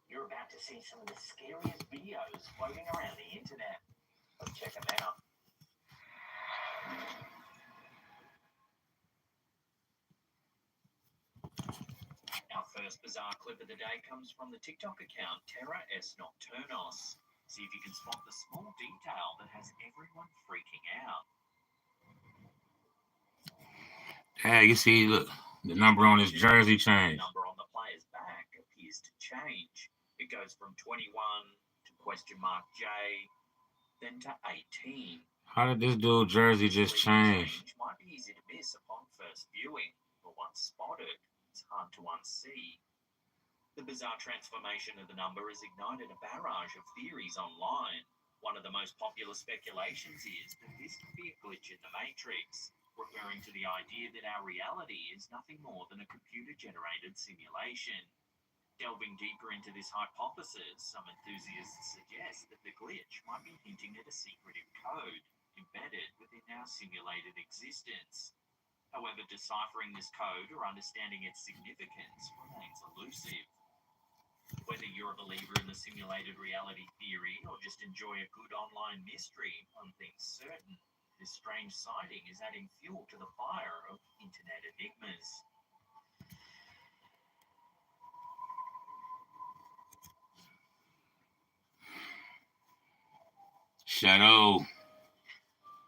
You're about to see some of the scariest videos floating around the internet. Let's check them out. Our first bizarre clip of the day comes from the TikTok account Terra S Nocturnos. See if you can spot the small detail that has everyone freaking out. Hey, you see, look, the number on his jersey The changed. number on the player's back appears to change. It goes from 21 to $J, then to 18. How did this dude jersey just change? Might be easy to miss upon first viewing, but once spotted, it's hard to unsee. The bizarre transformation of the number has ignited a barrage of theories online. One of the most popular speculations is that this could be a glitch in the Matrix, referring to the idea that our reality is nothing more than a computer-generated simulation. Delving deeper into this hypothesis, some enthusiasts suggest that the glitch might be hinting at a secretive code embedded within our simulated existence. However, deciphering this code or understanding its significance remains elusive. Whether you're a believer in the simulated reality theory or just enjoy a good online mystery, one thing's certain: this strange sighting is adding fuel to the fire of internet enigmas. Shadow.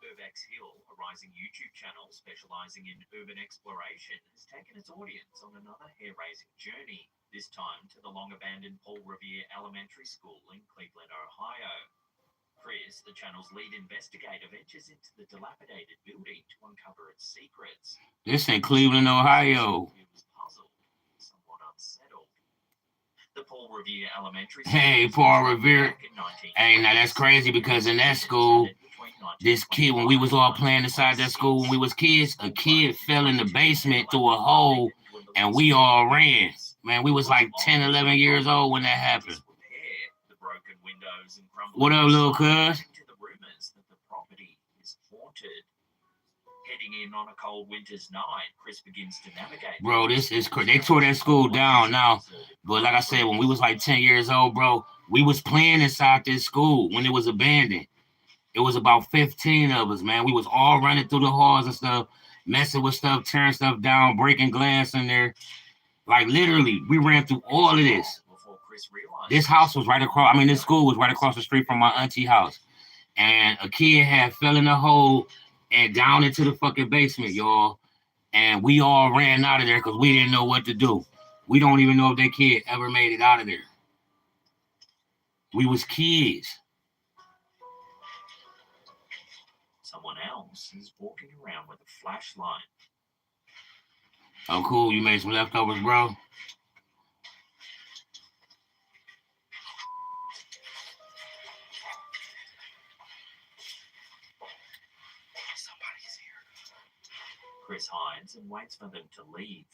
Urbex Hill, a rising YouTube channel specializing in urban exploration, has taken its audience on another hair-raising journey, this time to the long-abandoned Paul Revere Elementary School in Cleveland, Ohio. Chris, the channel's lead investigator, ventures into the dilapidated building to uncover its secrets. This in Cleveland, Ohio. He was puzzled, somewhat unsettled. The Paul Revere Elementary School. Hey, Paul Revere. Hey, now that's crazy because in that school, this kid, when we was all playing inside that school when we was kids, a kid fell in the basement through a hole and we all ran. Man, we was like 10, 11 years old when that happened. What up, little cuz? Heading in on a cold winter's night, Chris begins to navigate. Bro, this is crazy. They tore that school down now. But like I said, when we was like 10 years old, bro, we was playing inside this school when it was abandoned. It was about 15 of us, man. We was all running through the halls and stuff, messing with stuff, tearing stuff down, breaking glass in there. Like, literally, we ran through all of this. This house was right across, I mean, this school was right across the street from my auntie house. And a kid had fell in a hole and down into the fucking basement, y'all. And we all ran out of there because we didn't know what to do. We don't even know if that kid ever made it out of there. We was kids. Someone else is walking around with a flashlight. Oh, cool. You made some leftovers, bro? Somebody's here. Chris hides and waits for them to leave.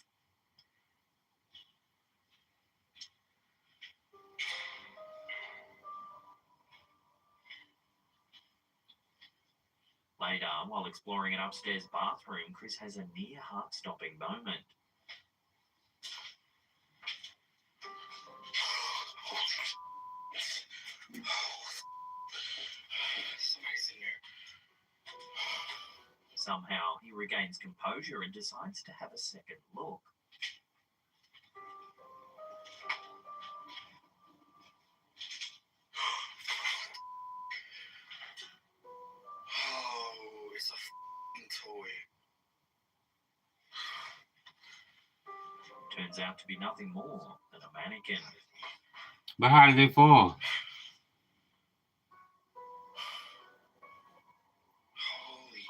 Later, while exploring an upstairs bathroom, Chris has a near heart-stopping moment. Somebody's in there. Somehow, he regains composure and decides to have a second look. Oh, it's a f***ing toy. Turns out to be nothing more than a mannequin. But how did it fall? Holy,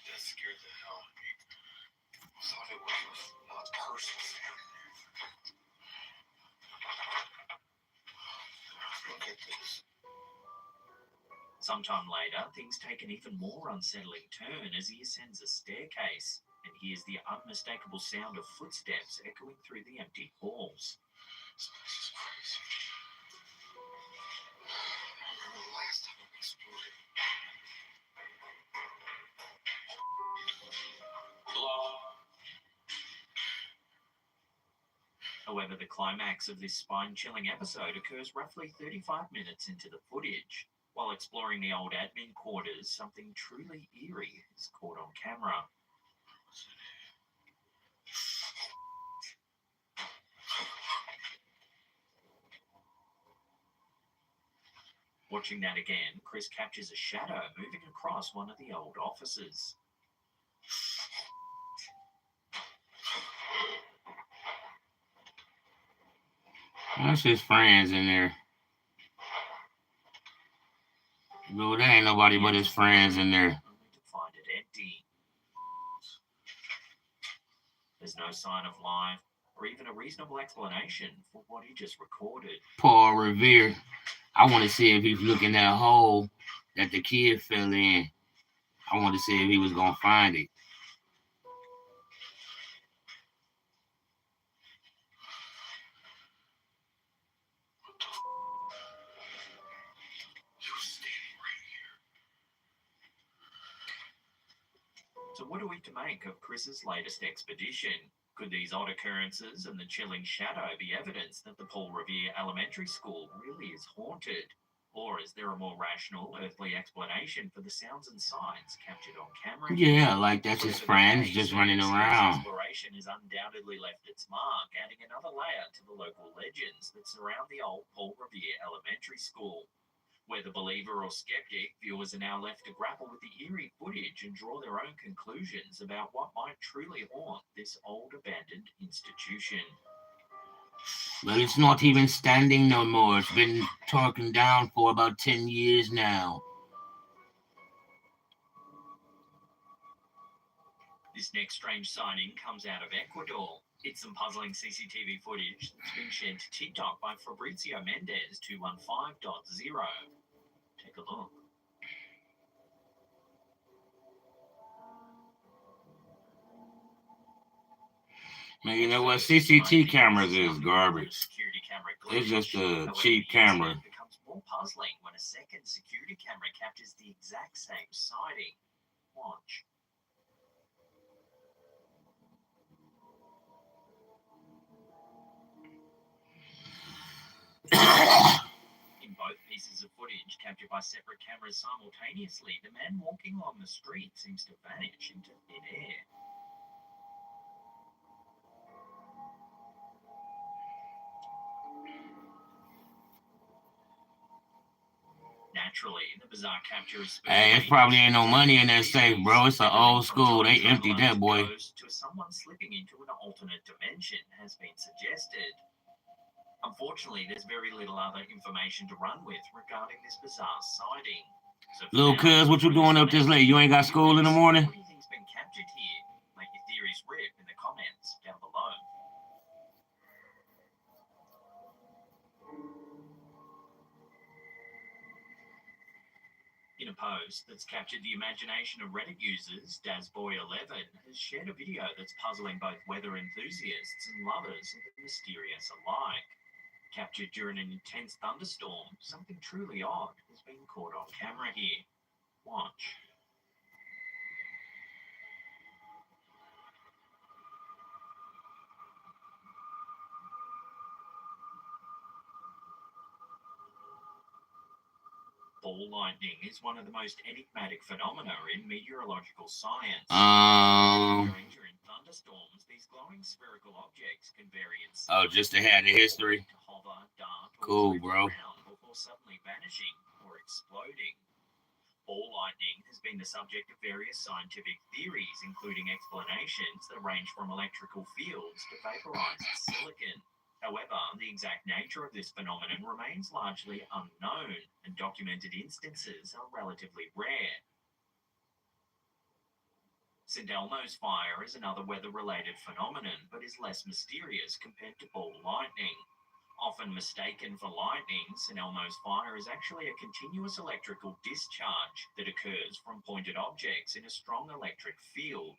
that scared the hell out of me. I thought it was not personal. Look at this. Sometime later, things take an even more unsettling turn as he ascends a staircase and hears the unmistakable sound of footsteps echoing through the empty halls. This place is crazy. I remember the last time I exploded. Hello? However, the climax of this spine-chilling episode occurs roughly 35 minutes into the footage. While exploring the old admin quarters, something truly eerie is caught on camera. Watching that again, Chris captures a shadow moving across one of the old offices. That's his friends in there. No, there ain't nobody but his friends in there. Only to find it empty. There's no sign of life or even a reasonable explanation for what he just recorded. Paul Revere. I want to see if he's looking that hole that the kid fell in. I want to see if he was going to find it. So what are we to make of Chris's latest expedition? Could these odd occurrences and the chilling shadow be evidence that the Paul Revere Elementary School really is haunted? Or is there a more rational, earthly explanation for the sounds and sights captured on camera? Yeah, like that's his friends just running around. Exploration has undoubtedly left its mark, adding another layer to the local legends that surround the old Paul Revere Elementary School. Whether believer or skeptic, viewers are now left to grapple with the eerie footage and draw their own conclusions about what might truly haunt this old abandoned institution. Well, it's not even standing no more. It's been torn down for about 10 years now. This next strange sighting comes out of Ecuador. It's some puzzling CCTV footage that's been shared to TikTok by Fabrizio Mendez 215.0. Take a look. Man, you know what? CCTV cameras is garbage. It's just a cheap camera. It becomes more puzzling when a second security camera captures the exact same sighting. Watch. In both pieces of footage captured by separate cameras simultaneously, the man walking along the street seems to vanish into thin air. Naturally, the bizarre capture is... Hey, it probably ain't no money in that safe, bro. It's an old school. They emptied that, boy. ...to someone slipping into an alternate dimension has been suggested. Unfortunately, there's very little other information to run with regarding this bizarre sighting. So Little cuz, what you doing up this late? You ain't got school in the morning? What do you think's been captured here? Make your theories rip in the comments down below. In a post that's captured the imagination of Reddit users, DazBoy11 has shared a video that's puzzling both weather enthusiasts and lovers of the mysterious alike. Captured during an intense thunderstorm, something truly odd has been caught on camera here. Watch. Ball lightning is one of the most enigmatic phenomena in meteorological science. During thunderstorms, these glowing spherical objects can vary in size. Oh, just to have the history. To hover, dart, cool, bro. Before suddenly vanishing or exploding. Ball lightning has been the subject of various scientific theories, including explanations that range from electrical fields to vaporized silicon. However, the exact nature of this phenomenon remains largely unknown, and documented instances are relatively rare. St. Elmo's fire is another weather-related phenomenon, but is less mysterious compared to ball lightning. Often mistaken for lightning, St. Elmo's fire is actually a continuous electrical discharge that occurs from pointed objects in a strong electric field.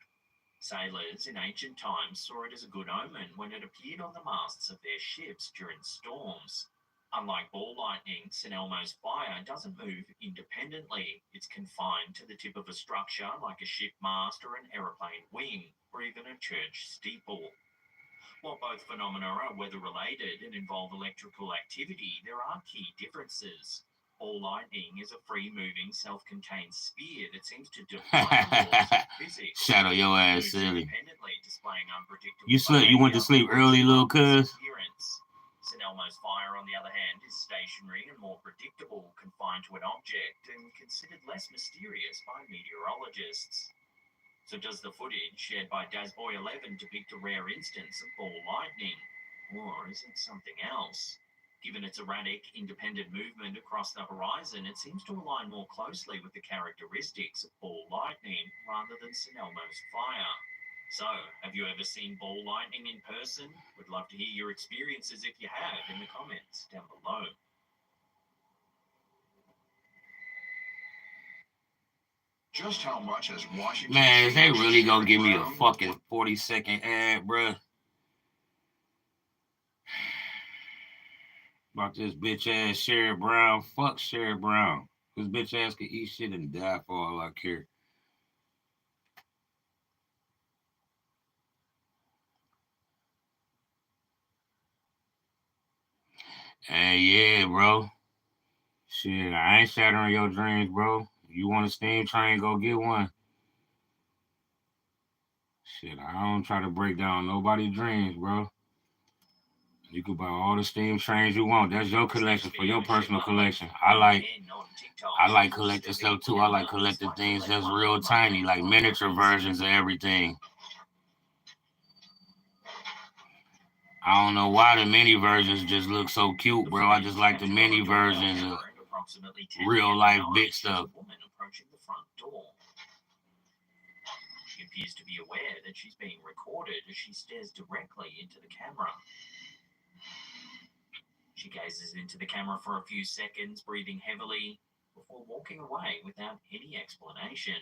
Sailors in ancient times saw it as a good omen when it appeared on the masts of their ships during storms. Unlike ball lightning, St. Elmo's fire doesn't move independently. It's confined to the tip of a structure like a ship mast or an aeroplane wing, or even a church steeple. While both phenomena are weather-related and involve electrical activity, there are key differences. Ball lightning is a free-moving, self-contained sphere that seems to defy the laws of physics. Shadow your It ass, moves silly. independently, displaying unpredictable You slept. You went to behavior sleep and early, little spontaneous cuz. appearance. St. Elmo's fire, on the other hand, is stationary and more predictable, confined to an object, and considered less mysterious by meteorologists. So does the footage shared by Dazboy 11 depict a rare instance of ball lightning? Or is it something else? Given its erratic, independent movement across the horizon, it seems to align more closely with the characteristics of ball lightning rather than St. Elmo's fire. So, have you ever seen ball lightning in person? Would love to hear your experiences if you have in the comments down below. Just how much has Washington? Man, is they really gonna give me a Brown fucking 40-second ad, bruh? About this bitch ass Sherrod Brown. Fuck Sherrod Brown. This bitch ass can eat shit and die for all I care. Hey, yeah, bro. Shit, I ain't shattering your dreams, bro. You want a steam train, go get one. Shit, I don't try to break down nobody's dreams, bro. You can buy all the steam trains you want. That's your collection for your personal collection. I like collecting stuff too. I like collecting things that's real tiny, like miniature versions of everything. I don't know why the mini versions just look so cute, bro. I just like the mini versions of real life big stuff. She appears to be aware that she's being recorded as she stares directly into the camera. She gazes into the camera for a few seconds, breathing heavily, before walking away without any explanation.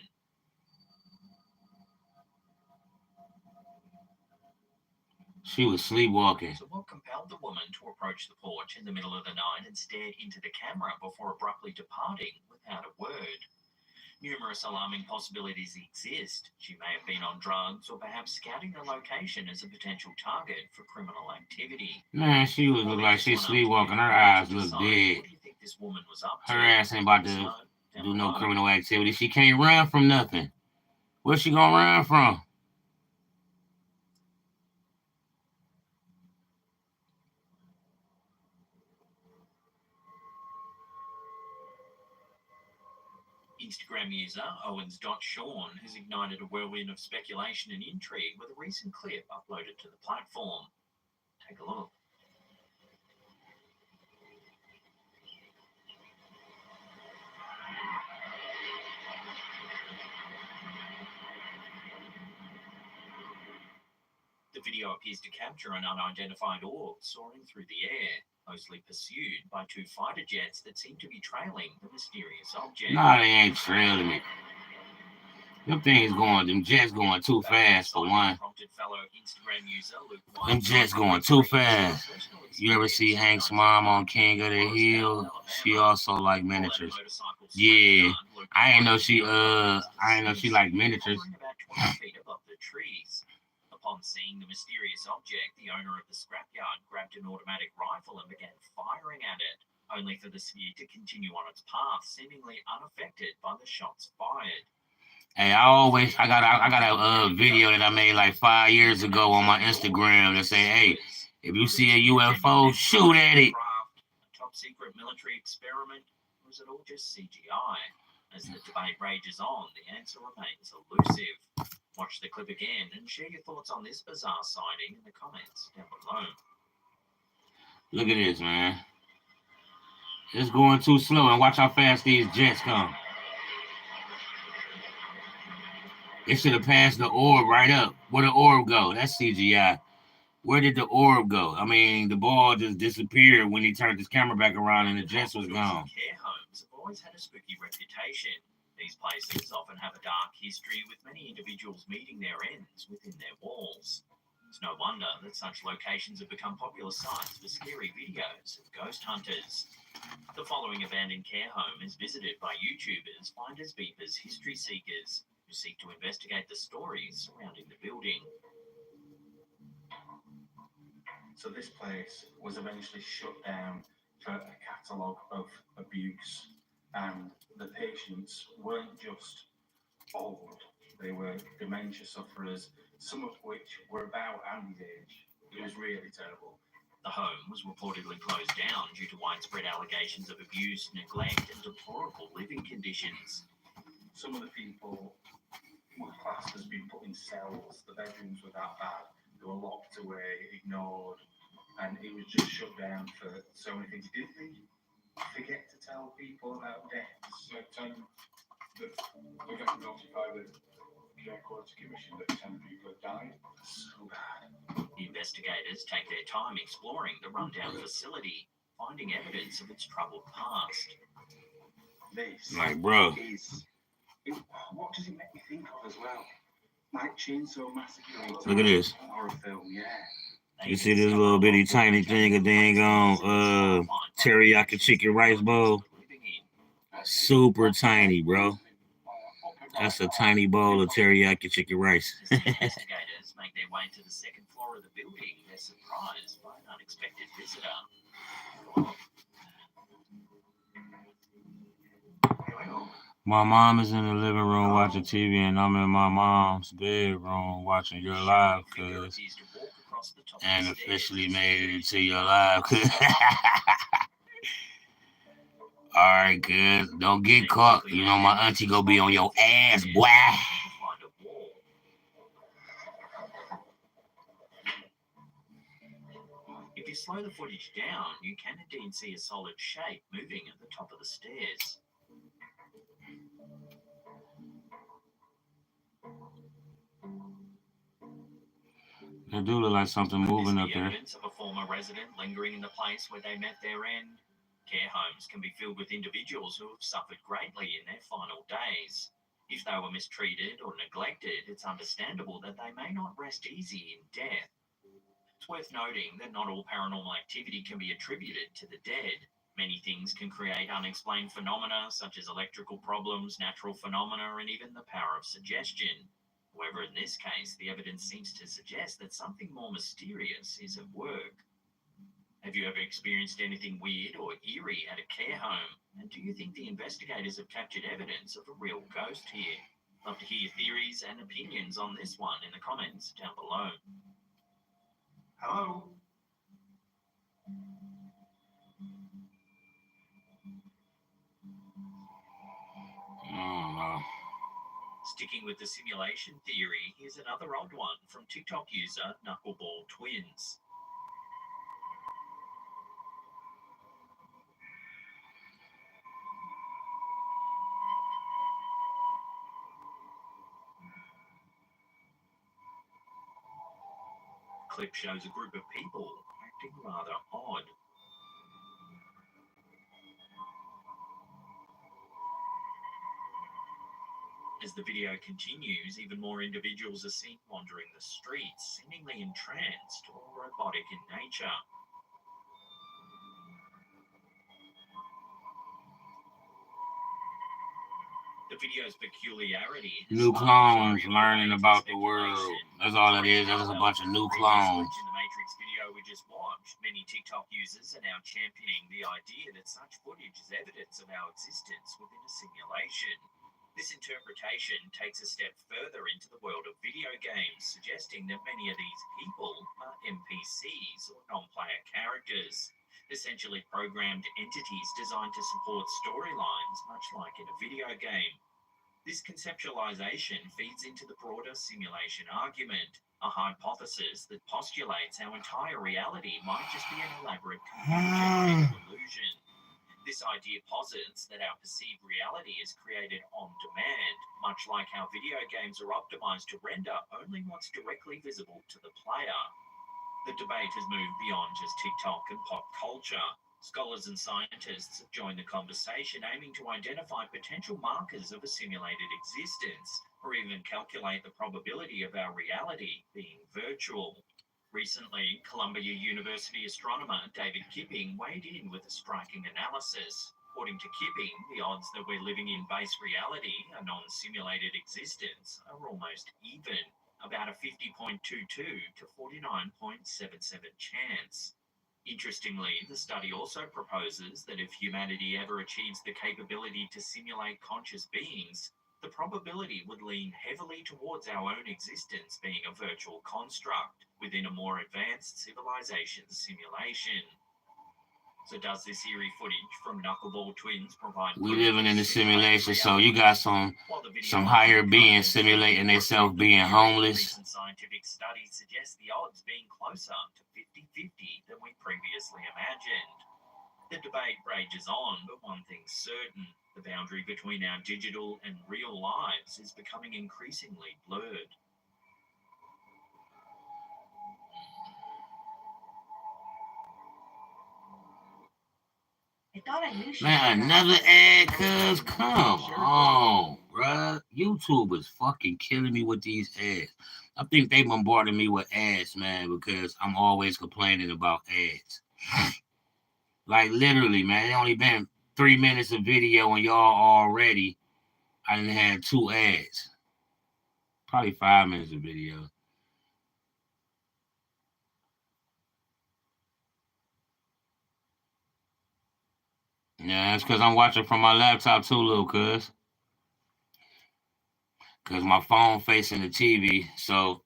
She was sleepwalking. So what compelled the woman to approach the porch in the middle of the night and stare into the camera before abruptly departing without a word? Numerous alarming possibilities exist. She may have been on drugs or perhaps scouting the location as a potential target for criminal activity. Man, she was look like she's sleepwalking. Her eyes look dead. What do you think this woman was up to? Her ass ain't about to do no criminal activity. She can't run from nothing. Where's she gonna run from? Instagram user Owens.Sean has ignited a whirlwind of speculation and intrigue with a recent clip uploaded to the platform. Take a look. The video appears to capture an unidentified orb soaring through the air, mostly pursued by two fighter jets that seem to be trailing the mysterious object. Nah, they ain't trailing it. Them jets going too fast for one. Them jets going too fast. You ever see Hank's mom on King of the Hill? She also like miniatures. Yeah, I ain't know she like miniatures. Upon seeing the mysterious object, the owner of the scrapyard grabbed an automatic rifle and began firing at it, only for the sphere to continue on its path, seemingly unaffected by the shots fired. Hey, I got a video that I made like 5 years ago on my Instagram that say, hey, if you see a UFO, shoot at it. A top secret military experiment, or is it all just CGI? As the debate rages on, the answer remains elusive. Watch the clip again and share your thoughts on this bizarre sighting in the comments down below. Look at this, man. It's going too slow, and watch how fast these jets come. It should have passed the orb right up. Where the orb go? That's CGI. Where did the orb go? I mean, the ball just disappeared when he turned his camera back around and the jets was gone. Care homes have always had a spooky reputation. These places often have a dark history, with many individuals meeting their ends within their walls. It's no wonder that such locations have become popular sites for scary videos of ghost hunters. The following abandoned care home is visited by YouTubers, finders, beepers, history seekers, who seek to investigate the stories surrounding the building. So this place was eventually shut down for a catalogue of abuse, and the patients weren't just old, they were dementia sufferers, some of which were about Andy's age. It was really terrible. The home was reportedly closed down due to widespread allegations of abuse, neglect, and deplorable living conditions. Some of the people were classed as being put in cells. The bedrooms were that bad. They were locked away, ignored, and it was just shut down for so many things. Didn't they forget to tell people about deaths? We got notified the Care Quality Commission that 10 people had died. So bad. The investigators take their time exploring the rundown facility, finding evidence of its troubled past. This Like, bro, is... what does it make me think of as well? Like Chainsaw Massacre. look at this. Horror film, yeah. You see this little bitty tiny thing of dang on teriyaki chicken rice bowl? Super tiny, bro. That's a tiny bowl of teriyaki chicken rice. As the investigators make their way to the second floor of the building, they're surprised by an unexpected visitor. My mom is in the living room watching TV, and I'm in my mom's bedroom watching your live, cuz. And officially made it into your live, cuz. Alright, cuz. Don't get caught. You know my auntie gonna be on your ass, boy. If you slow the footage down, you can indeed see a solid shape moving at the top of the stairs. It do look like something moving up the there. Evidence of a former resident lingering in the place where they met their end. Care homes can be filled with individuals who have suffered greatly in their final days. If they were mistreated or neglected, it's understandable that they may not rest easy in death. It's worth noting that not all paranormal activity can be attributed to the dead. Many things can create unexplained phenomena such as electrical problems, natural phenomena, and even the power of suggestion. However, in this case, the evidence seems to suggest that something more mysterious is at work. Have you ever experienced anything weird or eerie at a care home? And do you think the investigators have captured evidence of a real ghost here? Love to hear your theories and opinions on this one in the comments down below. Hello? Sticking with the simulation theory, here's another odd one from TikTok user Knuckleball Twins. Clip shows a group of people acting rather odd. As the video continues, even more individuals are seen wandering the streets, seemingly entranced or robotic in nature. The video's peculiarity is New clones learning about the world. That's all it is. That's just a bunch of new clones. In the Matrix video we just watched, many TikTok users are now championing the idea that such footage is evidence of our existence within a simulation. This interpretation takes a step further into the world of video games, suggesting that many of these people are NPCs or non-player characters, essentially programmed entities designed to support storylines, much like in a video game. This conceptualization feeds into the broader simulation argument, a hypothesis that postulates our entire reality might just be an elaborate computer-generated illusion. This idea posits that our perceived reality is created on demand, much like how video games are optimized to render only what's directly visible to the player. The debate has moved beyond just TikTok and pop culture. Scholars and scientists have joined the conversation, aiming to identify potential markers of a simulated existence, or even calculate the probability of our reality being virtual. Recently, Columbia University astronomer David Kipping weighed in with a striking analysis. According to Kipping, the odds that we're living in base reality, a non-simulated existence, are almost even. about a 50.22 to 49.77 chance. Interestingly, the study also proposes that if humanity ever achieves the capability to simulate conscious beings, the probability would lean heavily towards our own existence being a virtual construct within a more advanced civilization simulation. So does this eerie footage from Knuckleball Twins provide... We living in a simulation, so you got some higher beings simulating themselves being homeless. Recent scientific studies suggest the odds being closer to 50-50 than we previously imagined. The debate rages on, but one thing's certain: the boundary between our digital and real lives is becoming increasingly blurred. Man, another ad, cuz come on, bruh. YouTube is fucking killing me with these ads. I think they bombarded me with ads, man, because I'm always complaining about ads. Like literally, man, it only been 3 minutes of video and y'all already I done had 2 ads. Probably 5 minutes of video. Yeah, that's because I'm watching from my laptop too, little cuz. Because my phone facing the TV, so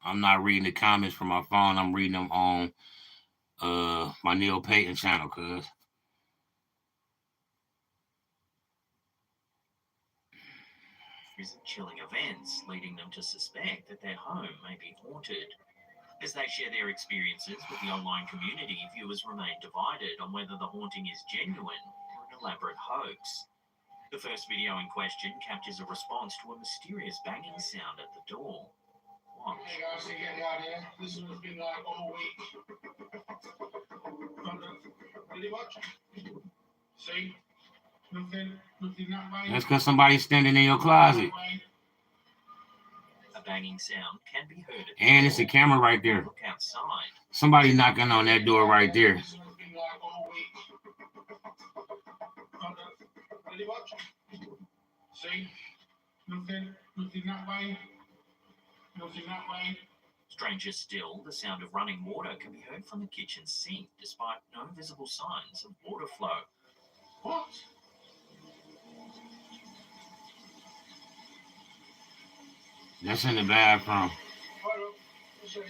I'm not reading the comments from my phone. I'm reading them on my Neil Payton channel, cuz. Recent chilling events leading them to suspect that their home may be haunted. As they share their experiences with the online community, viewers remain divided on whether the haunting is genuine or an elaborate hoax. The first video in question captures a response to a mysterious banging sound at the door. Watch. Hey guys, they get out here. This one's been like all week. Really much? See? Nothing that way. That's because somebody's standing in your closet. A banging sound can be heard at the And it's a door. camera right there. Look outside. Somebody knocking on that door right there. This one's been like all week. Really much? See? Nothing that way. Nothing that way. Stranger still, the sound of running water can be heard from the kitchen sink, despite no visible signs of water flow. What? That's in the bathroom. Hold on. I'll show you.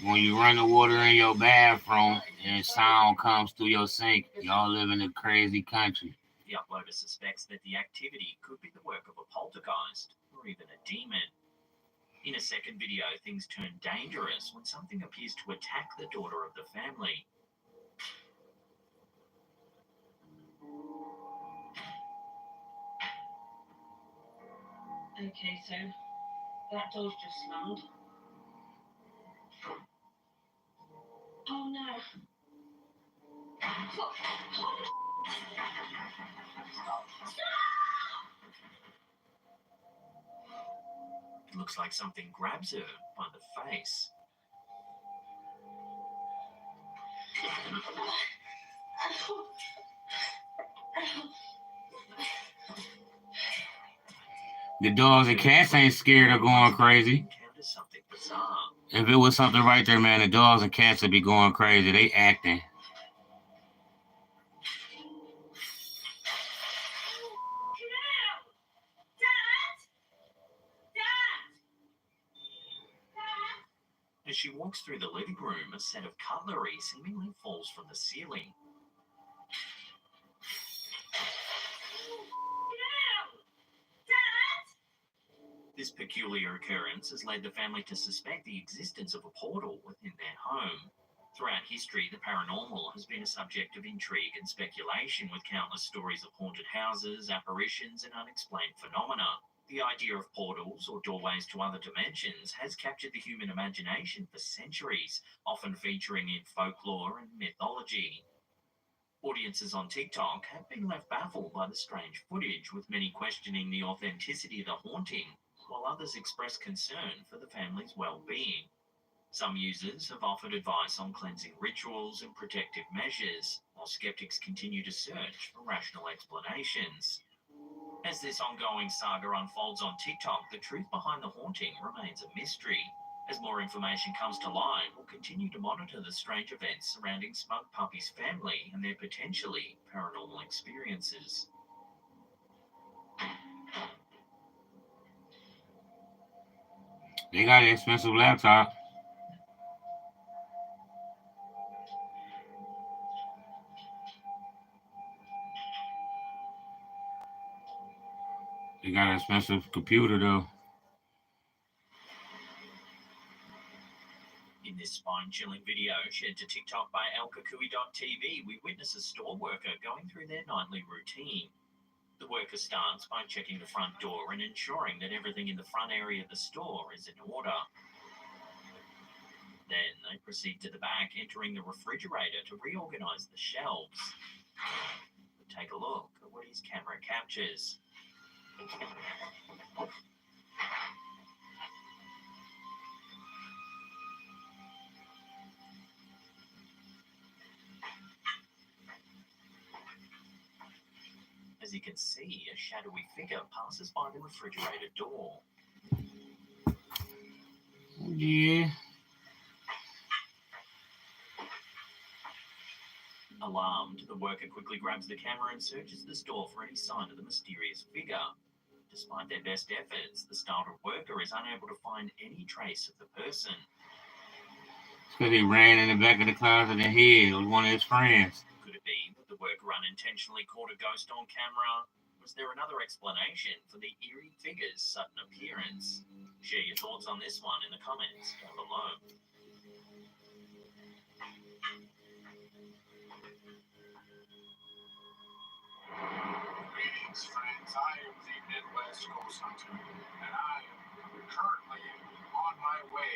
When you run the water in your bathroom and sound comes through your sink, y'all live in a crazy country. The uploader suspects that the activity could be the work of a poltergeist or even a demon. In a second video, things turn dangerous when something appears to attack the daughter of the family. Okay, so that door's just slammed. Oh no. It looks like something grabs her by the face. The dogs and cats ain't scared of going crazy. Encounters something bizarre. If it was something right there, man, the dogs and cats would be going crazy. They acting. Get out! Dad! As she walks through the living room, a set of cutlery seemingly falls from the ceiling. This peculiar occurrence has led the family to suspect the existence of a portal within their home. Throughout history, the paranormal has been a subject of intrigue and speculation, with countless stories of haunted houses, apparitions, and unexplained phenomena. The idea of portals or doorways to other dimensions has captured the human imagination for centuries, often featuring in folklore and mythology. Audiences on TikTok have been left baffled by the strange footage, with many questioning the authenticity of the haunting, while others express concern for the family's well-being. Some users have offered advice on cleansing rituals and protective measures, while skeptics continue to search for rational explanations. As this ongoing saga unfolds on TikTok, the truth behind the haunting remains a mystery. As more information comes to light, we'll continue to monitor the strange events surrounding Smug Puppy's family and their potentially paranormal experiences. They got an expensive laptop. They got an expensive computer though. In this spine-chilling video shared to TikTok by elkakui.tv, we witness a store worker going through their nightly routine. The worker starts by checking the front door and ensuring that everything in the front area of the store is in order. Then they proceed to the back, entering the refrigerator to reorganize the shelves. But take a look at what his camera captures. As you can see, a shadowy figure passes by the refrigerator door. Yeah. Alarmed, the worker quickly grabs the camera and searches the store for any sign of the mysterious figure. Despite their best efforts, the startled worker is unable to find any trace of the person. It's because he ran in the back of the closet and hid. It was one of his friends. Could it be that the worker unintentionally caught a ghost on camera? Was there another explanation for the eerie figure's sudden appearance? Share your thoughts on this one in the comments down below. Greetings, friends. I am the Midwest Ghost Hunter, and I am currently on my way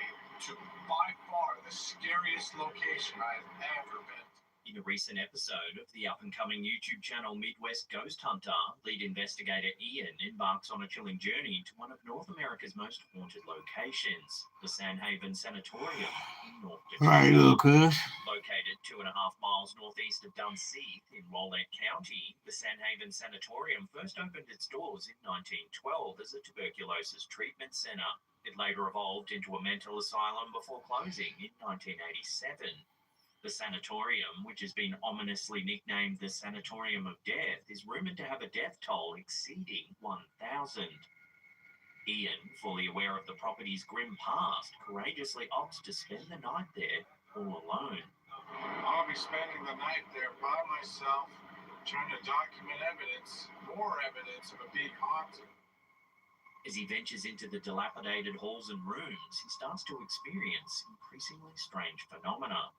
to by far the scariest location I've ever been. In a recent episode of the up-and-coming YouTube channel Midwest Ghost Hunter, lead investigator Ian embarks on a chilling journey to one of North America's most haunted locations, the Sandhaven Sanatorium in North Dakota. Right, little cuz. Located 2.5 miles northeast of Dunseith in Rolette County, the Sandhaven Sanatorium first opened its doors in 1912 as a tuberculosis treatment center. It later evolved into a mental asylum before closing in 1987. The sanatorium, which has been ominously nicknamed the Sanatorium of Death, is rumored to have a death toll exceeding 1,000. Ian, fully aware of the property's grim past, courageously opts to spend the night there all alone. I'll be spending the night there by myself, trying to document evidence, more evidence of a big haunting. As he ventures into the dilapidated halls and rooms, he starts to experience increasingly strange phenomena.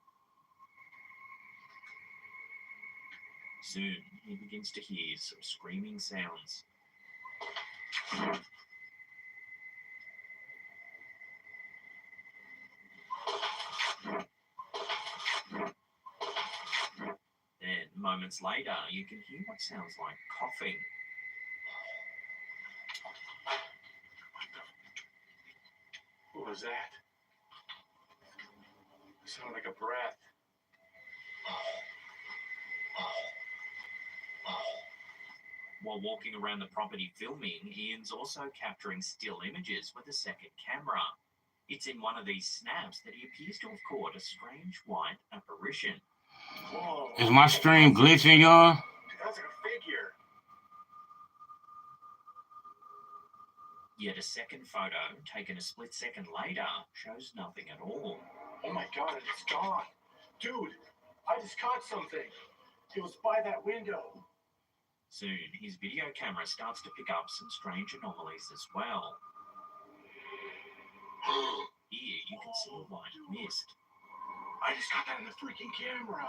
Soon, he begins to hear some screaming sounds. Then, moments later, you can hear what sounds like coughing. What was that? It sounded like a breath. While walking around the property filming, Ian's also capturing still images with a second camera. It's in one of these snaps that he appears to have caught a strange white apparition. Whoa. Is my stream glitching, y'all? That's like a figure. Yet a second photo, taken a split second later, shows nothing at all. Oh my god, it's gone. Dude, I just caught something. It was by that window. Soon, his video camera starts to pick up some strange anomalies as well. Here, you can see a white mist. I just got that in the freaking camera.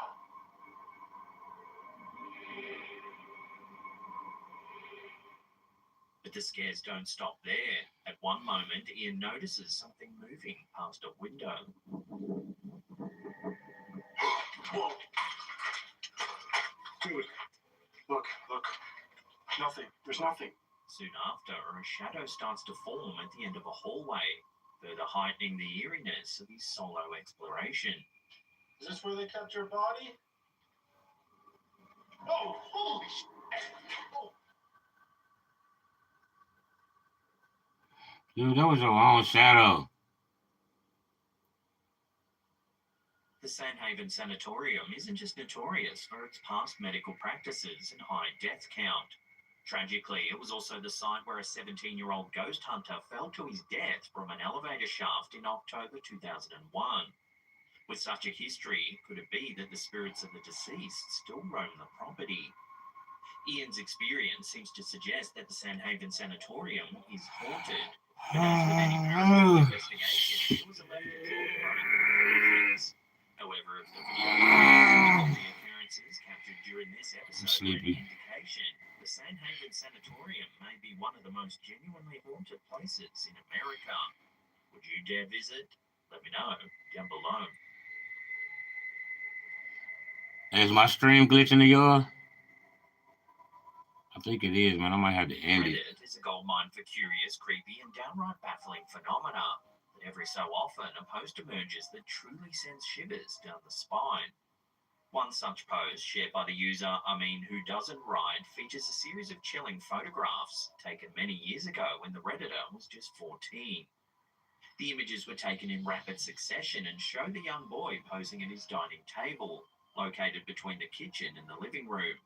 But the scares don't stop there. At one moment, Ian notices something moving past a window. Whoa. Dude, look. Nothing. There's nothing. Soon after, a shadow starts to form at the end of a hallway. further heightening the eeriness of his solo exploration. Is this where they kept your body? Oh, holy shit! Oh. Dude, that was your own shadow. The Sandhaven Sanatorium isn't just notorious for its past medical practices and high death count. Tragically, it was also the site where a 17-year-old ghost hunter fell to his death from an elevator shaft in October 2001. With such a history, could it be that the spirits of the deceased still roam the property? Ian's experience seems to suggest that the Sandhaven Sanatorium is haunted. But as with any paranormal investigation, it was a matter of however, if the video of the appearances captured during this episode were any indication, the Sandhaven Sanatorium may be one of the most genuinely haunted places in America. Would you dare visit? Let me know down below. Is my stream glitching to y'all? I think it is, man. I might have to end it. Reddit is a goldmine for curious, creepy, and downright baffling phenomena. But every so often, a post emerges that truly sends shivers down the spine. One such post, shared by the user Who Doesn't Ride, features a series of chilling photographs taken many years ago when the Redditor was just 14. The images were taken in rapid succession and show the young boy posing at his dining table, located between the kitchen and the living room.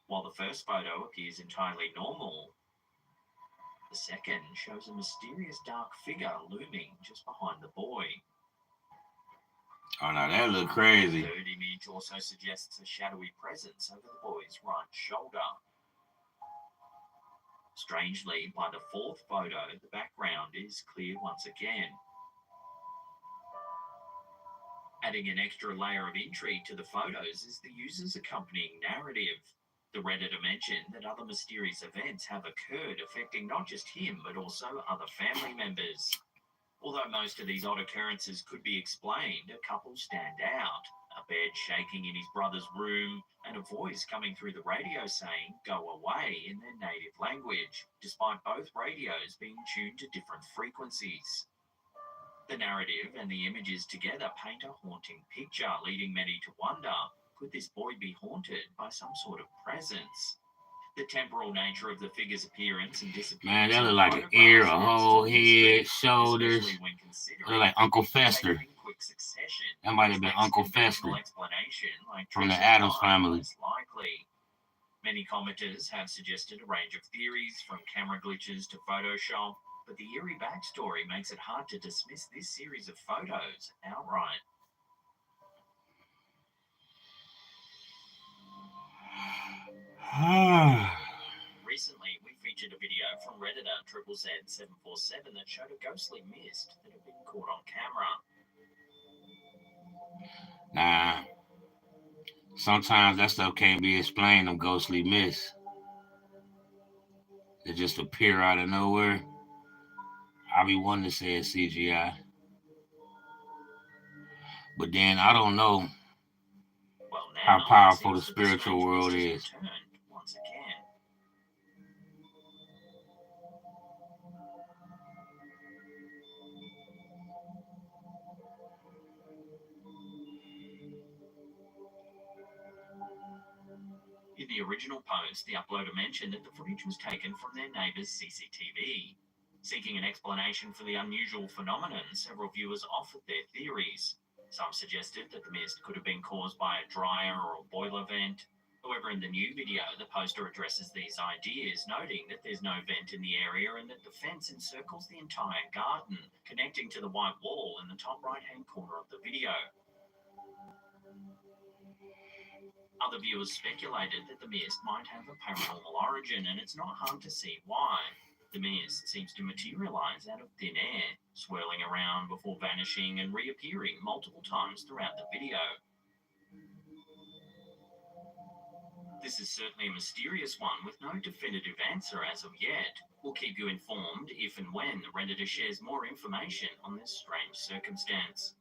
While the first photo appears entirely normal, the second shows a mysterious dark figure looming just behind the boy. Oh, no, that look crazy. The third image also suggests a shadowy presence over the boy's right shoulder. Strangely, by the fourth photo, the background is clear once again. Adding an extra layer of intrigue to the photos is the user's accompanying narrative. The Redditor mentioned that other mysterious events have occurred affecting not just him, but also other family members. Although most of these odd occurrences could be explained, a couple stand out. A bed shaking in his brother's room, and a voice coming through the radio saying, "Go away," in their native language, despite both radios being tuned to different frequencies. The narrative and the images together paint a haunting picture, leading many to wonder, could this boy be haunted by some sort of presence? The temporal nature of the figure's appearance and disappearance. Man, that look like an ear, a whole head, shoulders. Look like Uncle Fester. That might have been Uncle Fester from the Addams Family. Many commenters have suggested a range of theories, from camera glitches to Photoshop, but the eerie backstory makes it hard to dismiss this series of photos outright. Recently, we featured a video from Redditor ZZZ747 that showed a ghostly mist that had been caught on camera. Nah. Sometimes that stuff can't be explained, them ghostly mists. They just appear out of nowhere. I be wanting to say it's CGI. But then I don't know how powerful the spiritual world is. Once again. In the original post, the uploader mentioned that the footage was taken from their neighbour's CCTV. Seeking an explanation for the unusual phenomenon, several viewers offered their theories. Some suggested that the mist could have been caused by a dryer or a boiler vent. However, in the new video, the poster addresses these ideas, noting that there's no vent in the area and that the fence encircles the entire garden, connecting to the white wall in the top right-hand corner of the video. Other viewers speculated that the mist might have a paranormal origin, and it's not hard to see why. The mist seems to materialize out of thin air, swirling around before vanishing and reappearing multiple times throughout the video. This is certainly a mysterious one with no definitive answer as of yet. We'll keep you informed if and when the Redditor shares more information on this strange circumstance.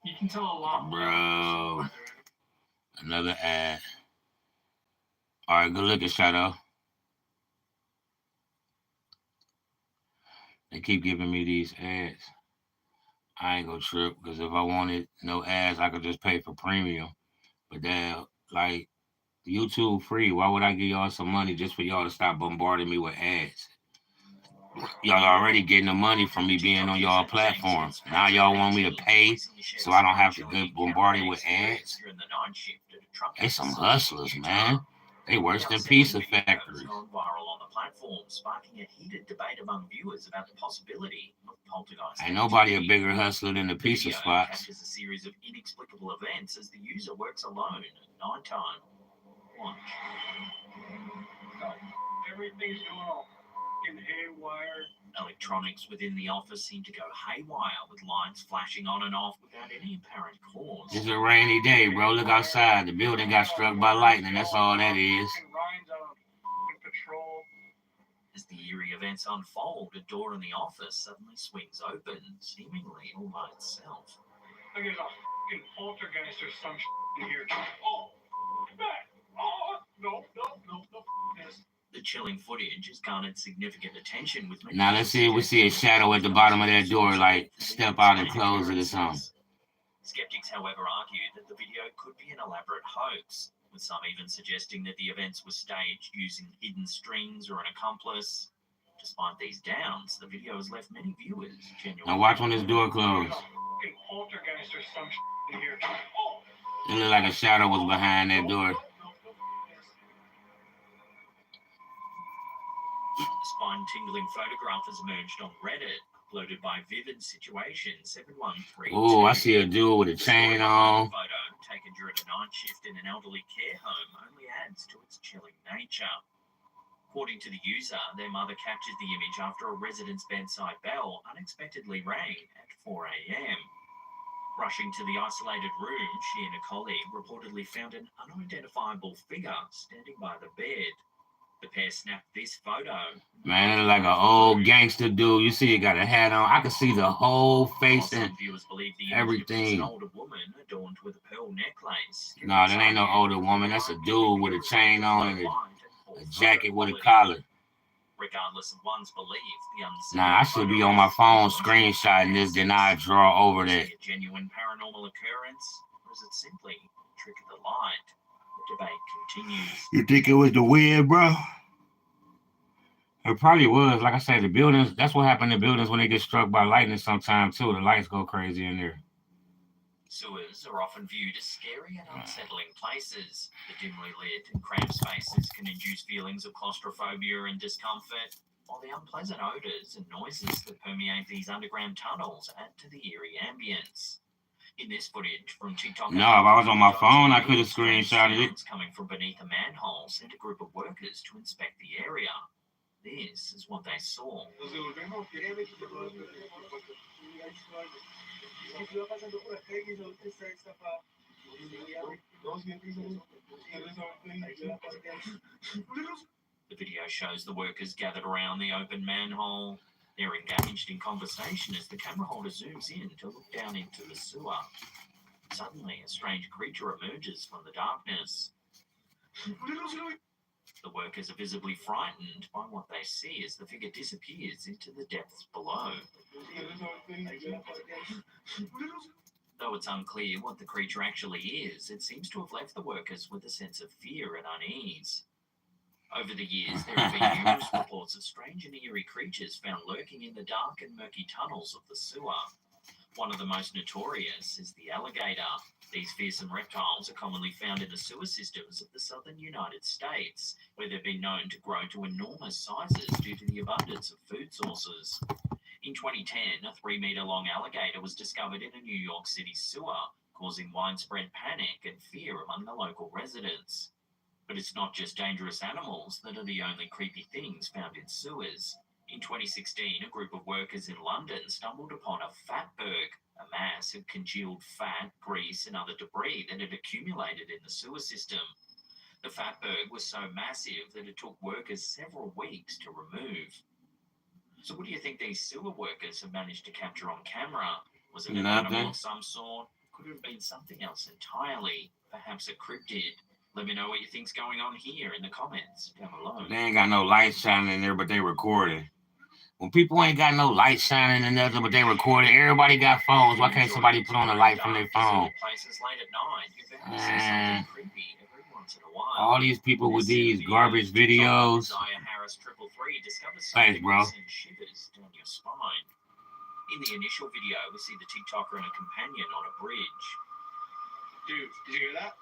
You can tell a lot. Bro. Another ad. All right, good looking, Shadow. They keep giving me these ads. I ain't gonna trip because if I wanted no ads, I could just pay for premium. But then, like, YouTube free. Why would I give y'all some money just for y'all to stop bombarding me with ads? Y'all already getting the money from me being on y'all platform. Now y'all want me to pay so I don't have to get bombarded with ads? They some hustlers, man. They worse than pizza factories. Gone viral on the platform, sparking a heated debate among viewers about the possibility of poltergeist. Ain't nobody a bigger hustler than the pizza Video spots. captures a series of inexplicable events as the user works alone at nighttime. Watch. Everything's going all fucking haywire. Electronics within the office seem to go haywire, with lights flashing on and off without any apparent cause. It's a rainy day, bro. Look outside. The building got struck by lightning. That's all that is. Ryan's out on fucking patrol. As the eerie events unfold, a door in the office suddenly swings open, seemingly all by itself. Like there's a fucking poltergeist or some shit in here. Oh, back. Oh, no. This. The chilling footage has garnered significant attention with many. Now let's see if we see a shadow at the bottom of that door, like step out and close it or something. Skeptics, however, argue that the video could be an elaborate hoax, with some even suggesting that the events were staged using hidden strings or an accomplice. Despite these doubts, the video has left many viewers genuinely. Now watch when this door closes. There's a fucking poltergeist or some shit in here. Oh, It looked like a shadow was behind that door. A spine-tingling photograph has emerged on Reddit, uploaded by Vivid Situation 713. Oh, I see a dude with a chain on. Photo taken during a night shift in an elderly care home only adds to its chilling nature. According to the user, their mother captured the image after a resident's bedside bell unexpectedly rang at 4 a.m. Rushing to the isolated room, she and a colleague reportedly found an unidentifiable figure standing by the bed. The pair snapped this photo. Man, it look like an old gangster dude. You see, he got a hat on. I can see the whole face and Some viewers believe the image everything. depicts an older woman adorned with a pearl necklace. No, that ain't no older woman. That's a dude with a chain on and a jacket with a collar. Regardless of one's belief, the unseen Nah, I should be on my phone screenshotting this, then I draw over Is that. it a genuine paranormal occurrence, or is it simply a trick of the light? The debate continues. You think it was the wind, bro? It probably was. Like I said, the buildings, that's what happened to buildings when they get struck by lightning sometimes, too. The lights go crazy in there. Sewers are often viewed as scary and unsettling places. The dimly lit and cramped spaces can induce feelings of claustrophobia and discomfort, while the unpleasant odors and noises that permeate these underground tunnels add to the eerie ambience. In this footage from TikTok, No, if I was on my phone, I could have screenshotted it. sounds coming from beneath a manhole sent a group of workers to inspect the area. This is what they saw. The video shows the workers gathered around the open manhole. They're engaged in conversation as the camera holder zooms in to look down into the sewer. Suddenly, a strange creature emerges from the darkness. The workers are visibly frightened by what they see as the figure disappears into the depths below. Though it's unclear what the creature actually is, it seems to have left the workers with a sense of fear and unease. Over the years, there have been numerous reports of strange and eerie creatures found lurking in the dark and murky tunnels of the sewer. One of the most notorious is the alligator. These fearsome reptiles are commonly found in the sewer systems of the southern United States, where they've been known to grow to enormous sizes due to the abundance of food sources. In 2010, a 3-meter-long alligator was discovered in a New York City sewer, causing widespread panic and fear among the local residents. But it's not just dangerous animals that are the only creepy things found in sewers. In 2016, a group of workers in London stumbled upon a fatberg, a mass of congealed fat, grease, and other debris that had accumulated in the sewer system. The fatberg was so massive that it took workers several weeks to remove. So what do you think these sewer workers have managed to capture on camera? Was it an Nothing. animal of some sort? Could it have been something else entirely? Perhaps a cryptid? Let me know what you think's going on here in the comments down below. They ain't got no lights shining in there, but they recording. When people ain't got no light shining and nothing, but they recording, everybody got phones. Why can't somebody put on a light from their phone? Places late at night, you're bound to see something creepy every once in a while. All these people with these garbage videos. Harris 333 discovers Thanks, bro. send shivers down your spine. In the initial video, we see the TikToker and a companion on a bridge. Dude, did you hear that?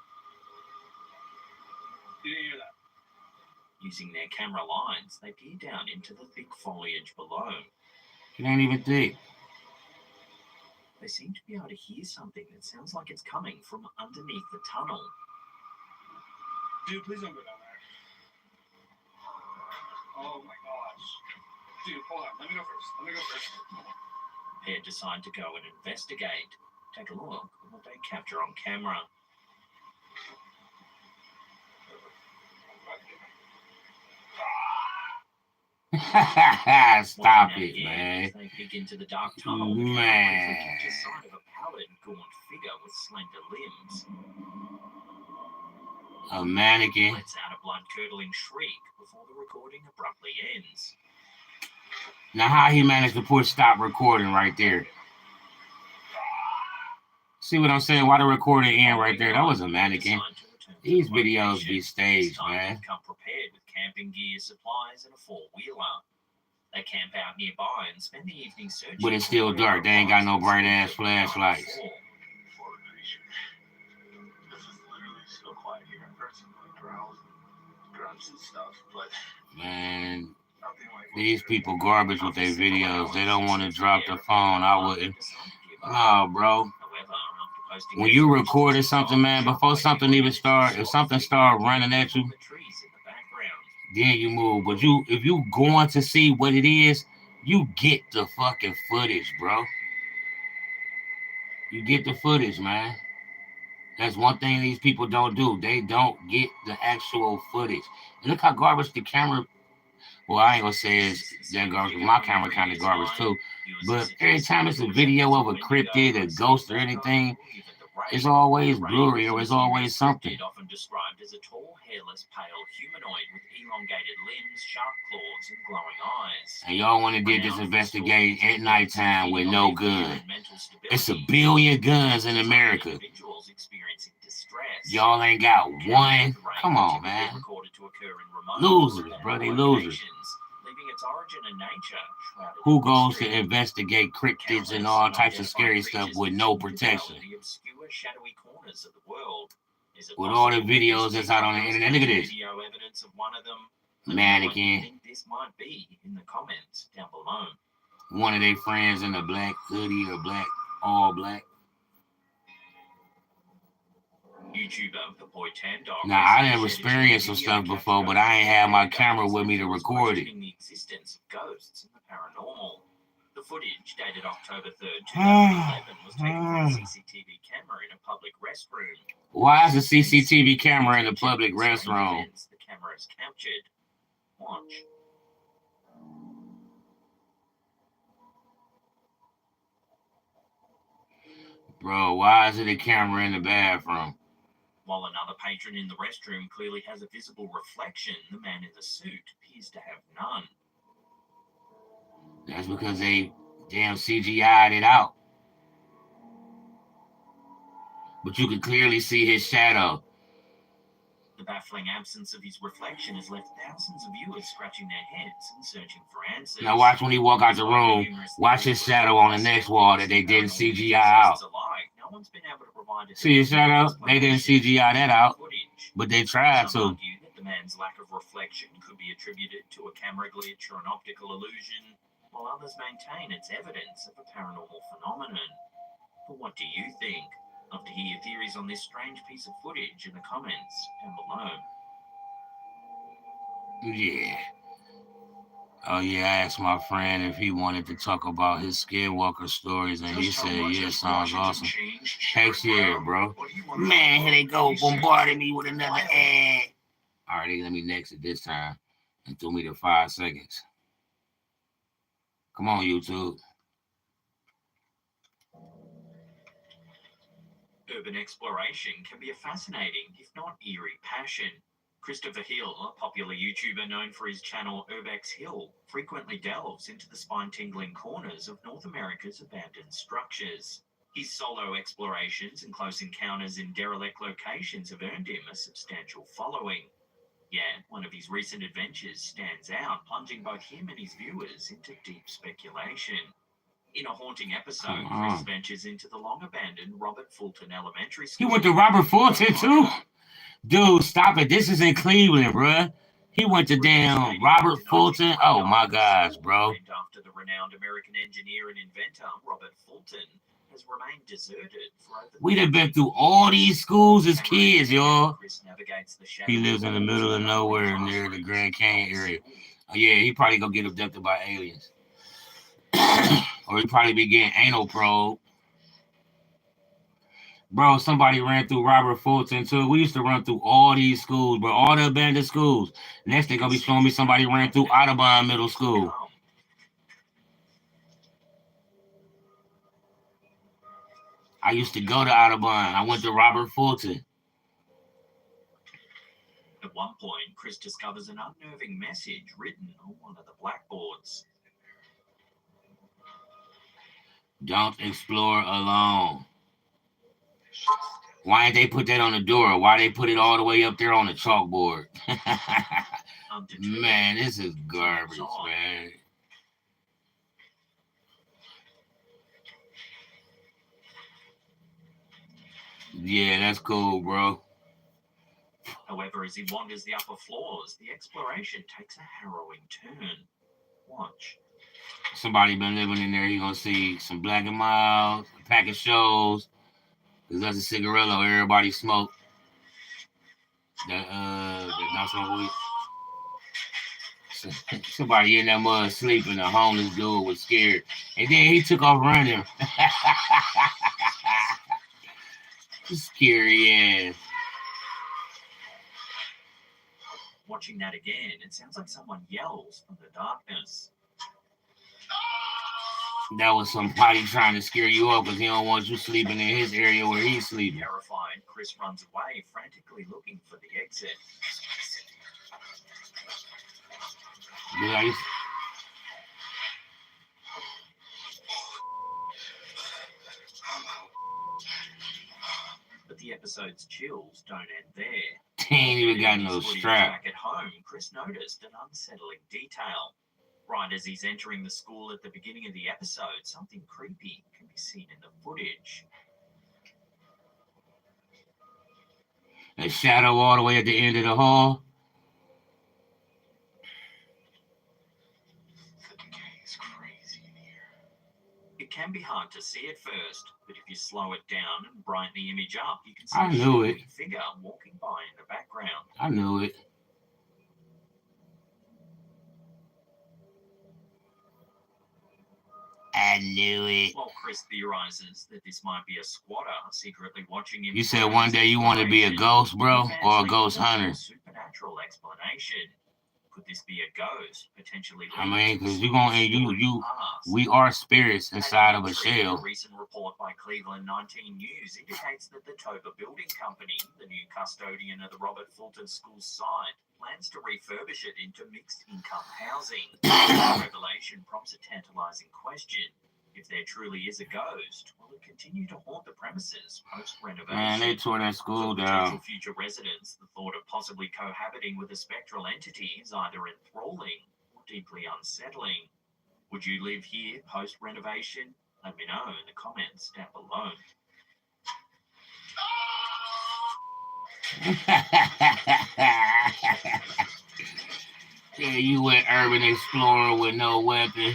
You didn't hear that? Using their camera lines, they peer down into the thick foliage below. It ain't even thick. They seem to be able to hear something that sounds like it's coming from underneath the tunnel. Dude, please don't go down there. Oh my gosh. Dude, hold on. Let me go first. They decide to go and investigate. Take a look at what they capture on camera. Stop it, man. They dig into the dark tunnel. Man. Catch a sight of a pallid, gaunt figure with slender limbs. A mannequin. Lets out a blood-curdling shriek before the recording abruptly ends. Now, how he managed to put stop recording right there? See what I'm saying? Why the recording end right there? That was a mannequin. These videos be staged, man. Come prepared with camping gear, supplies, and a four-wheeler. They camp out nearby and spend the evening searching. But it's still dark. They ain't got no bright-ass flashlights. This is literally so quiet here. I've heard some like growls and grunts and stuff, but Man, nothing like these people garbage with their videos. They don't want to drop the phone. I wouldn't. No, bro. When you recording something, man, before something even start, if something start running at you, then you move. But if you going to see what it is, you get the fucking footage, bro. You get the footage, man. That's one thing these people don't do. They don't get the actual footage. And look how garbage the camera. Well, I ain't gonna say it's that garbage. My camera kind of garbage too. But every time it's a video of a cryptid, a ghost, or anything, it's always blurry or it's always something. Often described as a tall, hairless, pale humanoid with elongated limbs, sharp claws, and glowing eyes. And y'all want to do this investigate at nighttime with no gun. It's a billion guns in America. Y'all ain't got one. Come on, man. Losers, bro. They losers. Who goes to investigate cryptids and all types of scary stuff with no protection? With all the videos that's out on the internet. Look at this. Mannequin. This might be in the comments down below. One of their friends in a black hoodie or all black. YouTuber The Boy Tan Dog. Now, I done experienced some stuff before, but I ain't had my camera with me to record it. The existence of ghosts and the paranormal. The footage, dated October 3rd, 2011, was taken from a CCTV camera in a public restroom. Why is a CCTV camera in a public restroom? The camera is captured. Watch. Bro, why is it a camera in the bathroom? While another patron in the restroom clearly has a visible reflection, the man in the suit appears to have none. That's because they damn CGI'd it out. But you can clearly see his shadow. The baffling absence of his reflection has left thousands of viewers scratching their heads and searching for answers. Now watch when he walk out the room. Watch his shadow on the next wall that they didn't CGI out. No one's been able to provide See his shadow? They didn't CGI that out, but they tried Some to. argue that the man's lack of reflection could be attributed to a camera glitch or an optical illusion, while others maintain it's evidence of a paranormal phenomenon. But what do you think? Love to hear your theories on this strange piece of footage in the comments down below. Yeah. Oh yeah, I asked my friend if he wanted to talk about his Skinwalker stories, and he said, yeah, sounds awesome. Heck yeah, bro. Man, here they go, bombarding me with another ad. All right, they let me next it this time and threw me to 5 seconds. Come on, YouTube. Urban exploration can be a fascinating, if not eerie, passion. Christopher Hill, a popular YouTuber known for his channel Urbex Hill, frequently delves into the spine-tingling corners of North America's abandoned structures. His solo explorations and close encounters in derelict locations have earned him a substantial following. Yet, one of his recent adventures stands out, plunging both him and his viewers into deep speculation. In a haunting episode, Chris ventures into the long-abandoned Robert Fulton Elementary School. He went to Robert Fulton too? Dude, stop it. This is in Cleveland, bruh. He went to damn Robert Fulton. Oh my gosh, bro. After the renowned American engineer and inventor Robert Fulton has remained deserted for over We'd have been through all these schools as kids, y'all. He lives in the middle of nowhere near the Grand Canyon area. Oh, yeah, he probably gonna get abducted by aliens. Or he probably be getting anal probe. Bro, somebody ran through Robert Fulton too. We used to run through all these schools, bro. All the abandoned schools. Next they're gonna be showing me somebody ran through Audubon Middle School. I used to go to Audubon. I went to Robert Fulton. At one point, Chris discovers an unnerving message written on one of the blackboards. Don't explore alone. Why didn't they put that on the door? Why they put it all the way up there on the chalkboard? Man, this is garbage, man. Yeah, that's cool, bro. However, as he wanders the upper floors, the exploration takes a harrowing turn. Watch. Somebody been living in there. You're gonna see some Black and Mild, a pack of shows. Cause that's a cigarillo. Everybody smoke. That not smoke weed. Somebody in that mud sleeping. A homeless dude was scared, and then he took off running. Scary ass. Watching that again, it sounds like someone yells from the darkness. That was somebody trying to scare you up because he don't want you sleeping in his area where he's sleeping. Terrified, Chris runs away, frantically looking for the exit. But the episode's chills don't end there. He ain't even got no strap. Back at home, Chris noticed an unsettling detail. Right as he's entering the school at the beginning of the episode, something creepy can be seen in the footage. A shadow all the way at the end of the hall. The decay is crazy in here. It can be hard to see at first, but if you slow it down and brighten the image up, you can see I knew it. A figure walking by in the background. I knew it. I knew it. While Chris theorizes that this might be a squatter secretly watching him. You said one day you want to be a ghost, bro, or a ghost hunter. Supernatural explanation. Could this be a ghost potentially? I mean, because we are spirits inside of a shell. A recent report by Cleveland 19 News indicates that the Toba Building Company, the new custodian of the Robert Fulton School site, plans to refurbish it into mixed-income housing. The revelation prompts a tantalizing question. If there truly is a ghost, will it continue to haunt the premises post-renovation? Man, they tore that school down. For future residents, the thought of possibly cohabiting with a spectral entity is either enthralling or deeply unsettling. Would you live here post-renovation? Let me know in the comments down below. Yeah, you went urban explorer with no weapon.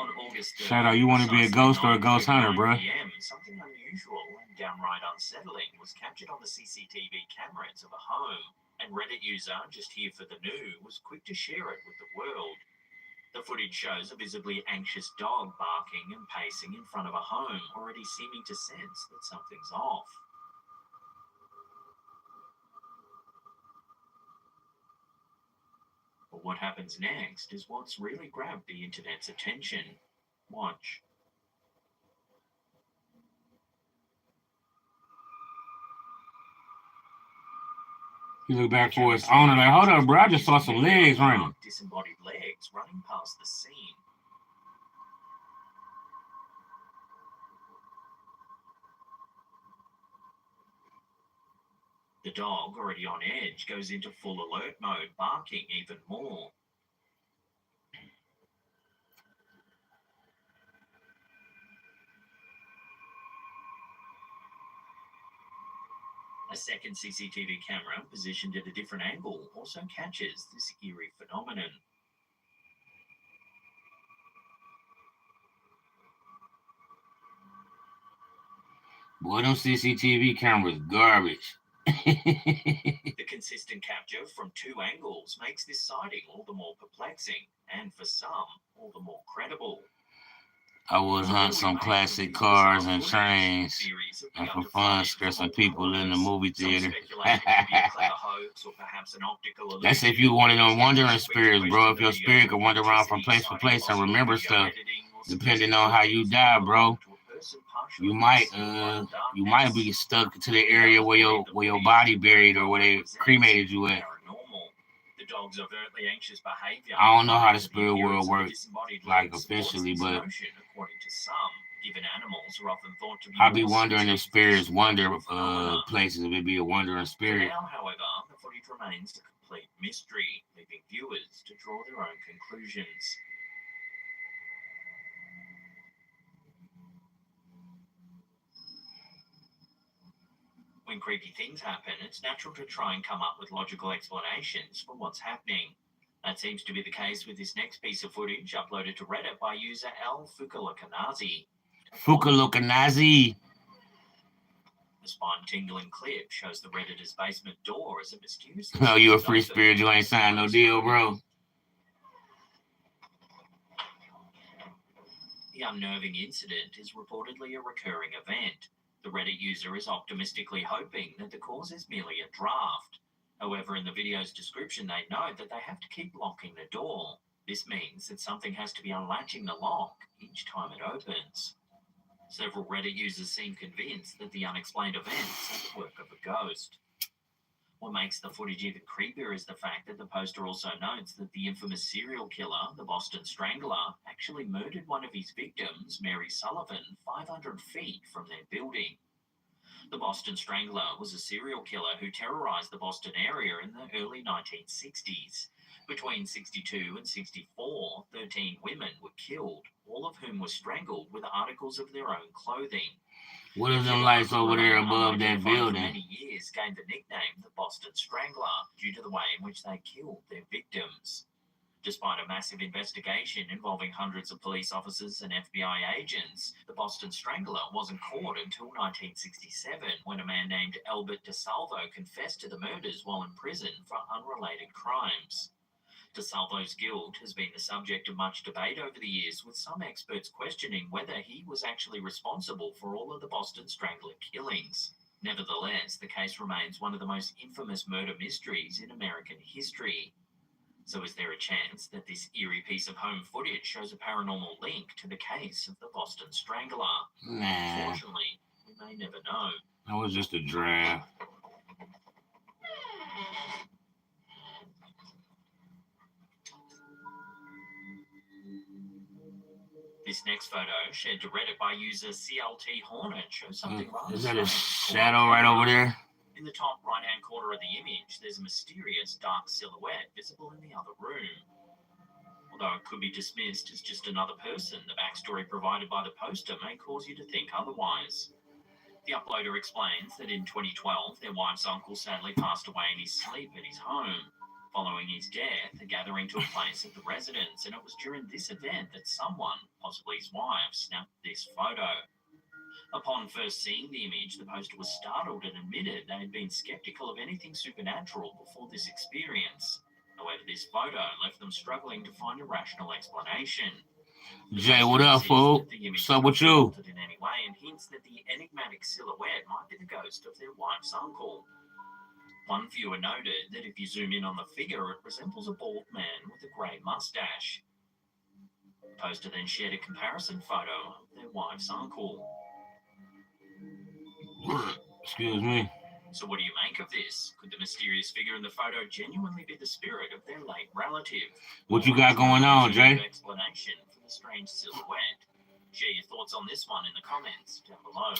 On August 3rd, Shadow, you want to be a ghost or a ghost hunter, bro? Something unusual and downright unsettling was captured on the CCTV cameras of a home, and Reddit user, just here for the new, was quick to share it with the world. The footage shows a visibly anxious dog barking and pacing in front of a home, already seeming to sense that something's off. But what happens next is what's really grabbed the internet's attention. Watch. He looked back for his owner like, hold up, bro. I just saw some legs running. Disembodied legs running past the scene. The dog, already on edge, goes into full alert mode, barking even more. A second CCTV camera, positioned at a different angle, also catches this eerie phenomenon. Boy, them CCTV cameras garbage. The consistent capture from two angles makes this sighting all the more perplexing, and for some, all the more credible. I would hunt some classic cars and trains, and for fun, scare some people in the movie theater. That's if you one of them wandering spirits, bro. If your spirit can wander around from place to place and remember stuff, depending on how you die, bro, you might be stuck to the area where your body buried or where they cremated you at. I don't know how the spirit world works, like officially, but I be wondering if spirits wander places. If it be a wandering spirit. Now, however, the footage remains a complete mystery, leaving viewers to draw their own conclusions. When creepy things happen, it's natural to try and come up with logical explanations for what's happening. That seems to be the case with this next piece of footage uploaded to Reddit by user L. Fukalokanazi. Fukalokanazi. The spine-tingling clip shows the Redditor's basement door as a mysterious... Oh, you a free spirit, you ain't signed no deal, bro. The unnerving incident is reportedly a recurring event. The Reddit user is optimistically hoping that the cause is merely a draft. However, in the video's description, they note that they have to keep locking the door. This means that something has to be unlatching the lock each time it opens. Several Reddit users seem convinced that the unexplained events are the work of a ghost. What makes the footage even creepier is the fact that the poster also notes that the infamous serial killer, the Boston Strangler, actually murdered one of his victims, Mary Sullivan, 500 feet from their building. The Boston Strangler was a serial killer who terrorized the Boston area in the early 1960s. Between 62 and 64, 13 women were killed, all of whom were strangled with articles of their own clothing. What is them lights over there above that building? For many years gained the nickname the Boston Strangler due to the way in which they killed their victims. Despite a massive investigation involving hundreds of police officers and FBI agents, the Boston Strangler wasn't caught until 1967, when a man named Albert DeSalvo confessed to the murders while in prison for unrelated crimes. DeSalvo's guilt has been the subject of much debate over the years, with some experts questioning whether he was actually responsible for all of the Boston Strangler killings. Nevertheless, the case remains one of the most infamous murder mysteries in American history. So is there a chance that this eerie piece of home footage shows a paranormal link to the case of the Boston Strangler? Nah. Unfortunately, we may never know. That was just a draft. This next photo, shared to Reddit by user CLT Hornet, shows something rather Is that a strange. shadow right over there? In the top right-hand corner of the image, there's a mysterious dark silhouette visible in the other room. Although it could be dismissed as just another person, the backstory provided by the poster may cause you to think otherwise. The uploader explains that in 2012, their wife's uncle sadly passed away in his sleep at his home. Following his death, a gathering took place at the residence, and it was during this event that someone, possibly his wife, snapped this photo. Upon first seeing the image, the poster was startled and admitted they had been skeptical of anything supernatural before this experience. However, this photo left them struggling to find a rational explanation. Jay, what up, fool? What's up with you? In any way, and hints that the enigmatic silhouette might be the ghost of their wife's uncle. One viewer noted that if you zoom in on the figure, it resembles a bald man with a grey mustache. The poster then shared a comparison photo of their wife's uncle. Excuse me. So what do you make of this? Could the mysterious figure in the photo genuinely be the spirit of their late relative? What you got going on, Jay? Explanation for the strange silhouette. Share your thoughts on this one in the comments down below.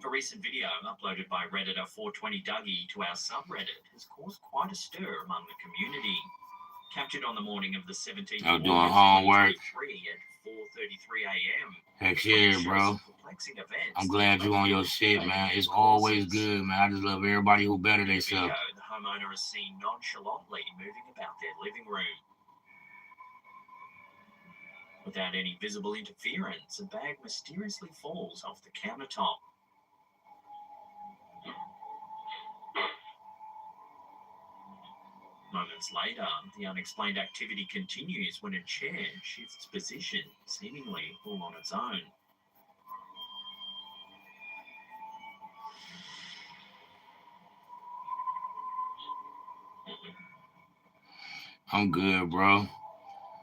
A recent video uploaded by Redditor 420 Dougie to our subreddit has caused quite a stir among the community. Captured on the morning of the 17th I'm of doing August homework. 2023 at 4:33 a.m. Heck yeah, bro. I'm glad you on your shit, man. It's always good, man. I just love everybody who better themselves. The homeowner is seen nonchalantly moving about their living room. Without any visible interference, a bag mysteriously falls off the countertop. Moments later, the unexplained activity continues when a chair shifts position, seemingly all on its own. I'm good, bro.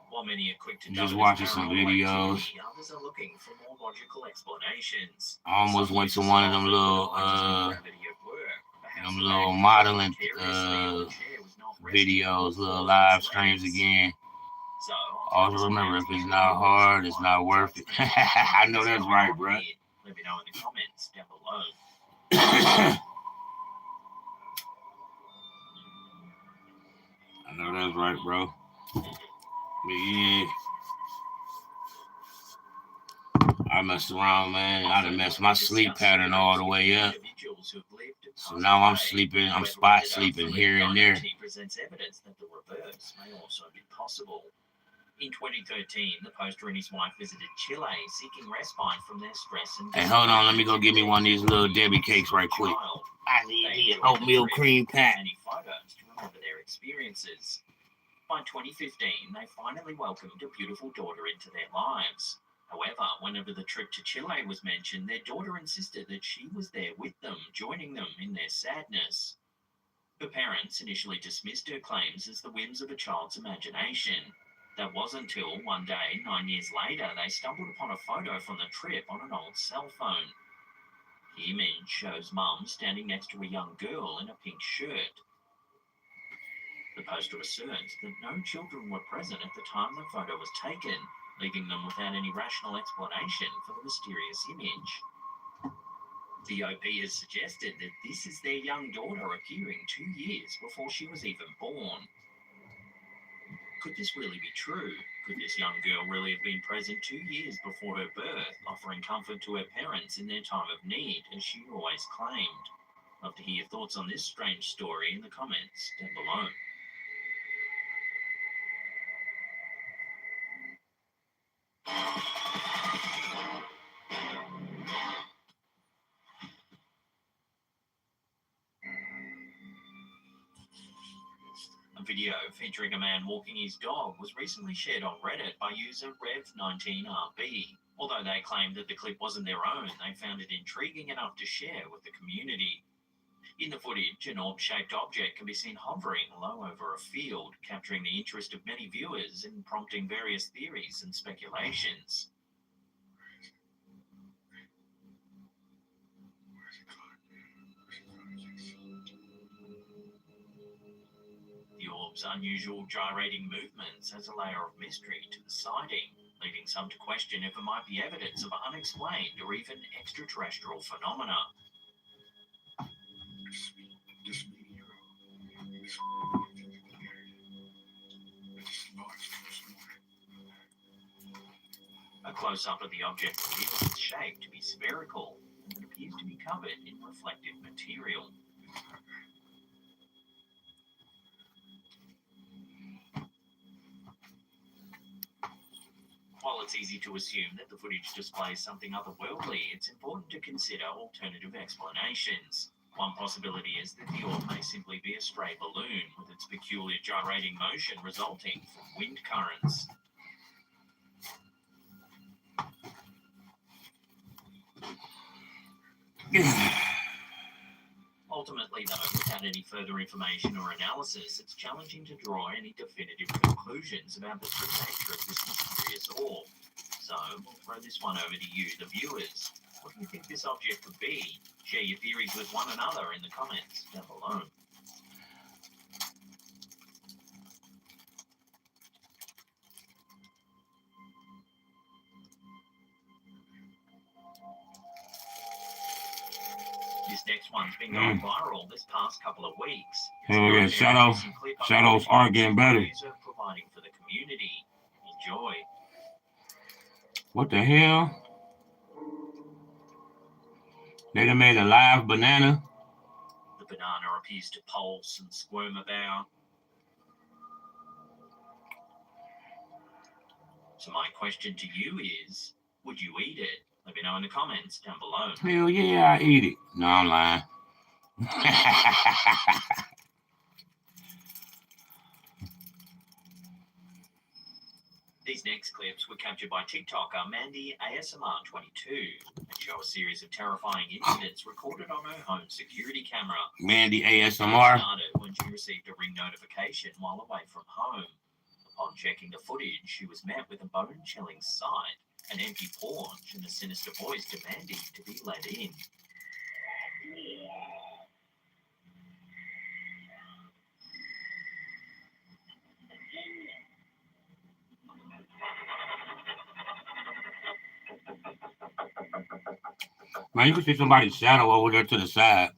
While many are quick to Just watching some videos. Others are looking for more logical explanations. I almost went to one of them little modeling videos, little live streams again. So, Also remember, if it's not hard, it's not worth it. I know that's right, bro. Let me know in the comments down below. I know that's right, bro. But yeah, I messed around, man. I done messed my sleep pattern all the way up. So now I'm sleeping, I'm spot sleeping here and there. Presents evidence that the reverse may also be possible. In 2013, the poster and his wife visited Chile, seeking respite from their stress and... Hey, hold on, let me go get me one of these little Debbie cakes right quick. I need me an oatmeal cream pat. Many photos to remember their experiences. By 2015, they finally welcomed a beautiful daughter into their lives. However, whenever the trip to Chile was mentioned, their daughter insisted that she was there with them, joining them in their sadness. Her parents initially dismissed her claims as the whims of a child's imagination. That wasn't until one day, 9 years later, they stumbled upon a photo from the trip on an old cell phone. The image shows Mum standing next to a young girl in a pink shirt. The poster asserts that no children were present at the time the photo was taken, leaving them without any rational explanation for the mysterious image. The OP has suggested that this is their young daughter appearing 2 years before she was even born. Could this really be true? Could this young girl really have been present 2 years before her birth, offering comfort to her parents in their time of need, as she always claimed? Love to hear your thoughts on this strange story in the comments down below. A video featuring a man walking his dog was recently shared on Reddit by user Rev19RB. Although they claimed that the clip wasn't their own, they found it intriguing enough to share with the community. In the footage, an orb-shaped object can be seen hovering low over a field, capturing the interest of many viewers and prompting various theories and speculations. The orb's unusual gyrating movements adds a layer of mystery to the sighting, leaving some to question if it might be evidence of unexplained or even extraterrestrial phenomena. A close-up of the object reveals its shape to be spherical, and it appears to be covered in reflective material. While it's easy to assume that the footage displays something otherworldly, it's important to consider alternative explanations. One possibility is that the orb may simply be a stray balloon, with its peculiar gyrating motion resulting from wind currents. Ultimately, though, without any further information or analysis, it's challenging to draw any definitive conclusions about the true nature of this mysterious orb. So, we'll throw this one over to you, the viewers. What do you think this object could be? Share your theories with one another in the comments down below. This next one's been going viral this past couple of weeks. Hell yeah, shadows are getting better. Providing for the community. Enjoy. What the hell? They done made a live banana. The banana appears to pulse and squirm about. So my question to you is, would you eat it? Let me know in the comments down below. Hell yeah, I eat it. No, I'm lying. These next clips were captured by TikToker Mandy ASMR22 and show a series of terrifying incidents recorded on her home security camera. Mandy It ASMR. started when she received a ring notification while away from home. Upon checking the footage, she was met with a bone-chilling sight, an empty porch, and a sinister voice demanding to be let in. Man, you can see somebody's shadow over there to the side.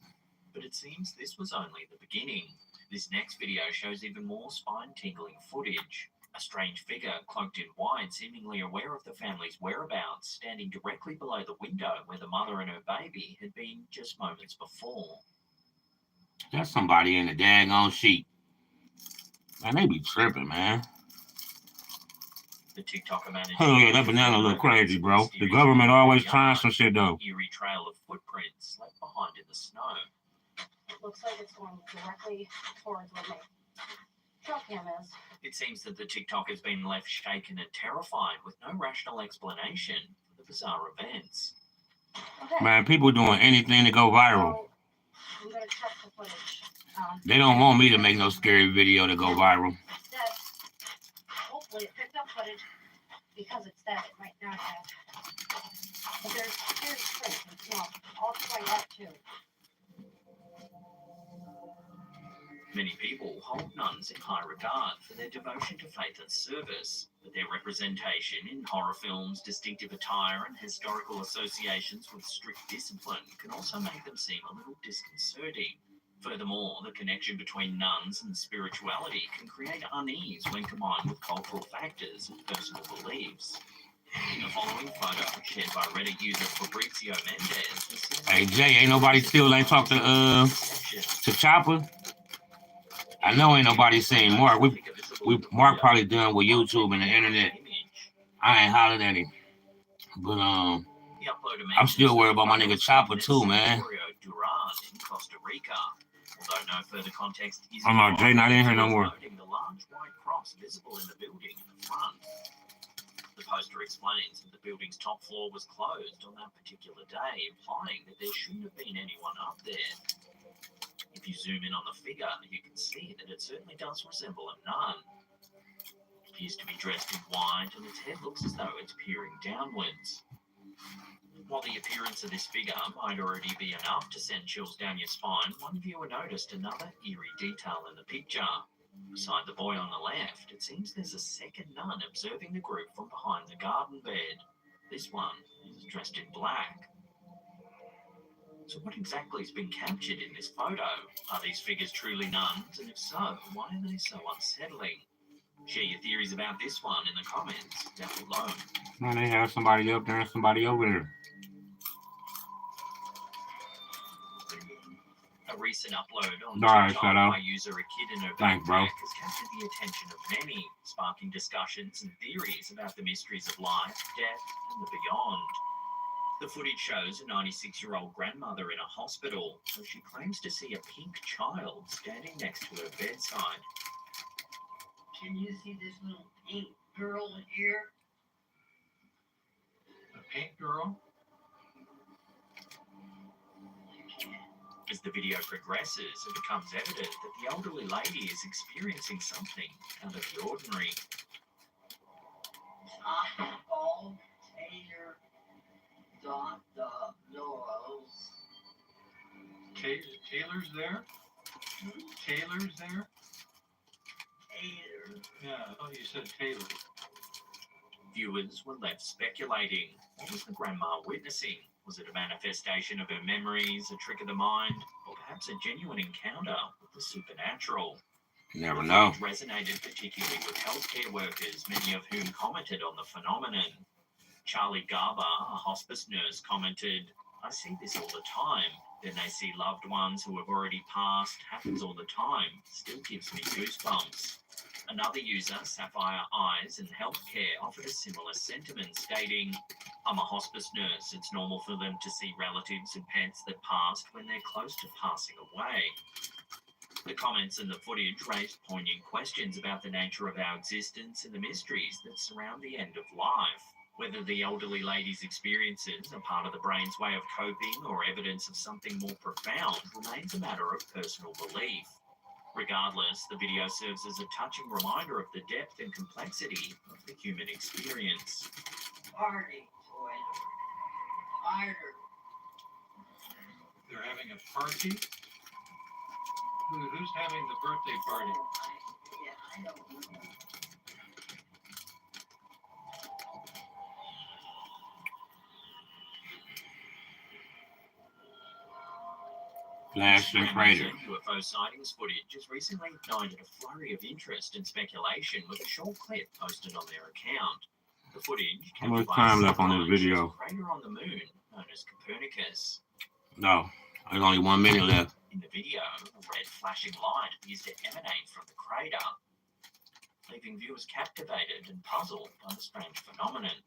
But it seems this was only the beginning. This next video shows even more spine-tingling footage. A strange figure cloaked in white, seemingly aware of the family's whereabouts, standing directly below the window where the mother and her baby had been just moments before. That's somebody in the daggone sheet. Man, they be tripping, man. The TikToker managed. Hell yeah, that banana look crazy, bro. The government always trying some shit, though. Eerie trail of footprints left behind in the snow. It looks like it's going directly towards where my trail cam is. It seems that the TikTok has been left shaken and terrified with no rational explanation for the bizarre events. Okay. Man, people doing anything to go viral. So, I'm gonna check the footage. They don't want me to make no scary video to go viral. Instead, hopefully it picked up footage because it's dead. It might not have. But there's prints, you know, altered like that too. Many people hold nuns in high regard for their devotion to faith and service, but their representation in horror films, distinctive attire, and historical associations with strict discipline can also make them seem a little disconcerting. Furthermore, the connection between nuns and spirituality can create unease when combined with cultural factors and personal beliefs. In the following photo, shared by Reddit user Fabrizio Mendez, Hey Jay, ain't nobody still ain't talked to Chopper? I know ain't nobody saying Mark. Mark probably done with YouTube and the internet. I ain't hollered at him. But I'm still worried about my nigga Chopper too, man. Costa Rica. Although no further context is I'm not Jay not in here no more. The large white cross visible in the building in the front. The poster explains that the building's top floor was closed on that particular day, implying that there shouldn't have been anyone up there. If you zoom in on the figure, you can see that it certainly does resemble a nun. It appears to be dressed in white, and its head looks as though it's peering downwards. While the appearance of this figure might already be enough to send chills down your spine, one viewer noticed another eerie detail in the picture. Beside the boy on the left, it seems there's a second nun observing the group from behind the garden bed. This one is dressed in black. So what exactly has been captured in this photo? Are these figures truly nuns? And if so, why are they so unsettling? Share your theories about this one in the comments down below. Man, they have somebody up there and somebody over there. A recent upload on TikTok by user A Kid in Her Thanks, bro. Backpack has captured the attention of many, sparking discussions and theories about the mysteries of life, death, and the beyond. The footage shows a 96-year-old grandmother in a hospital, where she claims to see a pink child standing next to her bedside. Can you see this little pink girl here? The pink girl? As the video progresses, it becomes evident that the elderly lady is experiencing something out of the ordinary. Softball, Taylor, Laurels. Taylor's there? Taylor's there? Taylor. Yeah, I thought you said Taylor. Viewers were left speculating. What was the grandma witnessing? Was it a manifestation of her memories, a trick of the mind, or perhaps a genuine encounter with the supernatural? You never The know. footage resonated particularly with healthcare workers, many of whom commented on the phenomenon. Charlie Garber, a hospice nurse, commented, "I see this all the time. Then they see loved ones who have already passed. Happens all the time. Still gives me goosebumps." Another user, Sapphire Eyes and Healthcare, offered a similar sentiment, stating, "I'm a hospice nurse. It's normal for them to see relatives and pets that passed when they're close to passing away." The comments and the footage raised poignant questions about the nature of our existence and the mysteries that surround the end of life. Whether the elderly lady's experiences are part of the brain's way of coping or evidence of something more profound remains a matter of personal belief. Regardless, the video serves as a touching reminder of the depth and complexity of the human experience. Party, Toilet. Harder. They're having a party? Who's having the birthday party? Yeah, I don't know. Flash and crater. UFO sightings footage has recently ignited a flurry of interest and speculation with a short clip posted on their account. The footage How much captured by time a left on this satellite video? shows a crater on the moon known as Copernicus. No, there's only 1 minute left. In the video, a red flashing light appears to emanate from the crater, leaving viewers captivated and puzzled by the strange phenomenon.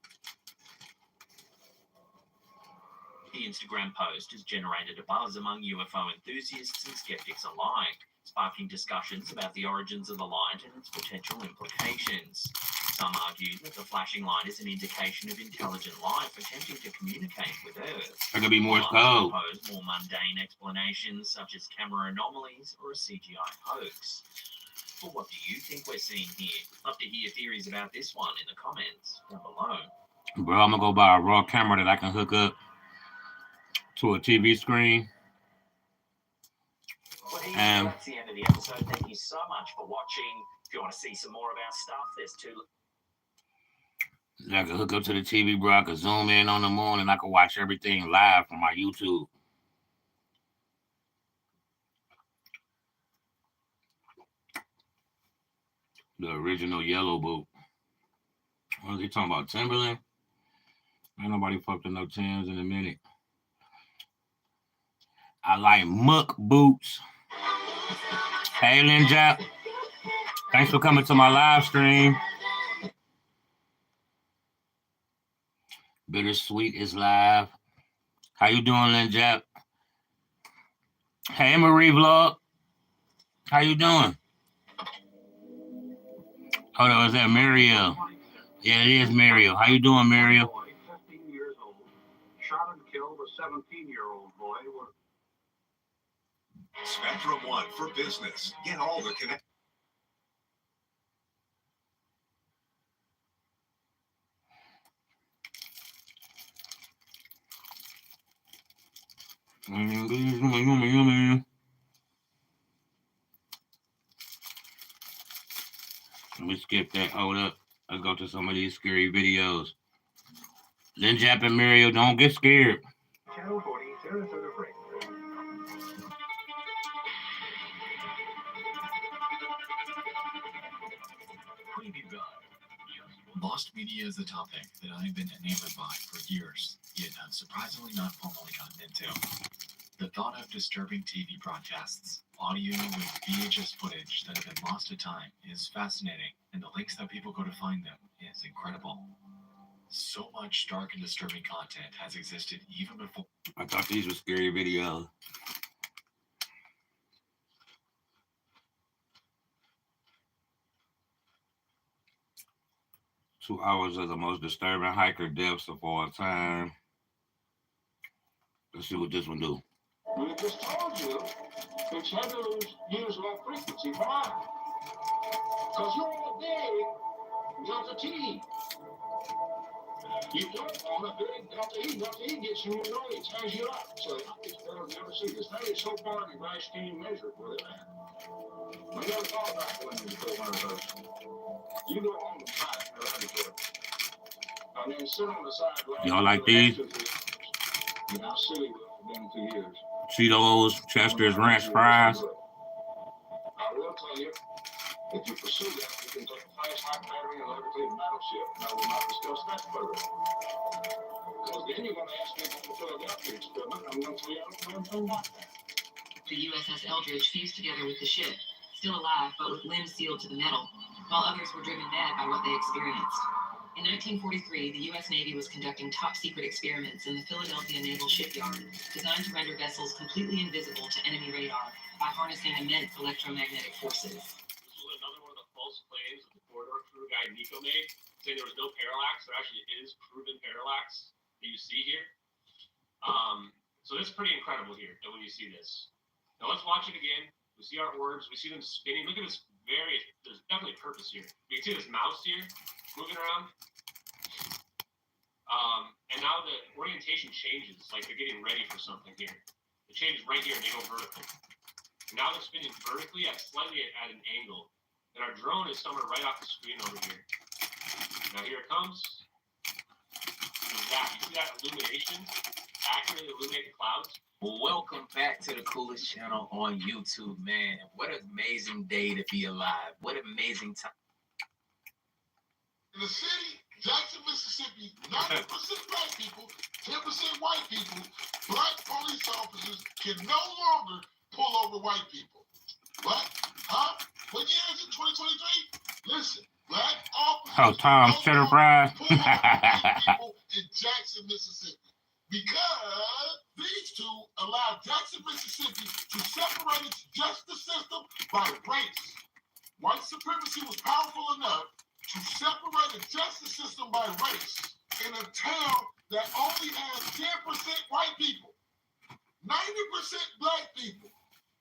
The Instagram post has generated a buzz among UFO enthusiasts and skeptics alike, sparking discussions about the origins of the light and its potential implications. Some argue that the flashing light is an indication of intelligent life attempting to communicate with Earth. There could be Morse Others code. propose more mundane explanations such as camera anomalies or a CGI hoax. But what do you think we're seeing here? Love to hear your theories about this one in the comments down below. Bro, I'm gonna go buy a raw camera that I can hook up to a TV screen. Well, hey, Um, that's the end of the episode. Thank you so much for watching. If you want to see some more of our stuff, there's two. I can hook up to the TV, bro. I can zoom in on the moon and I can watch everything live from my YouTube. The original yellow boot. What is he talking about? Timberland? Ain't nobody fucked with no Timbs in a minute. I like muck boots. Hey, Lin Jap. Thanks for coming to my live stream. Bittersweet is live. How you doing, Lin Jap? Hey, Marie Vlog. How you doing? Hold on, is that Mariel? Yeah, it is Mariel. How you doing, Mariel? 15 years old, shot and killed a 17-year-old boy. Spectrum One for business. Get all the connect. Let me skip that. Hold up. Let's go to some of these scary videos. Lin Jap and Mario, don't get scared. Channel 40, Sarasota Freight. Preview guide. Lost media is the topic that I've been enamored by for years, yet have surprisingly not formally gotten into. The thought of disturbing TV broadcasts, audio with VHS footage that have been lost to time is fascinating, and the links that people go to find them is incredible. So much dark and disturbing content has existed even before. I thought these were scary videos. Two hours of the most disturbing hiker deaths of all time. Let's see what this one do. We just told you it's heavily used low frequency. Why? Because you're all big delta T. You don't want a big delta E. Delta E gets you in your way, ties you up. So it's better to never see this. That is so far device can you measure where they're at. We never thought about going into 400 hertz. You go on the side, and then sit on the side. Y'all like these? You know how silly we've been for years. Cheetos, Chester's Ranch fries. I will tell you, if you pursue that, you can take a flash hot battery and levitate a battleship. And I will not discuss that further. Because then you're going to ask me about the Philadelphia experiment, and I'm going to tell you I don't know anything about that. The USS Eldridge fused together with the ship, still alive but with limbs sealed to the metal, while others were driven mad by what they experienced. In 1943, the U.S. Navy was conducting top-secret experiments in the Philadelphia Naval Shipyard, designed to render vessels completely invisible to enemy radar by harnessing immense electromagnetic forces. This was another one of the false claims that the corridor crew guy Nico made, saying there was no parallax. There actually is proven parallax that you see here. So that's pretty incredible here when you see this. Now let's watch it again. We see our orbs. We see them spinning. Look at this there's definitely purpose here. You can see this mouse here moving around. And now the orientation changes, like they're getting ready for something here. It changes right here and they go vertical. Now they're spinning vertically slightly at an angle. And our drone is somewhere right off the screen over here. Now here it comes. You see that illumination? Accurately illuminate the clouds. Welcome back to the coolest channel on YouTube, man. What an amazing day to be alive. What an amazing time. In the city, Jackson, Mississippi, 90% black people, 10% white people, black police officers can no longer pull over white people. What? Huh? What year is it? 2023? Listen, black officers Oh, Tom's cheddar fries. pull over white people in Jackson, Mississippi. Because these two allow Jackson, Mississippi to separate its justice system by race. White supremacy was powerful enough to separate the justice system by race in a town that only has 10% white people, 90% black people.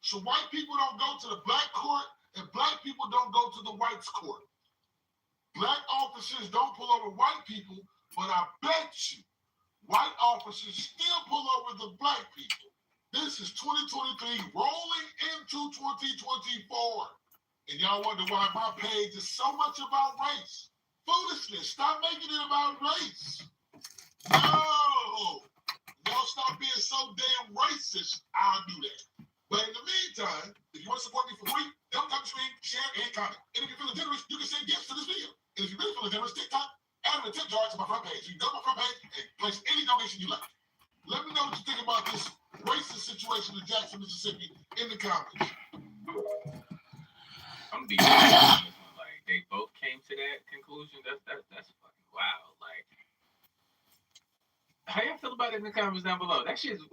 So white people don't go to the black court and black people don't go to the whites court. Black officers don't pull over white people, but I bet you white officers still pull over the black people. This is 2023 rolling into 2024. And y'all wonder why my page is so much about race. Foolishness. Stop making it about race. No. Y'all stop being so damn racist. I'll do that. But in the meantime, if you want to support me for free, don't come stream, share, and comment. And if you're feeling generous, you can send gifts to this video. And if you're really feeling generous, TikTok, add in the tip jar to my front page. You can go to my front page and place any donation you like. Let me know what you think about this racist situation in Jackson, Mississippi in the comments. I'm gonna be honest, like they both came to that conclusion. That's fucking wild. Like, how y'all feel about it in the comments down below? That shit's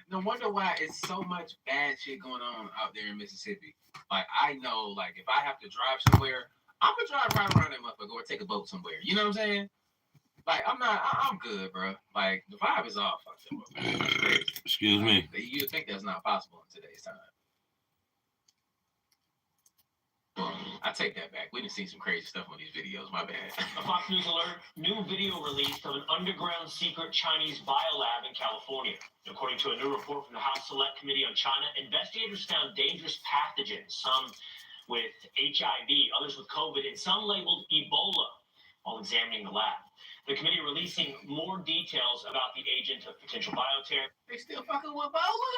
no wonder why it's so much bad shit going on out there in Mississippi. Like, I know, like if I have to drive somewhere, I'm gonna drive right around that motherfucker or take a boat somewhere. You know what I'm saying? Like, I'm good, bro. Like, the vibe is off. That's crazy. Excuse me. You'd think that's not possible in today's time. I take that back. We done seen some crazy stuff on these videos. My bad. A Fox News alert, new video released of an underground secret Chinese biolab in California. According to a new report from the House Select Committee on China, investigators found dangerous pathogens, some with HIV, others with COVID, and some labeled Ebola while examining the lab. The committee releasing more details about the agent of potential bioterror. They still fucking with Ebola?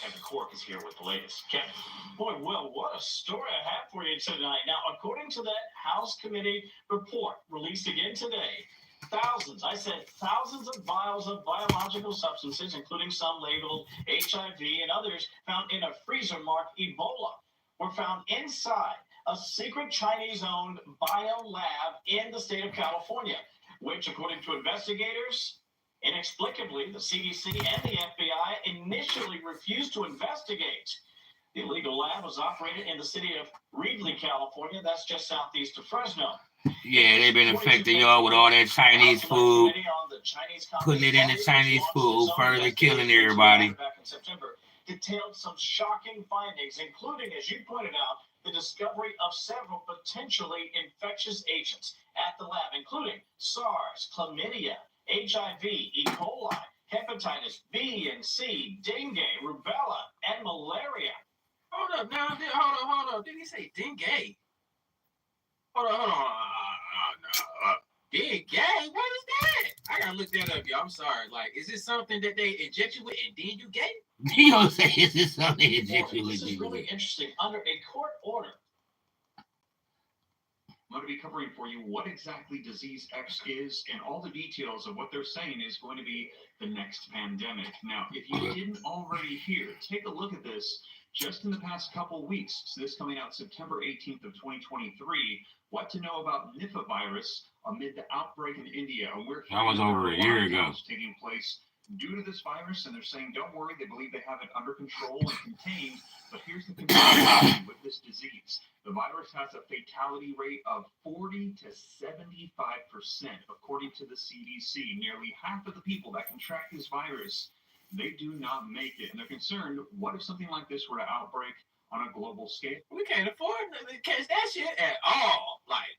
Kevin Cork is here with the latest. Kevin. Boy, well, what a story I have for you tonight. Now, according to that House Committee report released again today, thousands of vials of biological substances, including some labeled HIV and others found in a freezer marked Ebola, were found inside a secret Chinese-owned biolab in the state of California, which, according to investigators, inexplicably, the CDC and the FBI initially refused to investigate. The illegal lab was operated in the city of Reedley, California. That's just southeast of Fresno. Yeah, they've been infecting y'all with all that Chinese food, putting it in the Chinese food, further killing everybody. in September detailed some shocking findings, including, as you pointed out, the discovery of several potentially infectious agents at the lab, including SARS, chlamydia, HIV, E. coli, hepatitis B and C, dengue, rubella, and malaria. Hold up now. Hold up. Did he say dengue? Hold on. Dengue? What is that? I gotta look that up, y'all. I'm sorry. Like, is it something that they inject you with and then you get it? You know what I'm saying? Is this something they inject you This with? is really interesting. Under a court order, I'm going to be covering for you what exactly Disease X is, and all the details of what they're saying is going to be the next pandemic. Now, if you didn't already hear, take a look at this just in the past couple weeks. So this coming out September 18th of 2023, what to know about Nipah virus amid the outbreak in India. And we're That was over a year ago. taking place due to this virus, and they're saying, don't worry, they believe they have it under control and contained. But here's the concern with this disease. The virus has a fatality rate of 40 to 75%, according to the CDC. Nearly half of the people that contract this virus, they do not make it. And they're concerned, what if something like this were to outbreak on a global scale? We can't afford to catch that shit at all. Like,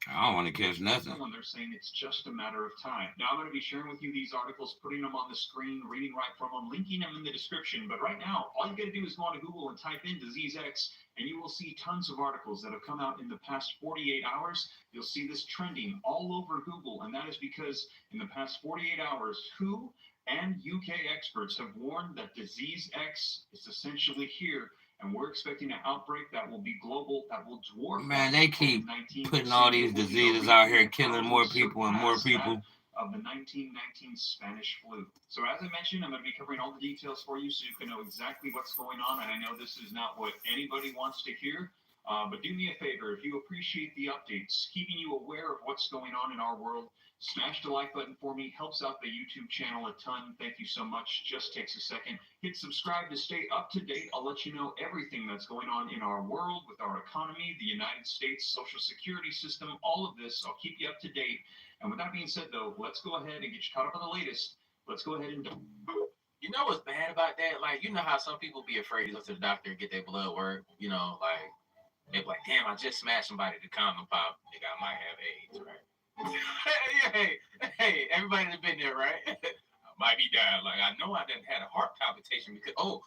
I don't want to catch nothing. They're saying it's just a matter of time. Now, I'm going to be sharing with you these articles, putting them on the screen, reading right from them, linking them in the description. But right now, all you got to do is go on to Google and type in Disease X, and you will see tons of articles that have come out in the past 48 hours. You'll see this trending all over Google, and that is because in the past 48 hours, WHO and UK experts have warned that Disease X is essentially here. And we're expecting an outbreak that will be global, that will dwarf. Man, they keep putting all these diseases out here, killing more people and more people. Of the 1919 Spanish flu. So as I mentioned, I'm going to be covering all the details for you so you can know exactly what's going on. And I know this is not what anybody wants to hear, but do me a favor. If you appreciate the updates, keeping you aware of what's going on in our world, smash the like button for me. Helps out the YouTube channel a ton. Thank you so much. Just takes a second. Hit subscribe to stay up to date. I'll let you know everything that's going on in our world, with our economy, the United States Social Security system, all of this. I'll keep you up to date. And with that being said, though, let's go ahead and get you caught up on the latest. Let's go ahead and... You know what's bad about that? Like, you know how some people be afraid to go to the doctor and get their blood work? You know, like, they're like, damn, I just smashed somebody to condom pop. Nigga, I might have AIDS, right? hey, everybody that's been there, right? I might be dying. Like, I know I done had a heart palpitation because,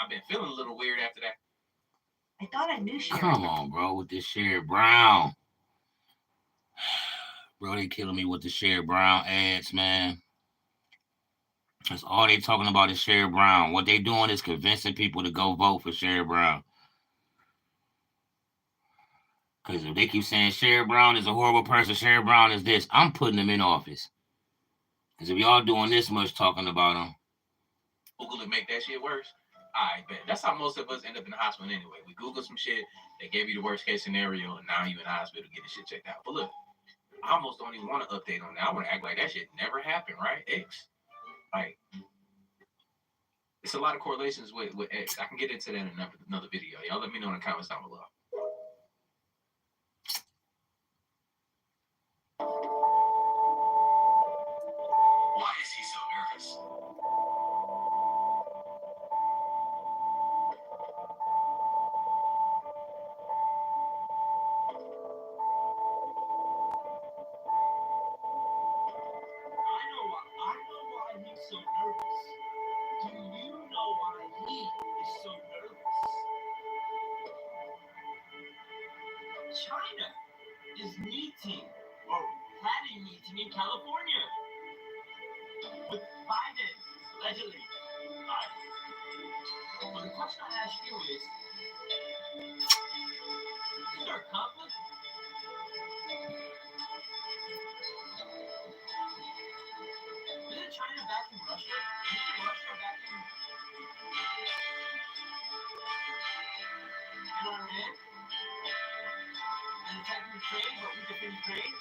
I've been feeling a little weird after that. I thought I knew Sherry. Come on, bro, with this Sherry Brown. Bro, they killing me with the Sherry Brown ads, man. That's all they talking about is Sherry Brown. What they doing is convincing people to go vote for Sherry Brown. Because if they keep saying Sherry Brown is a horrible person, Sherry Brown is this, I'm putting them in office. Because if y'all doing this much talking about them. Google to make that shit worse. I bet. That's how most of us end up in the hospital anyway. We Google some shit, they gave you the worst case scenario, and now you in the hospital getting shit checked out. But look, I almost don't even want to update on that. I want to act like that shit never happened, right? X. Like, it's a lot of correlations with X. I can get into that in another video. Y'all let me know in the comments down below. Why is he so nervous? I know why he's so nervous. Do you know why he is so nervous? China is meeting or planning meeting in California with Biden, allegedly. But the question I ask you is there a conflict? Isn't China backing Russia? Isn't Russia backing Iran? And attacking Ukraine, but we defend Ukraine?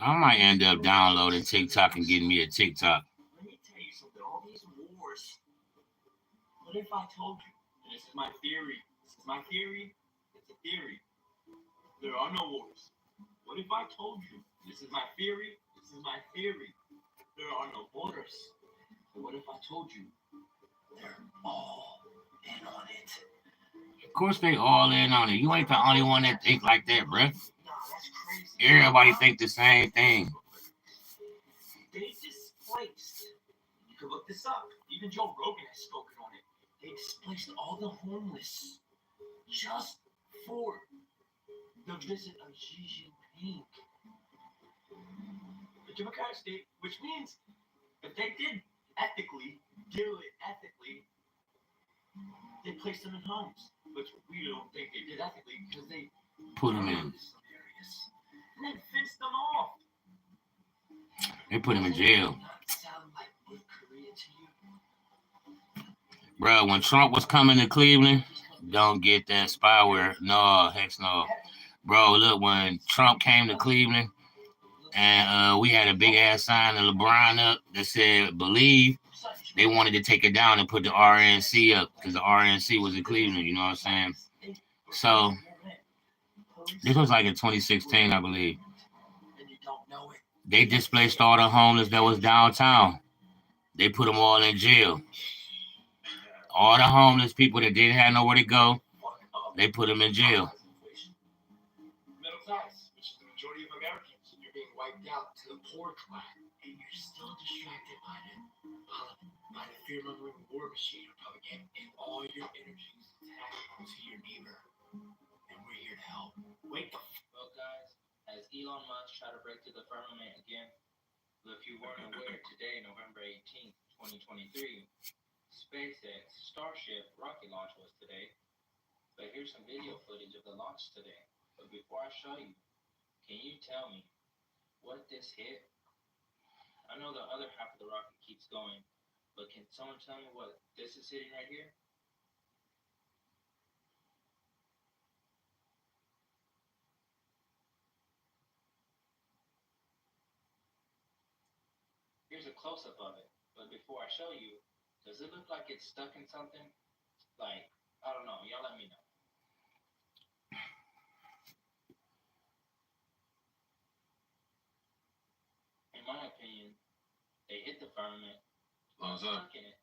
I might end up downloading TikTok and getting me a TikTok. Let me tell you something. All these wars. What if I told you? And this is my theory. This is my theory. It's a theory. There are no wars. What if I told you? This is my theory. This is my theory. There are no borders. told you, they're all in on it. Of course, they all in on it. You ain't the only one that think like that, bruh. Nah, that's crazy. Everybody think the same thing. They displaced. You can look this up. Even Joe Rogan has spoken on it. They displaced all the homeless just for the visit of Xi Jinping. The Democratic state, which means if they did ethically, do it ethically, they placed them in homes, which we don't think they did ethically because they Put them in. some areas and then fenced them off. They put him in jail. Not sound like North Korea to you? Bro, when Trump was coming to Cleveland, don't get that spyware. No, heck no. Bro, look, when Trump came to Cleveland and we had a big ass sign of LeBron up that said believe, they wanted to take it down and put the RNC up because the RNC was in Cleveland, you know what I'm saying? So this was like in 2016, I believe. They displaced all the homeless that was downtown. They put them all in jail. All the homeless people that didn't have nowhere to go, they put them in jail. Middle class, which is the majority of Americans, you're being wiped out to the poor class, and you're still distracted by the fear-mongering war machine of propaganda, and all your energies tacked to your neighbor. And we're here to help. Wake the Well, guys, as Elon Musk tried to break through the firmament again, if you weren't aware, today, November 18th, 2023, SpaceX Starship rocket launch was today. But here's some video footage of the launch today. But before I show you, can you tell me what this hit? I know the other half of the rocket keeps going, but can someone tell me what this is hitting right here? Here's a close-up of it. But before I show you, does it look like it's stuck in something? Like, I don't know. Y'all let me know. In my opinion, they hit the firmament, stuck in it,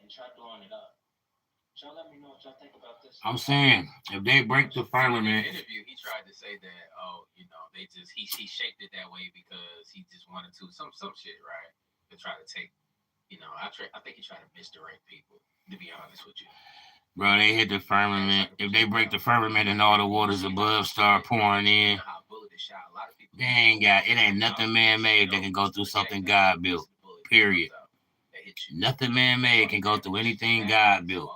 and tried blowing it up. Y'all let me know what y'all think about this. I'm saying, if they break the firmament, In the interview, he tried to say that, they just he shaped it that way because he just wanted to some shit, right? To try to take, I think he tried to misdirect people. To be honest with you, bro, they hit the firmament. If they break the firmament and all the waters above start pouring in, they ain't nothing man-made that can go through something God built. Period. Nothing man-made can go through anything God built.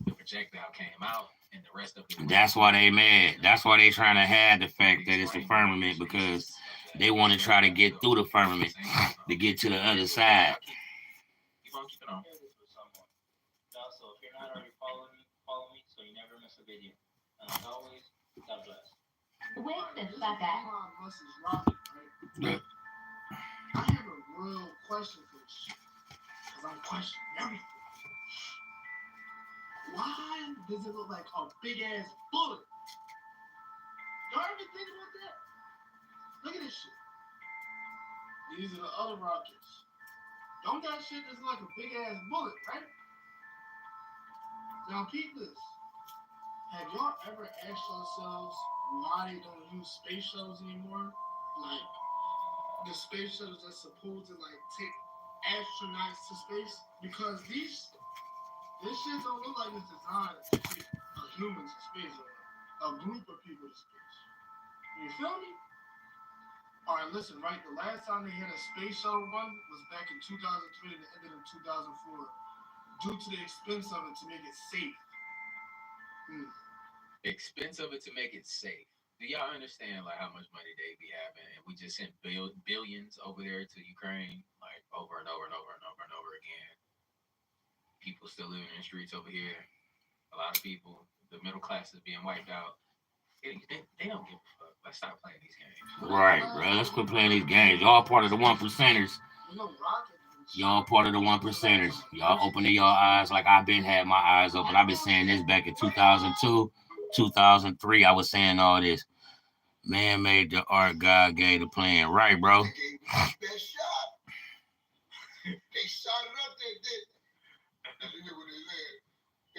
The projectile came out, and the rest of it. That's why they mad. That's why they trying to hide the fact that it's the firmament, because they want to try to get through the firmament to get to the other side. Keep on keeping on. Also, if you're not already following me, follow me so you never miss a video. And as always, God bless. Wake the fuck up. versus Rocket, right? I have a real question for this shit, because I'm questioning everything. Why does it look like a big ass bullet? Y'all ever think about that? Look at this shit. These are the other rockets. Don't that shit is like a big ass bullet, right? Now keep this. Have y'all ever asked yourselves why they don't use space shuttles anymore? Like the space shuttles that's supposed to like take astronauts to space? Because this shit don't look like it's designed to take a human to space or a group of people to space. You feel me? Alright, listen, right? The last time they had a space shuttle run was back in 2003 and it ended in 2004 due to the expense of it to make it safe. Expense of it to make it safe. Do y'all understand like how much money they be having, and we just sent billions over there to Ukraine, like over and over and over and over and over again. People still living in the streets over here. A lot of people, the middle class is being wiped out. They don't give a fuck. Let's stop playing these games. Right, bro. Let's quit playing these games. Y'all part of the 1%ers. Y'all part of the 1%ers. Y'all opening your eyes like I've been had my eyes open. I've been saying this back in 2002, 2003. I was saying all this. Man made the art, God gave the plan. Right, bro. They gave the best shot. They shot it up there, did they? And you hear what they said?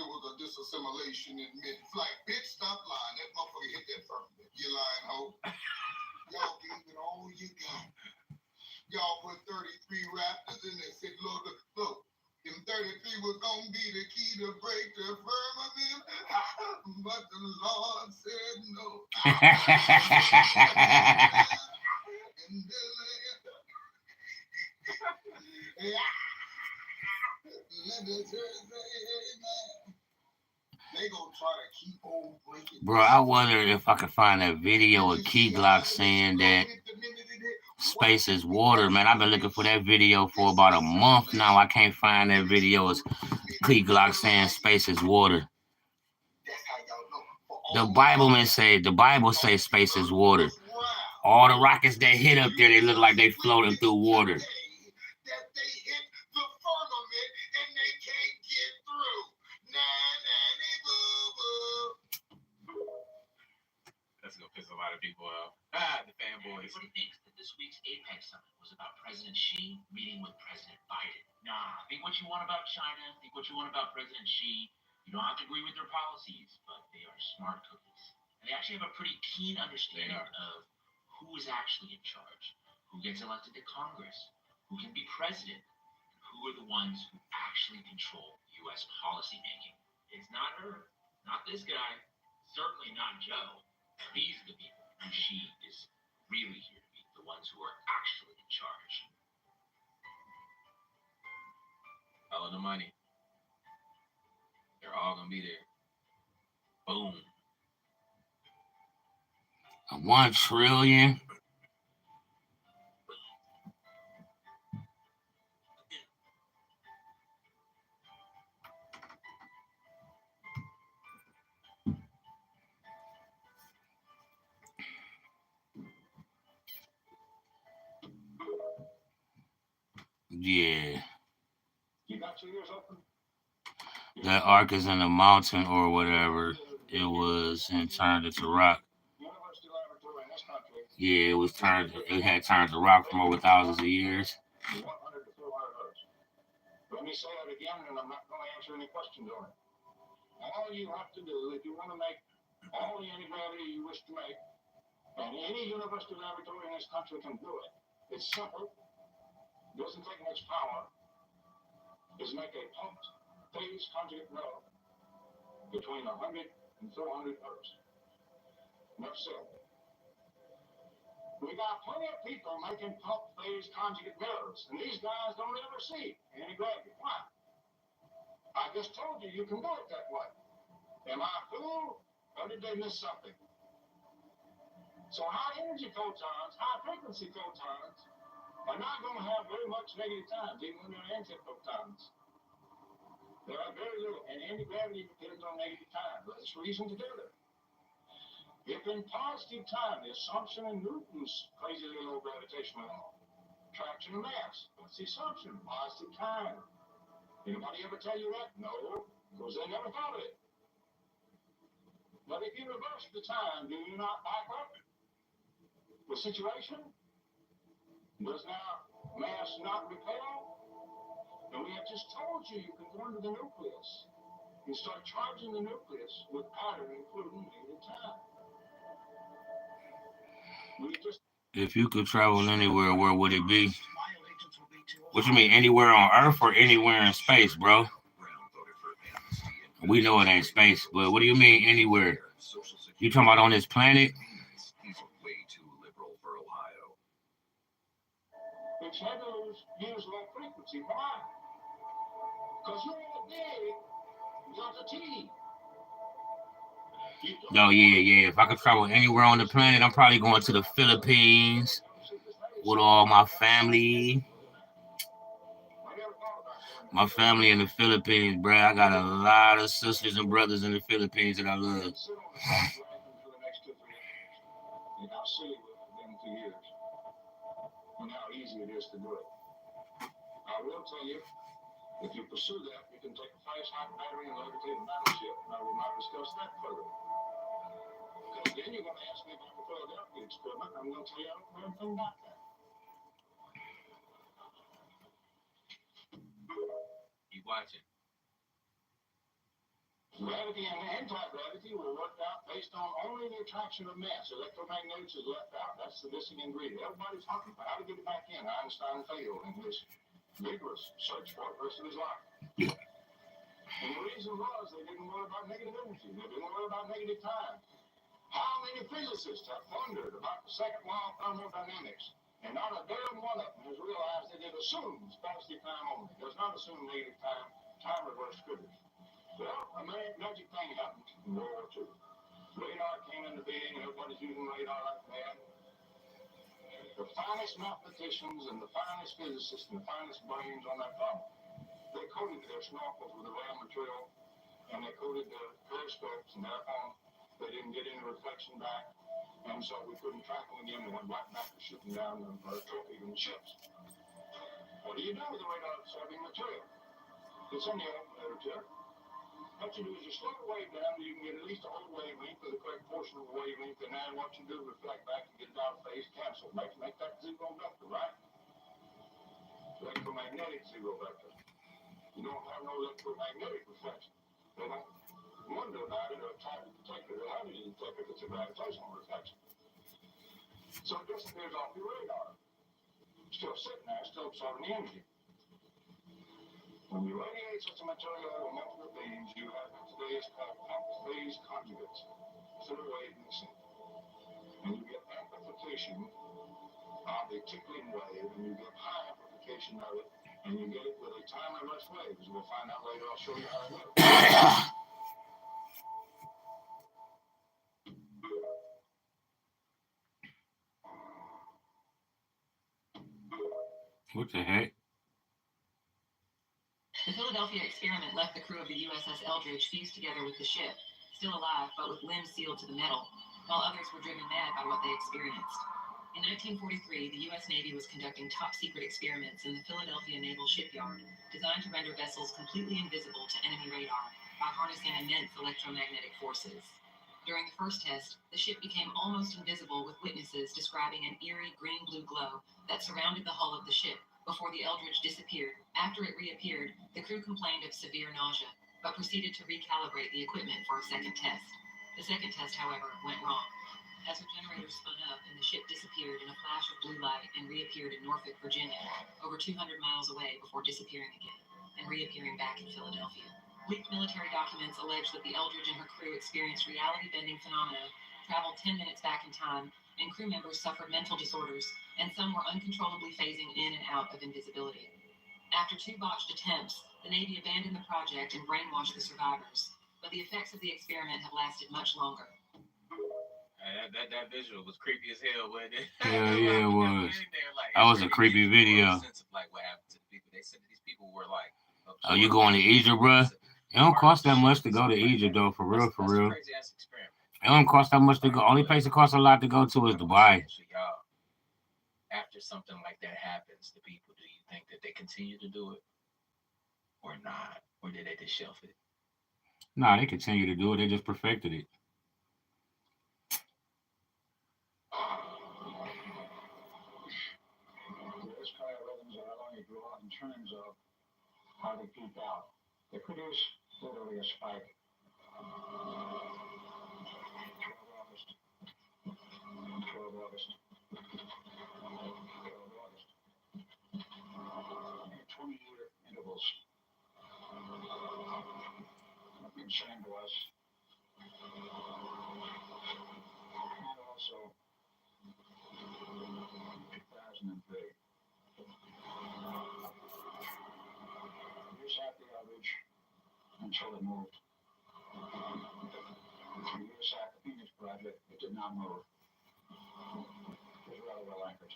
It was a disassimilation in mid-flight. Bitch, stop lying. That motherfucker hit that firmament. You lying, hoe. Y'all gave it all you got. Y'all put 33 Raptors in there. Said, look, them 33 was gonna be the key to break the firmament. But the Lord said no. And let the church say amen. They gonna try to keep on breaking. Bro, I wonder if I could find that video of Key Glock saying that space is water, man. I've been looking for that video for about a month now. I can't find that video. It's Key Glock saying space is water. The Bible say space is water. All the rockets that hit up there, they look like they floating through water. That's gonna piss a lot of people off. The fanboys. Everybody thinks that this week's APEC summit was about President Xi meeting with President Biden. Nah, think what you want about China, think what you want about President Xi. You don't have to agree with their policies, but they are smart cookies. And they actually have a pretty keen understanding of who is actually in charge, who gets elected to Congress, who can be president, and who are the ones who actually control U.S. policymaking. It's not her, not this guy, certainly not Joe. These are the people who Xi is really here to meet, the ones who are actually in charge. Follow the money. They're all gonna be there. Boom. 1 trillion. Yeah. You got 2 years open? That ark is in the mountain or whatever it was and turned into rock. University laboratory in this country. Yeah, it had turned to rock from over thousands of years. 100 to 400 hertz. Let me say that again, and I'm not going to answer any questions on it. All you have to do, if you want to make all the anti-gravity you wish to make, and any university laboratory in this country can do it. It's simple. Doesn't take much power. Is make a pumped phase conjugate metal between 100 and 400 hertz. Enough said. We got plenty of people making pumped phase conjugate mirrors, and these guys don't ever see any gravity. Why? I just told you can do it that way. Am I a fool, or did they miss something? So high energy photons, high frequency photons, are not going to have very much negative times, even when they're antiphotons. There are very little, and anti-gravity depends on negative time. That's the reason to do it. If in positive time, the assumption in Newton's crazily low gravitational law, traction and mass, what's the assumption? Positive time. Anybody ever tell you that? No, because they never thought of it. But if you reverse the time, do you not back up the situation? Does now mass not repel? And we have just told you can go into the nucleus and start charging the nucleus with pattern, including negative time. If you could travel anywhere, where would it be? What you mean, anywhere on Earth or anywhere in space, bro? We know it ain't space, but what do you mean anywhere? You talking about on this planet? It's had to use low frequency. Why? Because you're all big, delta T. Oh, yeah. If I could travel anywhere on the planet, I'm probably going to the Philippines with all my family. My family in the Philippines, bro. I got a lot of sisters and brothers in the Philippines that I love. And how easy it is to do it. I will tell you, if you pursue that, you can take a flash-hot battery and levitate a battleship. And I will not discuss that further. Because then you're going to ask me about the Philadelphia I'm going to tell you everything about that. Keep watching. Gravity and anti-gravity were worked out based on only the attraction of mass. Electromagnetics is left out. That's the missing ingredient. Everybody's talking about how to get it back in. Einstein failed in his vigorous search for it the rest of his life. Yeah. And the reason was they didn't worry about negative energy. They didn't worry about negative time. How many physicists have wondered about the second law of thermodynamics? And not a damn one of them has realized that it assumes positive time only. It does not assume negative time. Time reverse triggers. Well, a magic thing happened in World War II. Radar came into being, and everybody's using radar like mad. The finest mathematicians and the finest physicists and the finest brains on that problem, they coated their snorkels with a raw material, and they coated their periscopes, and thereupon they didn't get any reflection back, and so we couldn't track them again. They went right back to shooting down the torpedoing ships. What do you do with the radar-absorbing material? It's in the open literature. What you do is you slow the wave down, you can get at least a whole wavelength or the correct portion of the wavelength, and then what you do, reflect back and get it out of phase, cancel. Make that zero vector, right? Electromagnetic zero vector. You don't have no electromagnetic reflection. They don't wonder about it or try to detect it or how to detect it. It's a gravitational reflection. So it disappears off your radar. Still sitting there, still absorbing the energy. When you radiate such a material over multiple beams, you have today's called phase conjugates, third wave mixing. And you get amplification of the tickling wave, and you get high amplification of it, and you get it with a time reverse wave. As we'll find out later, I'll show you how it works. What the heck? The Philadelphia experiment left the crew of the USS Eldridge fused together with the ship, still alive but with limbs sealed to the metal, while others were driven mad by what they experienced. In 1943, the U.S. Navy was conducting top-secret experiments in the Philadelphia Naval Shipyard, designed to render vessels completely invisible to enemy radar by harnessing immense electromagnetic forces. During the first test, the ship became almost invisible, with witnesses describing an eerie green-blue glow that surrounded the hull of the ship before the Eldridge disappeared. After it reappeared, the crew complained of severe nausea, but proceeded to recalibrate the equipment for a second test. The second test, however, went wrong. As her generator spun up and the ship disappeared in a flash of blue light and reappeared in Norfolk, Virginia, over 200 miles away before disappearing again and reappearing back in Philadelphia. Leaked military documents allege that the Eldridge and her crew experienced reality-bending phenomena, traveled 10 minutes back in time, and crew members suffered mental disorders, and some were uncontrollably phasing in and out of invisibility. After 2 botched attempts, the Navy abandoned the project and brainwashed the survivors, but the effects of the experiment have lasted much longer. That visual was creepy as hell, wasn't it? Yeah, it was. That was a creepy video. Sense of like what happened to the people. They said that these people were like. Oh, you going to Egypt, bro? It don't cost that much to go to Egypt, though, for real, for real. Crazy ass experiment. It don't cost that much to go. Only place it costs a lot to go to is Dubai. After something like that happens to people, do you think that they continue to do it or not? Or did they just shelf it? Nah, they continue to do it. They just perfected it. There's rhythms that I only draw in terms of how they peak out. They produce literally a spike. 12 August. 20-year intervals. Nothing same to us. And also 2003. Years at the average until it moved. 3 years at the Phoenix Project, it did not move. It was rather well anchored.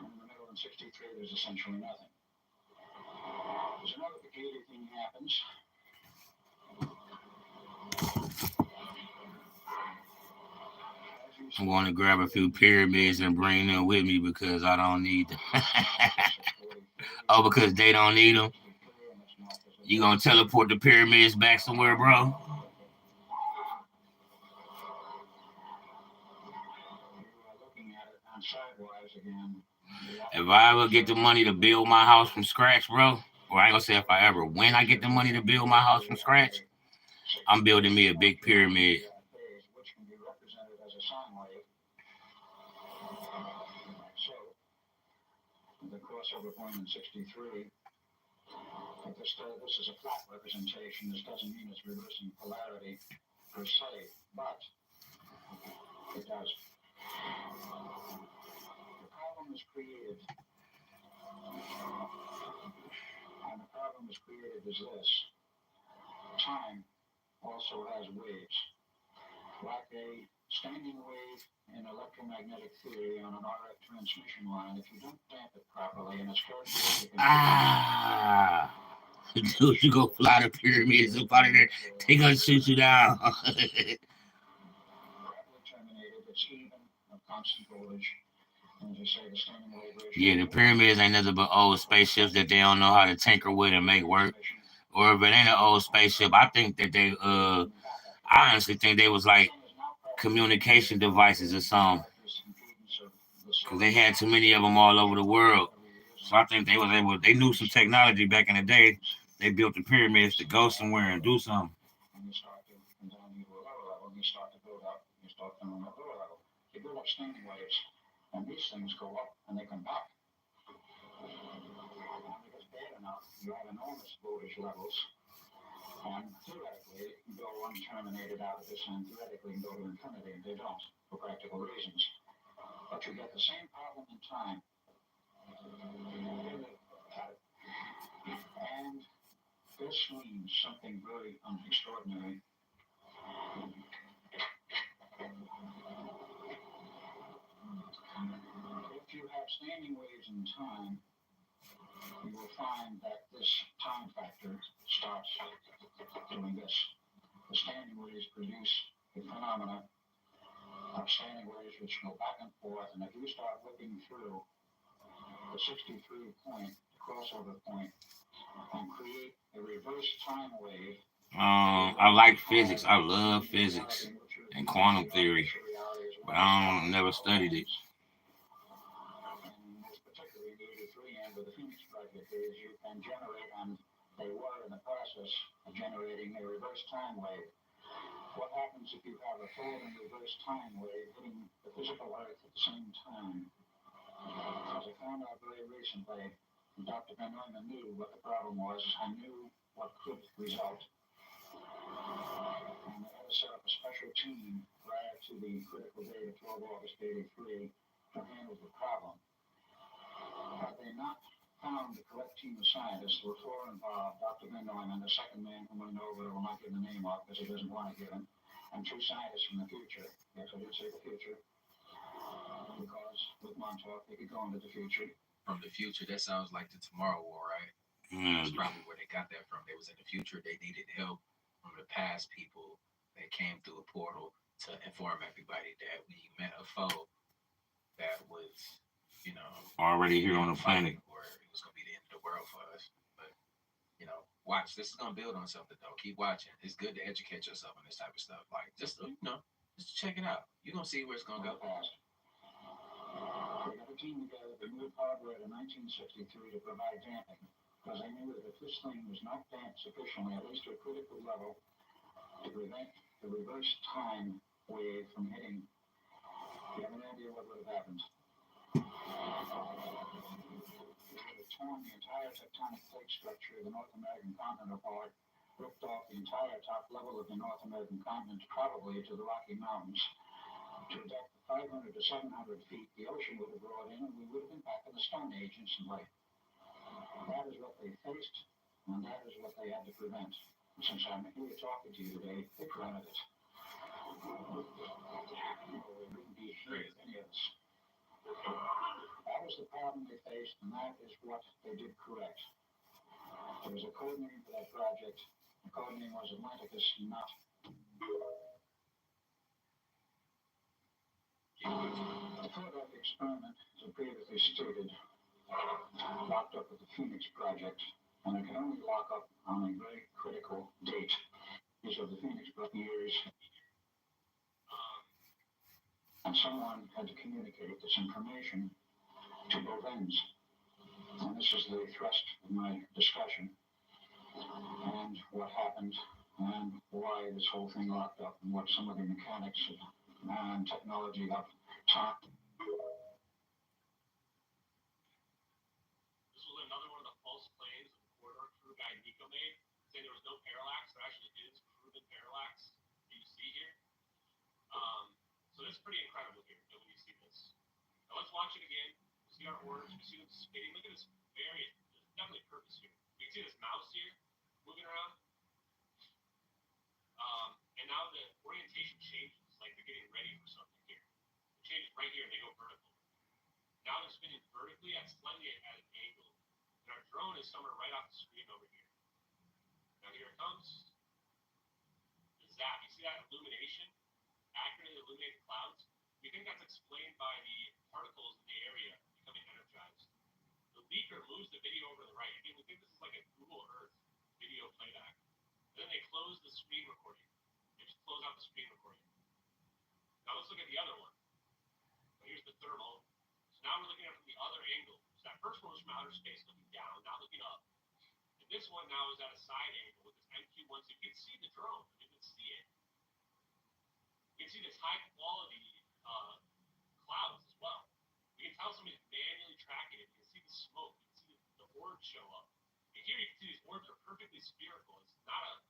In the middle in 63, there's essentially nothing. There's another peculiar thing that happens. I'm going to grab a few pyramids and bring them with me because I don't need them. Oh, because they don't need them? You going to teleport the pyramids back somewhere, bro? And sidewise again. If I ever get the money to build my house from scratch, bro, or I ain't gonna say if I ever, when I get the money to build my house from scratch, I'm building me a big pyramid. Which can be represented as a sine wave. So, the crossover point in 63. This is a flat representation. This doesn't mean it's reversing polarity per se, but it does. The problem is created, and the problem is created is this. Time also has waves, like a standing wave in electromagnetic theory on an RF transmission line. If you don't damp it properly and it's characteristic. Dude, you go fly the pyramids up out of there. They gonna shoot you down. Terminated, it's even of constant voltage. And as I say, the standing wave ratio. Yeah, the pyramids ain't nothing but old spaceships that they don't know how to tinker with and make work. Or if it ain't an old spaceship, I think that they I honestly think they was like communication devices or something. Cause they had too many of them all over the world. So I think they knew some technology back in the day. They built the pyramids to go somewhere and do something. And you start to come down into a lower level, and you start to build up, you start coming up lower level. You build up standing waves, and these things go up and they come back. And it gets bad enough, you have enormous voltage levels, and theoretically, you can go unterminated out of this, and theoretically, you can go to infinity, and they don't, for practical reasons. But you get the same problem in time. And this means something very extraordinary. If you have standing waves in time, you will find that this time factor starts doing this. The standing waves produce a phenomena of standing waves which go back and forth, and if you start looking through the 63 point, the crossover point, and create a reverse time wave. I like physics. I love physics and quantum theory, but I never studied it. And most particularly in the 83 end of the Phoenix Project is you can generate, and they were in the process of generating a reverse time wave. What happens if you have a forward and reverse time wave hitting the physical Earth at the same time? As I found out very recently, Dr. Van Neumann knew what the problem was. I knew what could result. And they had to set up a special team prior to the critical date of 12 August 83 to handle the problem. Had they not found the correct team of scientists, there were four involved, Dr. Van Neumann, the second man whom I know, but I will not give the name up because he doesn't want to give him, and two scientists from the future. Yes, I did say the future. Because with Montauk, they could go into the future. From the future, that sounds like the Tomorrow War, right? That's probably where they got that from. They was in the future. They needed help from the past people that came through a portal to inform everybody that we met a foe that was, already here on the planet. Or it was going to be the end of the world for us. But, watch. This is going to build on something, though. Keep watching. It's good to educate yourself on this type of stuff. Like, just check it out. You're going to see where it's going to go. They got a team together to move hardware in 1963 to provide damping, because they knew that if this thing was not damped sufficiently, at least to a critical level, to prevent the reverse time wave from hitting, you have an idea what would have happened. It would have torn the entire tectonic plate structure of the North American continent apart, ripped off the entire top level of the North American continent, probably to the Rocky Mountains. To a depth of 500 to 700 feet, the ocean would have brought in, and we would have been back in the Stone Age instantly. That is what they faced, and that is what they had to prevent. And since I'm here talking to you today, they prevented it. We wouldn't be here, any of us. That was the problem they faced, and that is what they did correct. There was a code name for that project. The code name was Atlanticus Not. The Philadelphia experiment, as I previously stated, locked up with the Phoenix Project, and it can only lock up on a very critical date. These are the Phoenix years. And someone had to communicate this information to both ends. And this is the thrust of my discussion and what happened and why this whole thing locked up and what some of the mechanics and technology of time. This was another one of the false claims that the corridor crew guy Nico made, saying there was no parallax. There actually is proven parallax that you see here. So that's pretty incredible here when you see this. Now let's watch it again. We see our orders. We see them spinning. Look at this variant. There's definitely purpose here. You can see this mouse here moving around. And now the orientation changes, like they're getting ready for something here. It changes right here and they go vertical. Now they're spinning vertically at slightly at an angle. And our drone is somewhere right off the screen over here. Now here it comes. The zap. You see that illumination? Accurately illuminated clouds. We think that's explained by the particles in the area becoming energized. The leaker moves the video over to the right. Again, we think this is like a Google Earth video playback. And then they close the screen recording. They just close out the screen recording. Now let's look at the other one. So here's the thermal. So now we're looking at it from the other angle. So that first one was from outer space looking down, now looking up. And this one now is at a side angle with this MQ1, so you can see the drone. You can see it. You can see this high quality clouds as well. You can tell somebody's manually tracking it. You can see the smoke. You can see the orbs show up. And here you can see these orbs are perfectly spherical. It's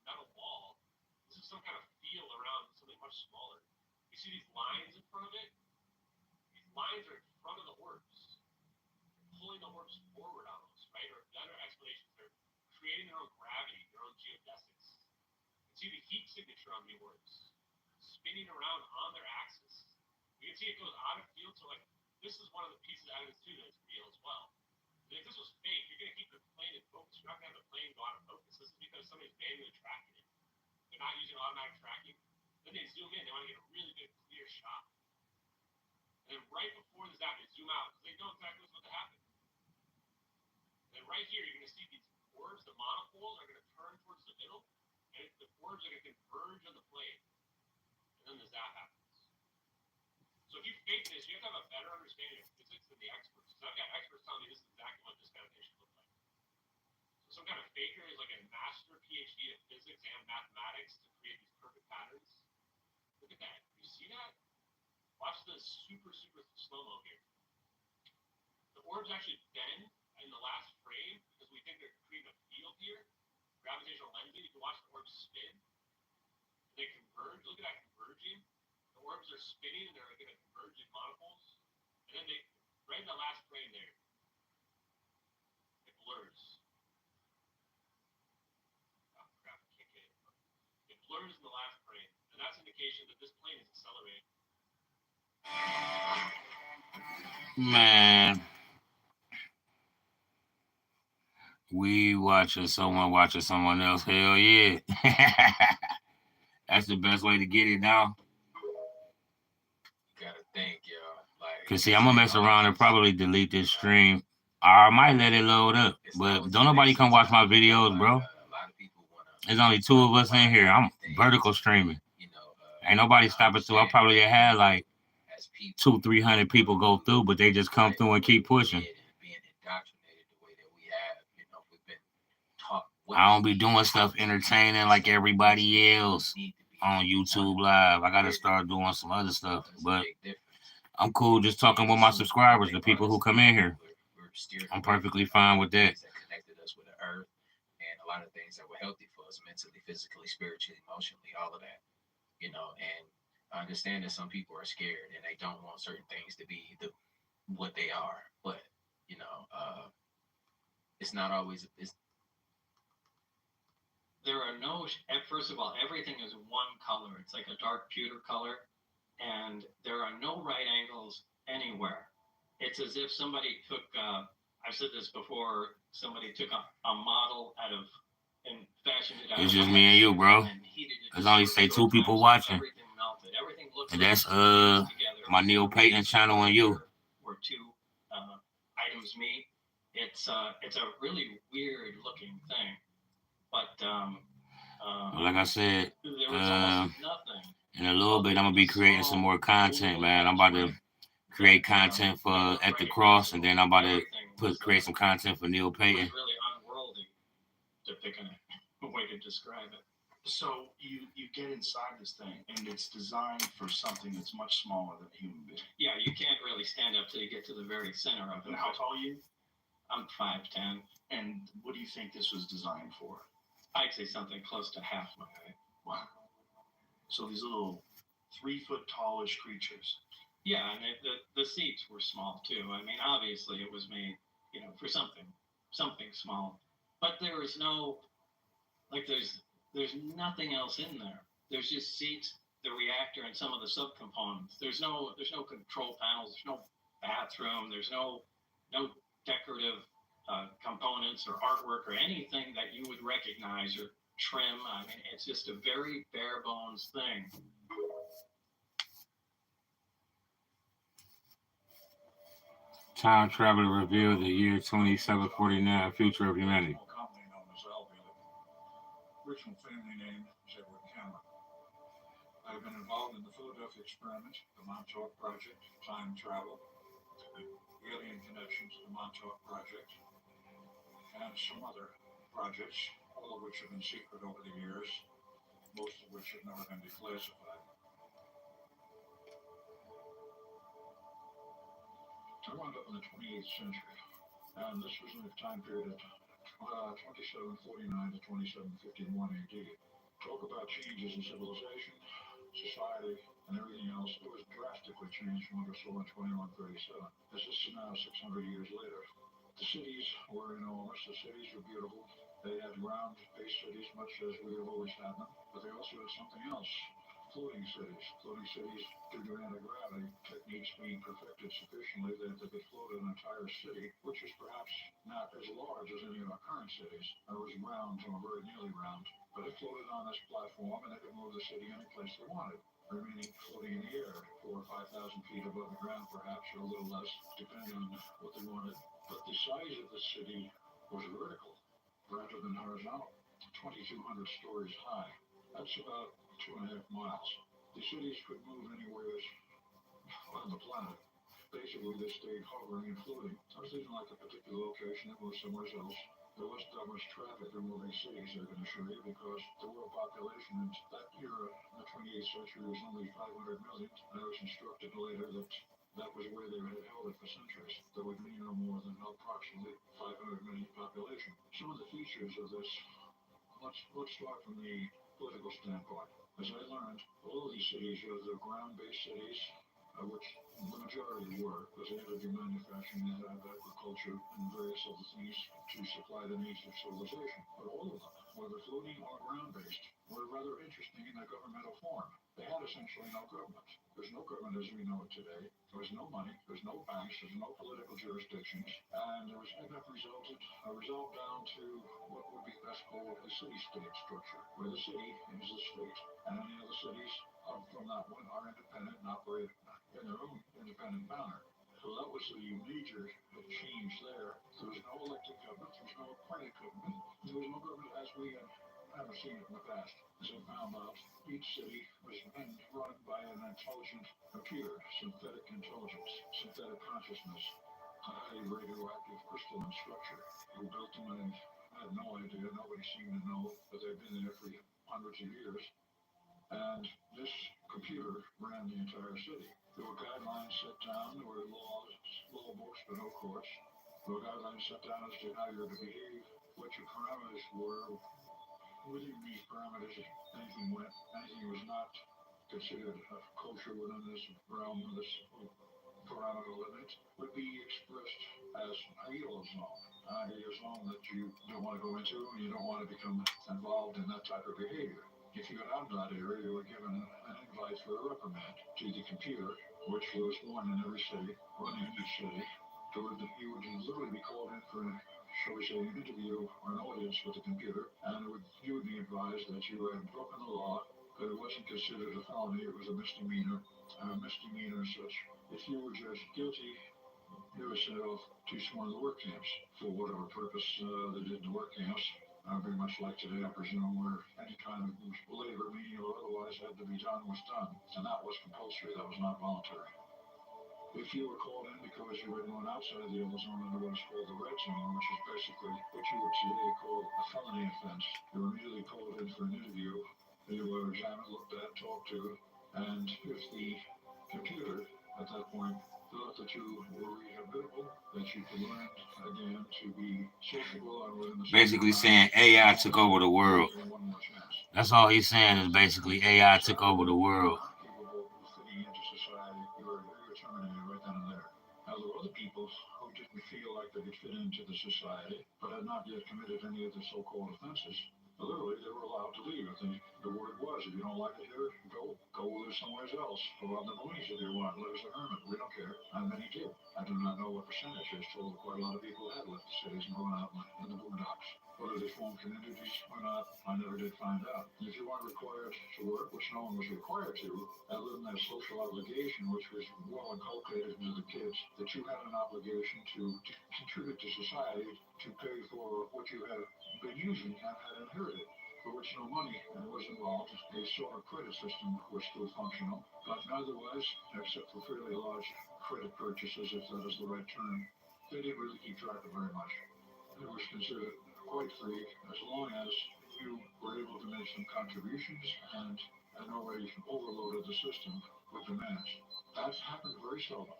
not a wall. This is some kind of feel around something much smaller. You see these lines in front of it? These lines are in front of the orbs. They're pulling the orbs forward almost, right? Or better explanations, they're creating their own gravity, their own geodesics. You can see the heat signature on the orbs spinning around on their axis. You can see it goes out of field, so like this is one of the pieces of evidence too that's real as well. If this was fake, you're gonna keep the plane in focus. You're not gonna have the plane go out of focus. This is because somebody's manually tracking it. They're not using automatic tracking. Then they zoom in, they want to get a really good clear shot. And then right before the zap, they zoom out because they know exactly what's going to happen. And then right here, you're gonna see these orbs, the monopoles are gonna turn towards the middle, and the orbs are gonna converge on the plane. And then the zap happens. So if you fake this, you have to have a better understanding of physics than the experts. Because I've got experts telling me this is exactly what this kind of thing should look like. So some kind of faker is like a master PhD in physics and mathematics to create these perfect patterns. Look at that. You see that? Watch the super slow-mo here. The orbs actually bend in the last frame because we think they're creating a field here. Gravitational lensing, you can watch the orbs spin. They converge. Look at that converging. The orbs are spinning and they're going to converge in monopoles. And then they, right in the last frame there, it blurs. Oh crap, I can't get it. It blurs in the last frame. And that's an indication that this plane is accelerating. Man. We watching someone else. Hell yeah. That's the best way to get it now. You gotta think, yo. Like, Cause see, I'm gonna mess around and probably delete this stream. Or I might let it load up. But don't nobody come watch my videos, bro. There's only 2 of us in here. I'm vertical streaming. Ain't nobody stopping through. I probably had like 200-300 people go through, but they just come through and keep pushing. I don't be doing stuff entertaining like everybody else on YouTube Live. I gotta start doing some other stuff, but I'm cool just talking with my subscribers, the people who come in here. I'm perfectly fine with that. Connected us with the earth and a lot of things that were healthy for us mentally, physically, spiritually, emotionally, all of that. And I understand that some people are scared and they don't want certain things to be what they are, but it's not always. There are no, first of all, everything is one color. It's like a dark pewter color, and there are no right angles anywhere. It's as if somebody took, I've said this before, somebody took a model out of, and fashioned it out. It's just me and you, bro. There's only say 2 people watching. And that's my Neil Payton channel and you. Where 2 items meet. It's a really weird looking thing. But like I said, there was almost nothing. In a little bit, I'm gonna be creating some more content, man. I'm about to create content for At the Cross, and then I'm about to create some content for Neil Payton. It's really unworldly to pick a way to describe it. So you get inside this thing, and it's designed for something that's much smaller than a human being. Yeah, you can't really stand up till you get to the very center of it. And how tall are you? I'm 5'10". And what do you think this was designed for? I'd say something close to half my height. Wow. So these little 3-foot tallish creatures. Yeah, and the seats were small too. I mean, obviously it was made, for something small. But there was no, there's nothing else in there. There's just seats, the reactor, and some of the subcomponents. There's no control panels. There's no bathroom. There's no decorative components or artwork or anything that you would recognize or trim. I mean, it's just a very bare bones thing. Time Traveler Review of the Year 2749, Future of Humanity. Company known as Alveda. Original family name is Edward Cameron. I've been involved in the Philadelphia Experiment, the Montauk Project, time travel, the alien connections to the Montauk Project, and some other projects, all of which have been secret over the years, most of which have never been declassified. I wound up in the 28th century, and this was in the time period of 2749 to 2751 AD. Talk about changes in civilization, society, and everything else. It was drastically changed from what we saw in 2137. This is now 600 years later. The cities were enormous. The cities were beautiful. They had ground-based cities, much as we have always had them, but they also had something else. Floating cities. Floating cities, due to anti-gravity techniques being perfected sufficiently that they could float an entire city, which is perhaps not as large as any of our current cities. It was round, or very nearly round, but it floated on this platform, and they could move the city any place they wanted, remaining floating in the air, 4,000 or 5,000 feet above the ground, perhaps, or a little less, depending on what they wanted. But the size of the city was vertical, rather than horizontal, 2,200 stories high. That's about 2.5 miles. The cities could move anywhere on the planet. Basically, they stayed hovering and floating. I was in like a particular location, it was somewhere else. There wasn't that much traffic in moving cities, I can assure you, because the world population in that era, in the 28th century, was only 500 million. And I was instructed later that that was where they had held it for centuries. There would be no more than approximately 500 million population. Some of the features of this, let's start from the political standpoint. As I learned, all of these cities are the ground-based cities, which the majority were, because they had to do manufacturing, they had agriculture, and various other things to supply the needs of civilization. But all of them, whether floating or ground-based, were rather interesting in their governmental form. They had essentially no government. There's no government as we know it today. There was no money, there's no banks, there's no political jurisdictions, and there was resolved down to what would be best called a city-state structure, where the city is the state, and any other cities from that one are independent and operate in their own independent manner. So that was the major change there. There was no elected government, there was no appointed government, there was no government as we have seen it in the past. As I found out, each city was run by an intelligent computer, synthetic intelligence, synthetic consciousness, a highly radioactive crystalline structure. Who built them, and I had no idea, nobody seemed to know, but they've been there for hundreds of years. And this computer ran the entire city. There were guidelines set down, there were law books, but no courts. There were guidelines set down as to how you're to behave, what your parameters were. Within these parameters, anything went. Anything was not considered kosher within this realm, this parameter limit, would be expressed as a yellow zone. A zone that you don't want to go into, and you don't want to become involved in that type of behavior. If you got out of that area, you were given an invite for a reprimand to the computer, which was one in every city, running in each city. You would literally be called in for, shall we say, an interview or an audience with the computer, and you would be advised that you had broken the law, that it wasn't considered a felony, it was a misdemeanor, as such. If you were judged guilty, you were sent off to one of the work camps for whatever purpose they did in the work camps. very much like today, I presume, where any kind of labor, meaning or otherwise, had to be done was done. And that was compulsory, that was not voluntary. If you were called in because you were going outside the yellow zone into what is called the red zone, which is basically what you would today call a felony offense, you were immediately called in for an interview. You were examined, looked at, talked to, and if the computer at that point thought that you were rehabilitable, that you could learn again to be sociable and within the Basically saying AI took over the world. That's all he's saying is basically AI took over the world. fitting into society, you were terminated right then and there. Now, there were other people who didn't feel like they could fit into the society, but had not yet committed any of the so-called offenses. Literally, they were allowed to leave. The word was, if you don't like it here, go live somewhere else. Go out in the boonies if you want. Live as a hermit. We don't care. And many did. I do not know what percentage. It's told that quite a lot of people had left the cities and gone out in the boondocks. Whether they formed communities or not, I never did find out. And if you weren't required to work, which no one was required to, and live in that social obligation, which was well inculcated into the kids, that you had an obligation to contribute to society, to pay for what you had been using and had inherited, for which no money was involved. A sort of credit system was still functional, but otherwise, except for fairly large credit purchases, if that is the right term, they didn't really keep track of very much. It was considered quite free as long as you were able to make some contributions and in no way overloaded the system with demands. That happened very seldom,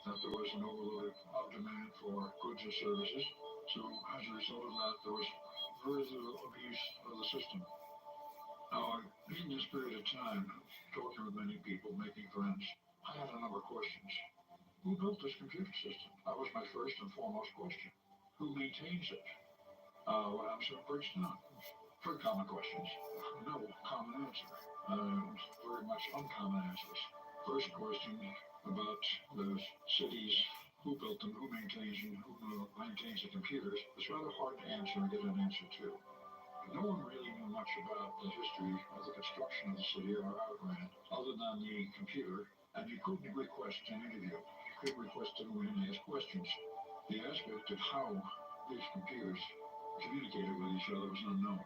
that there was an overload of demand for goods or services. So as a result of that, there was very little abuse of the system. Now, in this period of time, talking with many people, making friends, I had a number of questions. Who built this computer system? That was my first and foremost question. Who maintains it? What happens when it breaks down? Very common questions. No common answer. Very much uncommon answers. First question about the cities, who built them, who maintains them, who maintains the computers, it's rather hard to answer and get an answer to. No one really knew much about the history of the construction of the city or how it ran, other than the computer, and you couldn't request an interview. You couldn't request to go in and ask questions. The aspect of how these computers communicated with each other was unknown.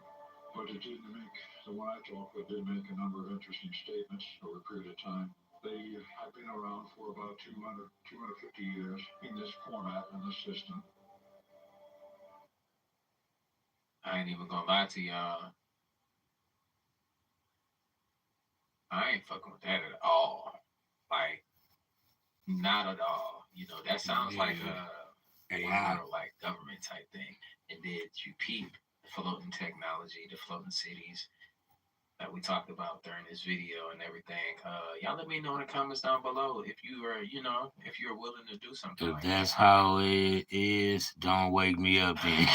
But it did make, the one I talked with did make a number of interesting statements over a period of time. They have been around for about 250 years in this format, in this system. I ain't even gonna lie to y'all. I ain't fucking with that at all. Like, not at all. You know, that sounds like a like government type thing. And then you peep floating technology, the floating cities that we talked about during this video and everything. Y'all let me know in the comments down below if you are, if you're willing to do something If like that's that. how it is, don't wake me up then.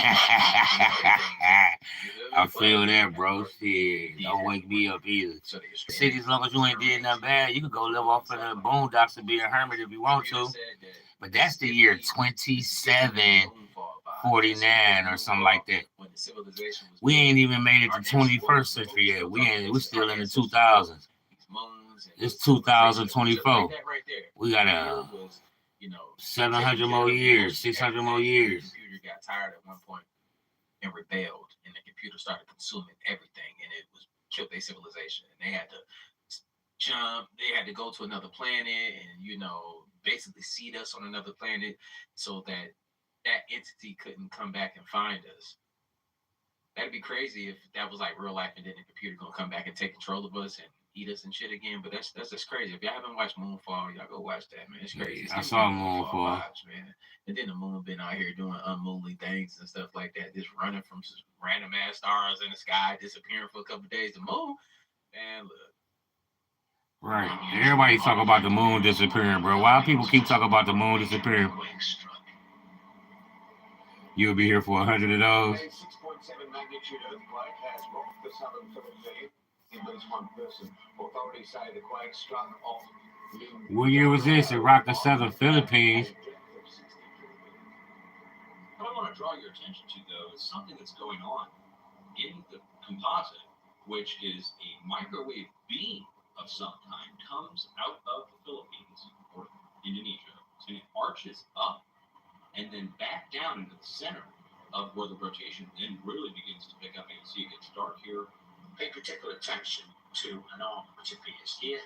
I feel that, bro. Shit, don't wake me up either. City, as long as you ain't did nothing bad, you can go live off in the boondocks and be a hermit if you want to. But that's the year 2749 or something like that. We ain't even made it to 21st century yet. We're still in the 2000s. It's 2024. We got 700 more years, 600 more years. The computer got tired at one point and rebelled, and the computer started consuming everything, and it was killed their civilization. And they had to jump. They had to go to another planet, and basically seed us on another planet, so that entity couldn't come back and find us. That'd be crazy if that was like real life, and then the computer gonna come back and take control of us and eat us and shit again. But that's just crazy. If y'all haven't watched Moonfall, y'all go watch that, man. It's crazy. Yeah, I saw Moonfall. Vibes, man. And then the moon been out here doing unmoonly things and stuff like that, just running from random ass stars in the sky, disappearing for a couple of days. The moon, man, look. Right. Everybody talk about the moon disappearing, bro. Why people keep talking about the moon disappearing? You'll be here for 100 of those. 6.7 magnitude earthquake has rocked the southern Philippines. At least one person. Authorities say the quake struck off. What year was this? It rocked the southern Philippines. What I want to draw your attention to, though, is something that's going on in the composite, which is a microwave beam of some kind comes out of the Philippines or Indonesia, and it arches up and then back down into the center of where the rotation then really begins to pick up, and you can see it gets dark here. Pay particular attention to an arm which appears here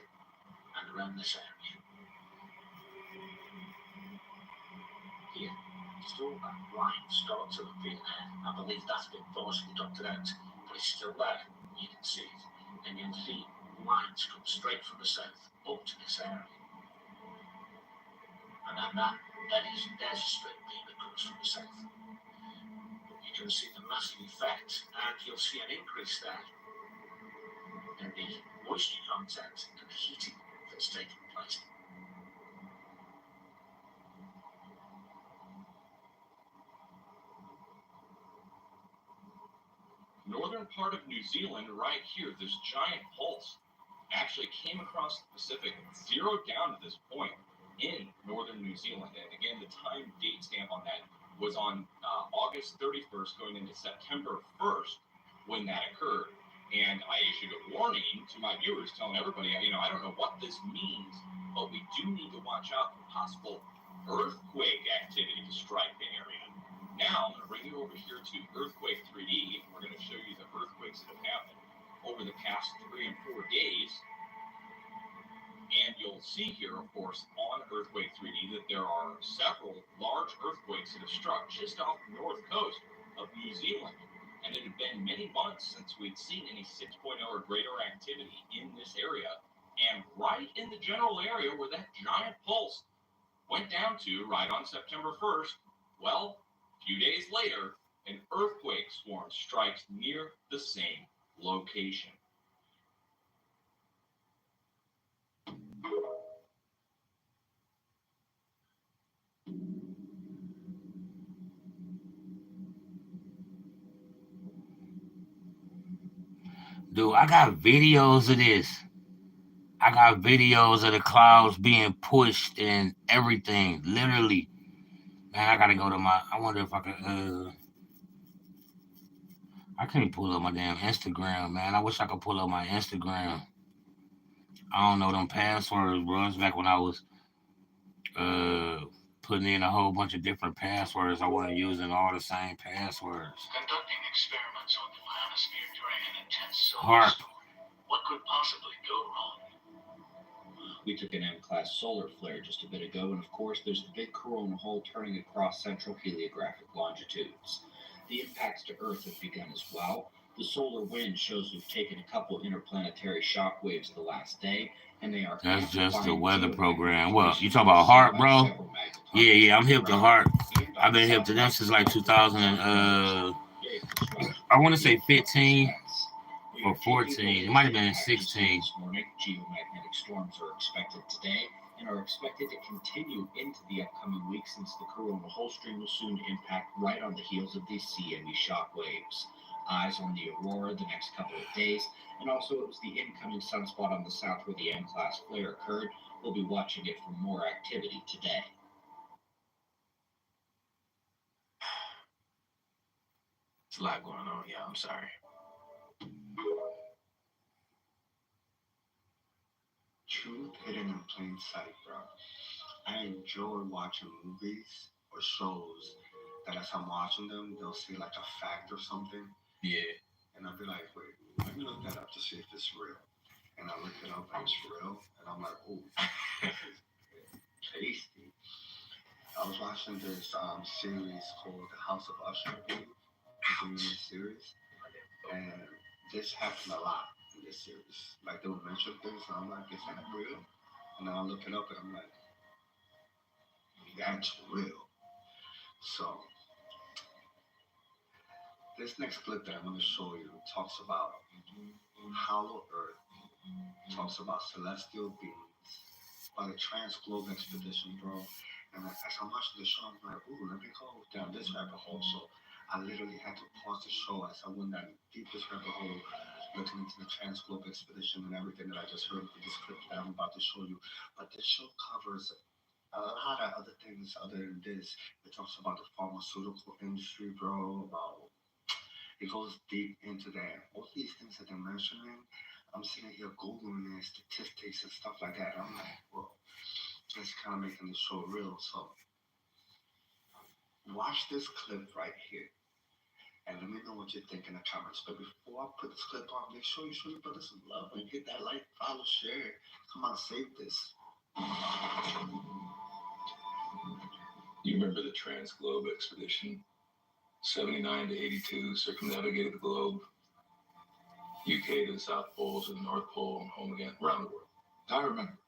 and around this area. Here, just all that line starts to appear there. I believe that's been partially doctored out, but it's still there. You can see it, and you'll see lines come straight from the south up to this area. And there's a straight beam that comes from the south. But you can see the massive effect, and you'll see an increase there in the moisture content and the heating that's taking place. Northern part of New Zealand, right here, this giant pulse actually came across the Pacific, zeroed down to this point in northern New Zealand. And again, the time date stamp on that was on August 31st going into September 1st when that occurred. And I issued a warning to my viewers telling everybody, I don't know what this means, but we do need to watch out for possible earthquake activity to strike the area. Now, I'm going to bring you over here to Earthquake 3D. We're going to show you the earthquakes that have happened over the past 3 and 4 days. And you'll see here, of course, on Earthquake 3D that there are several large earthquakes that have struck just off the north coast of New Zealand. And it had been many months since we'd seen any 6.0 or greater activity in this area. And right in the general area where that giant pulse went down to right on September 1st, well, a few days later, an earthquake swarm strikes near the same location. Dude, I got videos of this. I got videos of the clouds being pushed and everything. Literally. Man, I gotta go to I wonder if I could, I can't pull up my damn Instagram, man. I wish I could pull up my Instagram. I don't know them passwords, bro. It's back when I was putting in a whole bunch of different passwords. I wasn't using all the same passwords. Conducting experiments on the ionosphere during an intense solar Harp. storm. What could possibly go wrong? We took an M-class solar flare just a bit ago, and of course there's the big corona hole turning across central heliographic longitudes. The impacts to Earth have begun as well. The solar wind shows we've taken a couple interplanetary shock waves the last day, and they are... That's just the weather program. Well, you talking about HAARP, bro? Yeah, I'm hip to HAARP. I've been hip to them since like 2000 I want to say 15 or 14. It might have been 16. Geomagnetic storms are expected today and are expected to continue into the upcoming week since the coronal hole stream will soon impact right on the heels of these CME shock waves. Eyes on the aurora the next couple of days, and also it was the incoming sunspot on the south where the M-class flare occurred. We'll be watching it for more activity today. There's a lot going on, yeah, I'm sorry. Truth hidden in plain sight, bro. I enjoy watching movies or shows that as I'm watching them, they'll say like a fact or something. Yeah. And I'll be like, wait, let me look that up to see if it's real. And I look it up and it's real. And I'm like, oh, this is tasty. I was watching this series called The House of Usher, the series. And this happened a lot in this series. Like they would mention things and I'm like, is that real? And then I look it up and I'm like, that's real. So this next clip that I'm going to show you talks about hollow earth, talks about celestial beings by the Transglobe Expedition, bro. And as I'm watching the show, I'm like, ooh, let me go down this rabbit hole. So I literally had to pause the show as I went down the deepest rabbit hole, looking into the Transglobe Expedition and everything that I just heard with this clip that I'm about to show you. But this show covers a lot of other things other than this. It talks about the pharmaceutical industry, bro, about... It goes deep into that. All these things that they're mentioning, I'm sitting here Googling their statistics and stuff like that. I'm like, well, it's kind of making the show real. So watch this clip right here. And let me know what you think in the comments. But before I put this clip on, make sure you show your brother some love and hit that like, follow, share. Come on, save this. You remember the Trans-Globe Expedition? 79 to 82, circumnavigated the globe. UK to the South Pole, to the North Pole, and home again, around the world. I remember.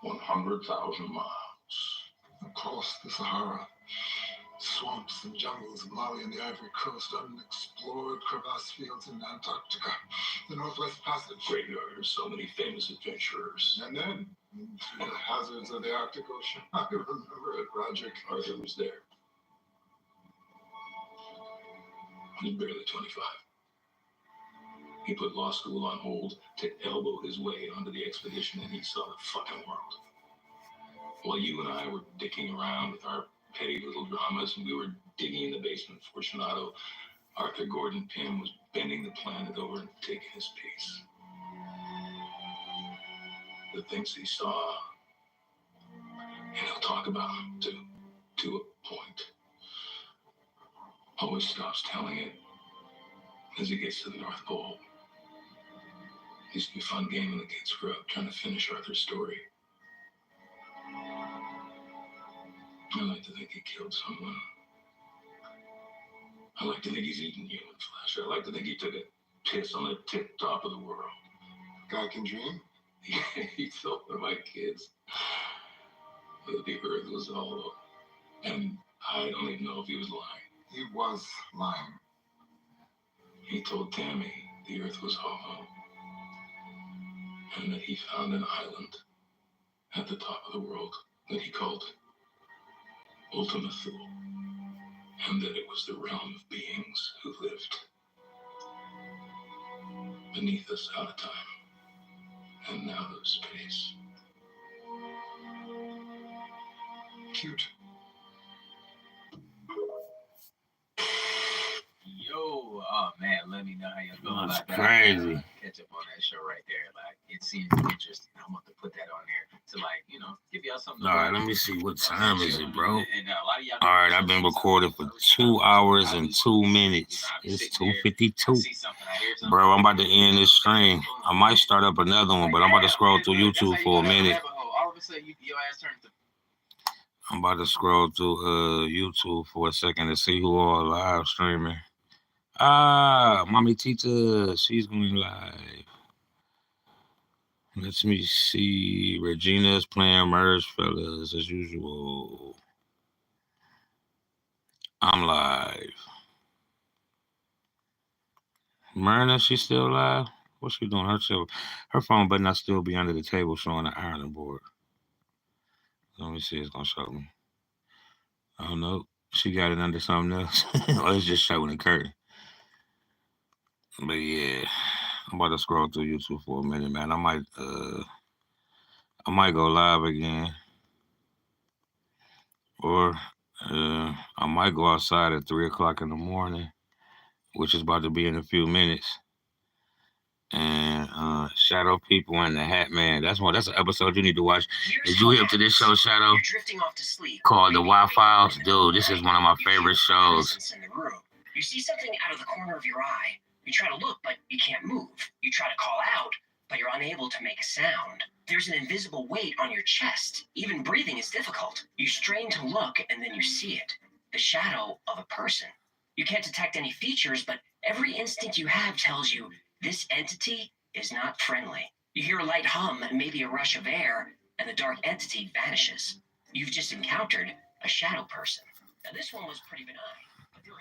100,000 miles. Across the Sahara, swamps and jungles of Mali and the Ivory Coast, unexplored crevasse fields in Antarctica, the Northwest Passage. Graveyard of so many famous adventurers. And then, through the hazards of the Arctic Ocean, I remember it, Roderick. Arthur was there. He was barely 25. He put law school on hold to elbow his way onto the expedition, and he saw the fucking world. While you and I were dicking around with our petty little dramas, and we were digging in the basement of Fortunato, Arthur Gordon Pym was bending the planet over and taking his piece. The things he saw, and he'll talk about them to a point. Always stops telling it as he gets to the North Pole. Used to be a fun game when the kids grew up, trying to finish Arthur's story. I like to think he killed someone. I like to think he's eaten human flesh. I like to think he took a piss on the tip top of the world. God can dream. He told one of my kids that the earth was hollow. And I don't even know if he was lying. He was lying. He told Tammy the earth was hollow. And that he found an island at the top of the world that he called Ultima Thule, and that it was the realm of beings who lived beneath us out of time and out of space. Cute. Yo, oh man, let me know how you're feeling That's about that. crazy. Catch up on that show right there. Like, it seems interesting. I want to put that on there to, like, you know, give y'all something. All right, let me see. What time is it, bro? And a lot of y'all. All right, I've been recording for 2 hours and 2 minutes. It's 2:52. Bro, I'm about to end this stream. I might start up another one, but I'm about to scroll through YouTube for a minute. All of a sudden, your ass turned to. I'm about to scroll through YouTube for a second to see who all live streaming. Mommy Tita, she's going live. Let me see. Regina's playing Merge Fellas as usual. I'm live. Myrna, she's still live? What's she doing? Her phone better not still be under the table showing the ironing board. Let me see. It's going to show me. Oh, no. She got it under something else. Or it's just showing the curtain. But yeah, I'm about to scroll through YouTube for a minute, man. I might go live again. Or I might go outside at 3 o'clock in the morning, which is about to be in a few minutes. And Shadow People and the Hat Man. That's an episode you need to watch. Did you hip to this show, Shadow? You're drifting off to sleep. Called The Wild Files? Dude, this is one of my favorite shows. In the room. You see something out of the corner of your eye. You try to look, but you can't move. You try to call out, but you're unable to make a sound. There's an invisible weight on your chest. Even breathing is difficult. You strain to look, and then you see it. The shadow of a person. You can't detect any features, but every instinct you have tells you this entity is not friendly. You hear a light hum and maybe a rush of air, and the dark entity vanishes. You've just encountered a shadow person. Now, this one was pretty benign, but there were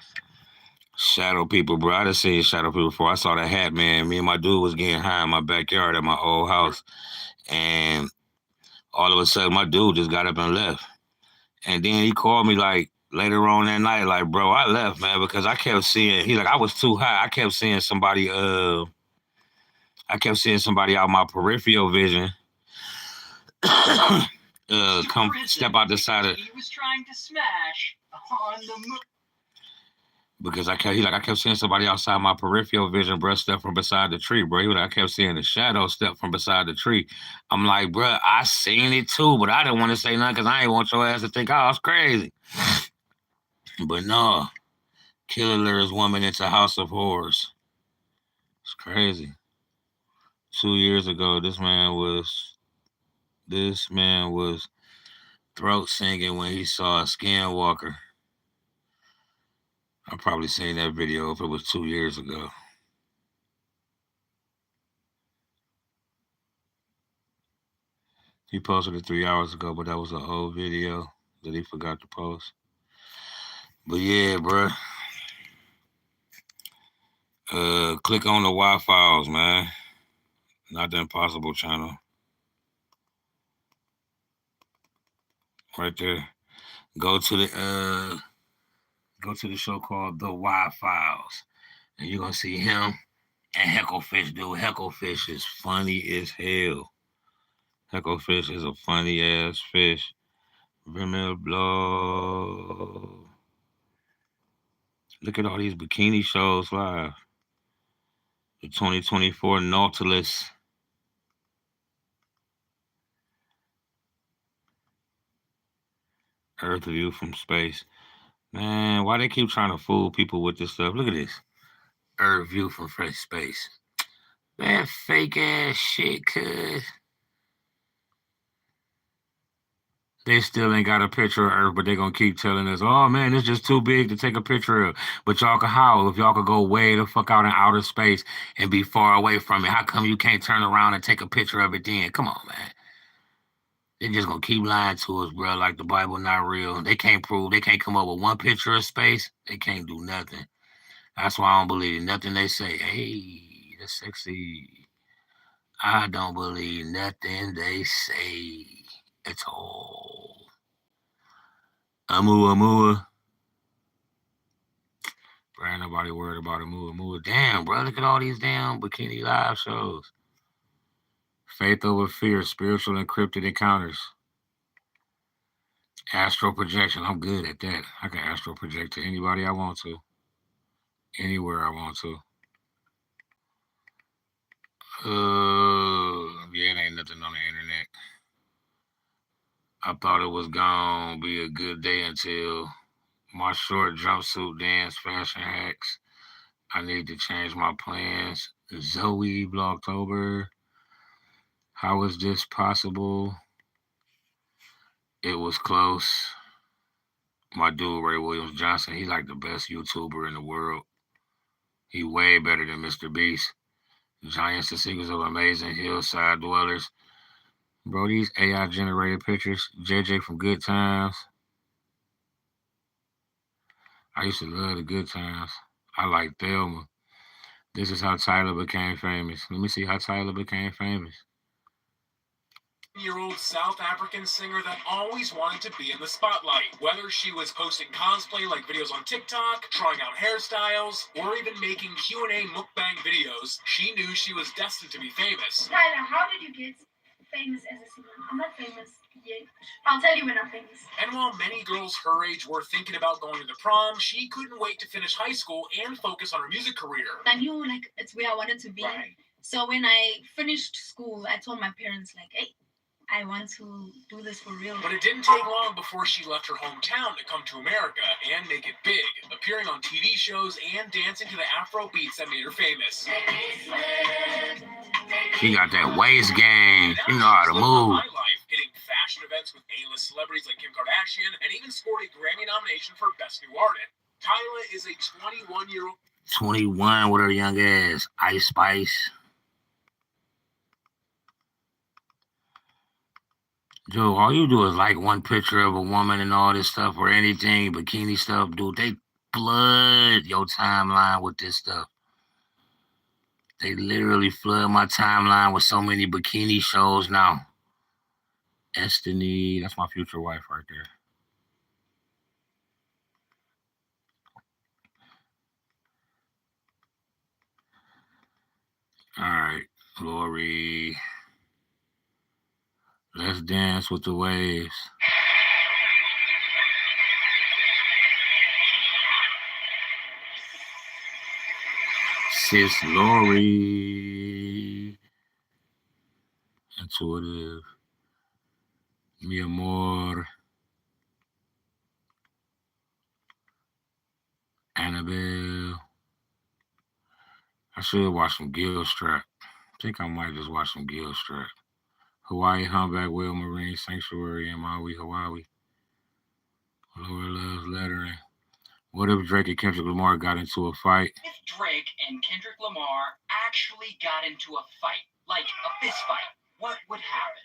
Shadow People, bro. I done seen Shadow People before. I saw the Hat Man. Me and my dude was getting high in my backyard at my old house. And all of a sudden, my dude just got up and left. And then he called me, like, later on that night, like, bro, I left, man, because I kept seeing, I was too high. I kept seeing somebody out my peripheral vision come step out the side of. He was trying to smash on the moon. Because I kept seeing somebody outside my peripheral vision, bro, step from beside the tree, bro. I kept seeing the shadow step from beside the tree. I'm like, bro, I seen it too, but I didn't want to say nothing because I ain't want your ass to think I was crazy. But no, Killer lures woman into house of horrors. It's crazy. 2 years ago, this man was throat singing when he saw a skinwalker. I probably seen that video if it was 2 years ago. He posted it 3 hours ago, but that was an old video that he forgot to post. But yeah, bro. Click on the Y-Files, man. Not the Impossible channel. Right there. Go to the show called The Y-Files. And you're gonna see him and Hecklefish, dude. Hecklefish is funny as hell. Hecklefish is a funny ass fish. Rimmel Blow. Look at all these bikini shows live. The 2024 Nautilus. Earth view from space. Man, why they keep trying to fool people with this stuff? Look at this. Earth view from fresh space. That fake ass shit, cuz. They still ain't got a picture of Earth, but they gonna keep telling us, oh man, it's just too big to take a picture of. But y'all can howl if y'all could go way the fuck out in outer space and be far away from it. How come you can't turn around and take a picture of it then? Come on, man. They just gonna keep lying to us, bro, like the Bible not real. They can't come up with one picture of space. They can't do nothing. That's why I don't believe nothing they say. Hey, that's sexy. I don't believe nothing they say at all. Amua. Bro, ain't nobody worried about Amua. Damn, bro, look at all these damn bikini live shows. Faith over fear, spiritual encrypted encounters. Astral projection, I'm good at that. I can astral project to anybody I want to. Anywhere I want to. Yeah, it ain't nothing on the internet. I thought it was gonna be a good day until my short jumpsuit dance fashion hacks. I need to change my plans. Zoe Vlogtober. How is this possible? It was close. My dude, Ray Williams Johnson, he like the best YouTuber in the world. He way better than Mr. Beast. Giants, the Secrets of Amazing, Hillside Dwellers. Bro, these AI generated pictures. JJ from Good Times. I used to love the Good Times. I like Thelma. This is how Tyler became famous. Let me see how Tyler became famous. Year-old South African singer that always wanted to be in the spotlight. Whether she was posting cosplay like videos on TikTok, trying out hairstyles, or even making Q&A mukbang videos, she knew she was destined to be famous. Tyler, how did you get famous as a singer? I'm not famous yet. I'll tell you when I'm famous. And while many girls her age were thinking about going to the prom, she couldn't wait to finish high school and focus on her music career. I knew it's where I wanted to be. Right. So when I finished school, I told my parents hey, I want to do this for real. But it didn't take long before she left her hometown to come to America and make it big, appearing on TV shows and dancing to the Afro beats that made her famous. She got that waist game. She know how to move. My life, hitting fashion events with A-list celebrities like Kim Kardashian, and even scored a Grammy nomination for Best New Artist. Tyla is a 21-year-old. 21 with her young ass. Ice Spice. Dude, all you do is like one picture of a woman and all this stuff or anything, bikini stuff, dude. They flood your timeline with this stuff. They literally flood my timeline with so many bikini shows now. Destiny, that's my future wife right there. All right, Lori. Let's dance with the waves. Sis Lori. Intuitive. Mi amor. Annabelle. I should watch some Gilstrap. I think I might just watch some Gilstrap. Hawaii Humpback Whale Marine Sanctuary in Maui, Hawaii. Lower loves lettering. What if Drake and Kendrick Lamar got into a fight? If Drake and Kendrick Lamar actually got into a fight, like a fist fight, what would happen?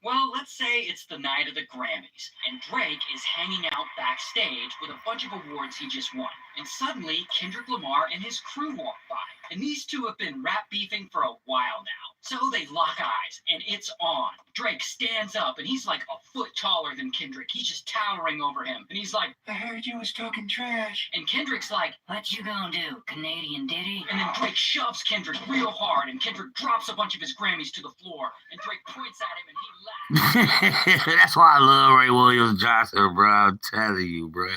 Well, let's say it's the night of the Grammys, and Drake is hanging out backstage with a bunch of awards he just won. And suddenly, Kendrick Lamar and his crew walk by. And these two have been rap beefing for a while now. So they lock eyes, and it's on. Drake stands up, and he's like a foot taller than Kendrick. He's just towering over him. And he's like, I heard you was talking trash. And Kendrick's like, what you gonna do, Canadian Diddy? And then Drake shoves Kendrick real hard, and Kendrick drops a bunch of his Grammys to the floor. And Drake points at him, and he laughs. That's why I love Ray Williams Johnson, bro. I'm telling you, bro.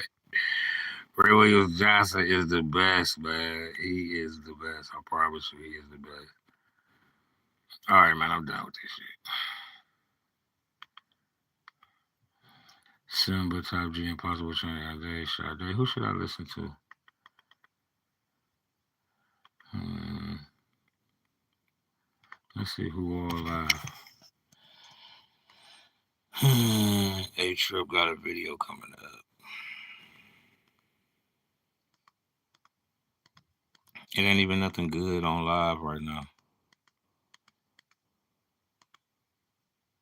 Ray Williams Johnson is the best, man. He is the best. I promise you, he is the best. All right, man, I'm done with this shit. Simba, Top G, Impossible Train, Day, Sade. Who should I listen to? Let's see who all live. A-Trip got a video coming up. It ain't even nothing good on live right now.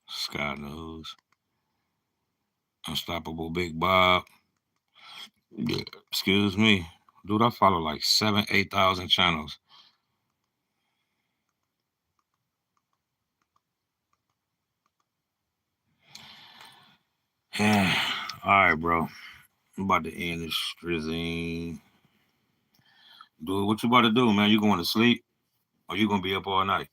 Scott News. Unstoppable Big Bob. Yeah, excuse me. Dude, I follow like 8,000 channels. Yeah. All right, bro. I'm about to end this strizine. Dude, what you about to do, man? You going to sleep? Or you going to be up all night?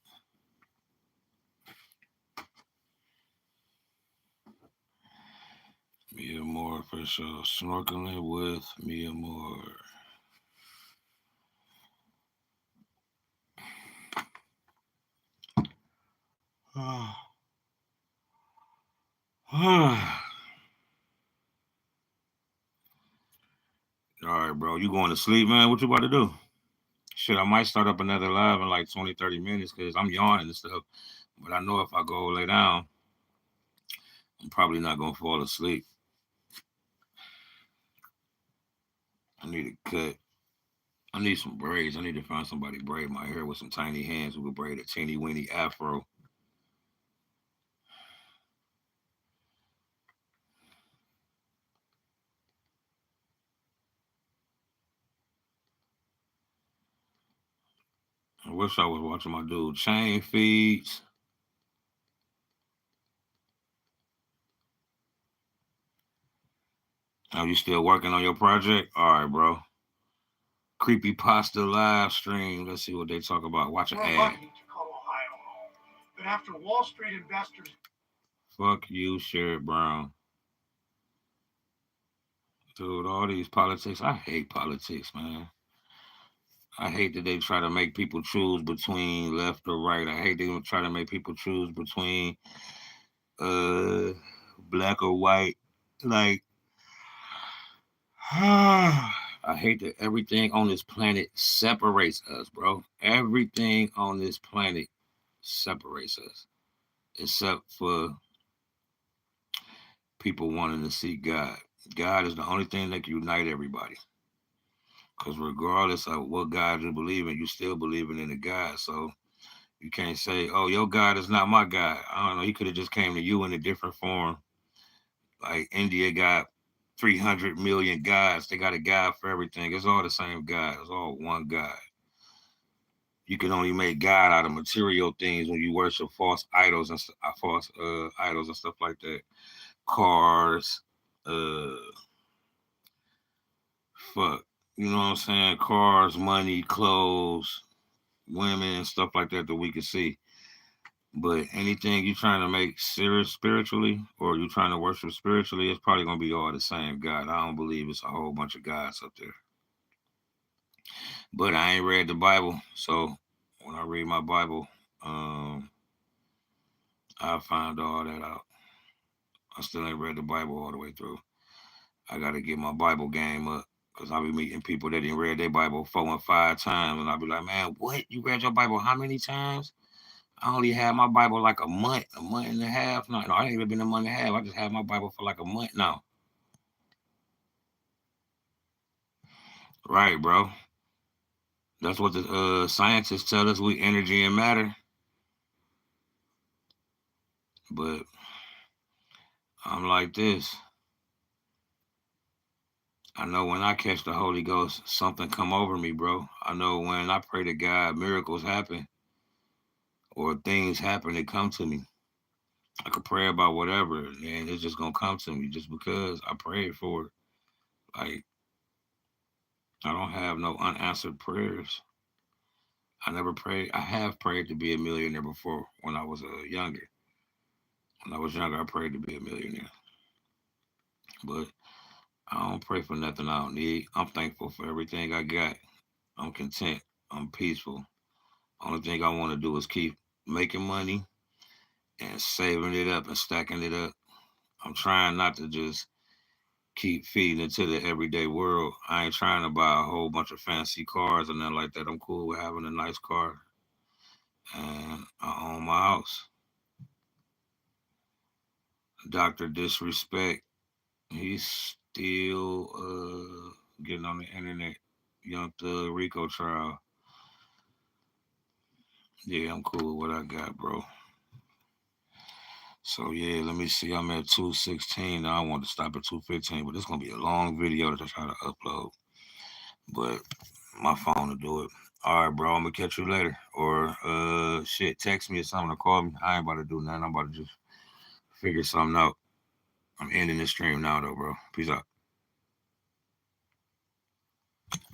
Mia Moore for sure. Snorkeling with Mia Moore. All right, bro. You going to sleep, man? What you about to do? Shit, I might start up another live in like 20, 30 minutes because I'm yawning and stuff. But I know if I go lay down, I'm probably not going to fall asleep. I need a cut. I need some braids. I need to find somebody to braid my hair with some tiny hands who can braid a teeny weeny afro. I wish I was watching my dude Chain Feeds. Are you still working on your project? All right, bro. Creepy Pasta live stream. Let's see what they talk about. Watch an ad. Lucky to call Ohio home. But after Wall Street investors. Fuck you, Sherrod Brown. Dude, all these politics. I hate politics, man. I hate that they try to make people choose between left or right. I hate they try to make people choose between black or white. Like, I hate that everything on this planet separates us, bro. Everything on this planet separates us, except for people wanting to see God. God is the only thing that can unite everybody. Because regardless of what God you believe in, you still believing in a God. So you can't say, oh, your God is not my God. I don't know. He could have just came to you in a different form. Like India got 300 million gods. They got a God for everything. It's all the same God. It's all one God. You can only make God out of material things when you worship false idols and false idols and stuff like that. Cars, fuck. You know what I'm saying? Cars, money, clothes, women, stuff like that we can see. But anything you're trying to make serious spiritually or you're trying to worship spiritually, it's probably going to be all the same God. I don't believe it's a whole bunch of gods up there. But I ain't read the Bible. So when I read my Bible, I'll find all that out. I still ain't read the Bible all the way through. I got to get my Bible game up. Cause I'll be meeting people that didn't read their Bible 4 and 5 times, and I'll be like, man, what? You read your Bible how many times? I only had my Bible like a month and a half. No, I ain't even been a month and a half. I just had my Bible for like a month now. Right, bro. That's what the scientists tell us. We energy and matter. But I'm like this. I know when I catch the Holy Ghost, something come over me, bro. I know when I pray to God, miracles happen or things happen that come to me. I could pray about whatever, and it's just gonna come to me just because I prayed for it. Like, I don't have no unanswered prayers. I never prayed. I have prayed to be a millionaire before when I was younger. When I was younger, I prayed to be a millionaire. But I don't pray for nothing I don't need. I'm thankful for everything I got. I'm content. I'm peaceful. Only thing I want to do is keep making money and saving it up and stacking it up. I'm trying not to just keep feeding into the everyday world. I ain't trying to buy a whole bunch of fancy cars or nothing like that. I'm cool with having a nice car. And I own my house. Dr. Disrespect, he's still getting on the internet. Young Thug Rico trial. Yeah, I'm cool with what I got, bro. So yeah, let me see. I'm at 2:16 now. I want to stop at 2:15, but it's gonna be a long video that I try to upload. But my phone will do it. All right, bro. I'm gonna catch you later. Or shit, text me or something or call me. I ain't about to do nothing. I'm about to just figure something out. I'm ending this stream now though, bro. Peace out.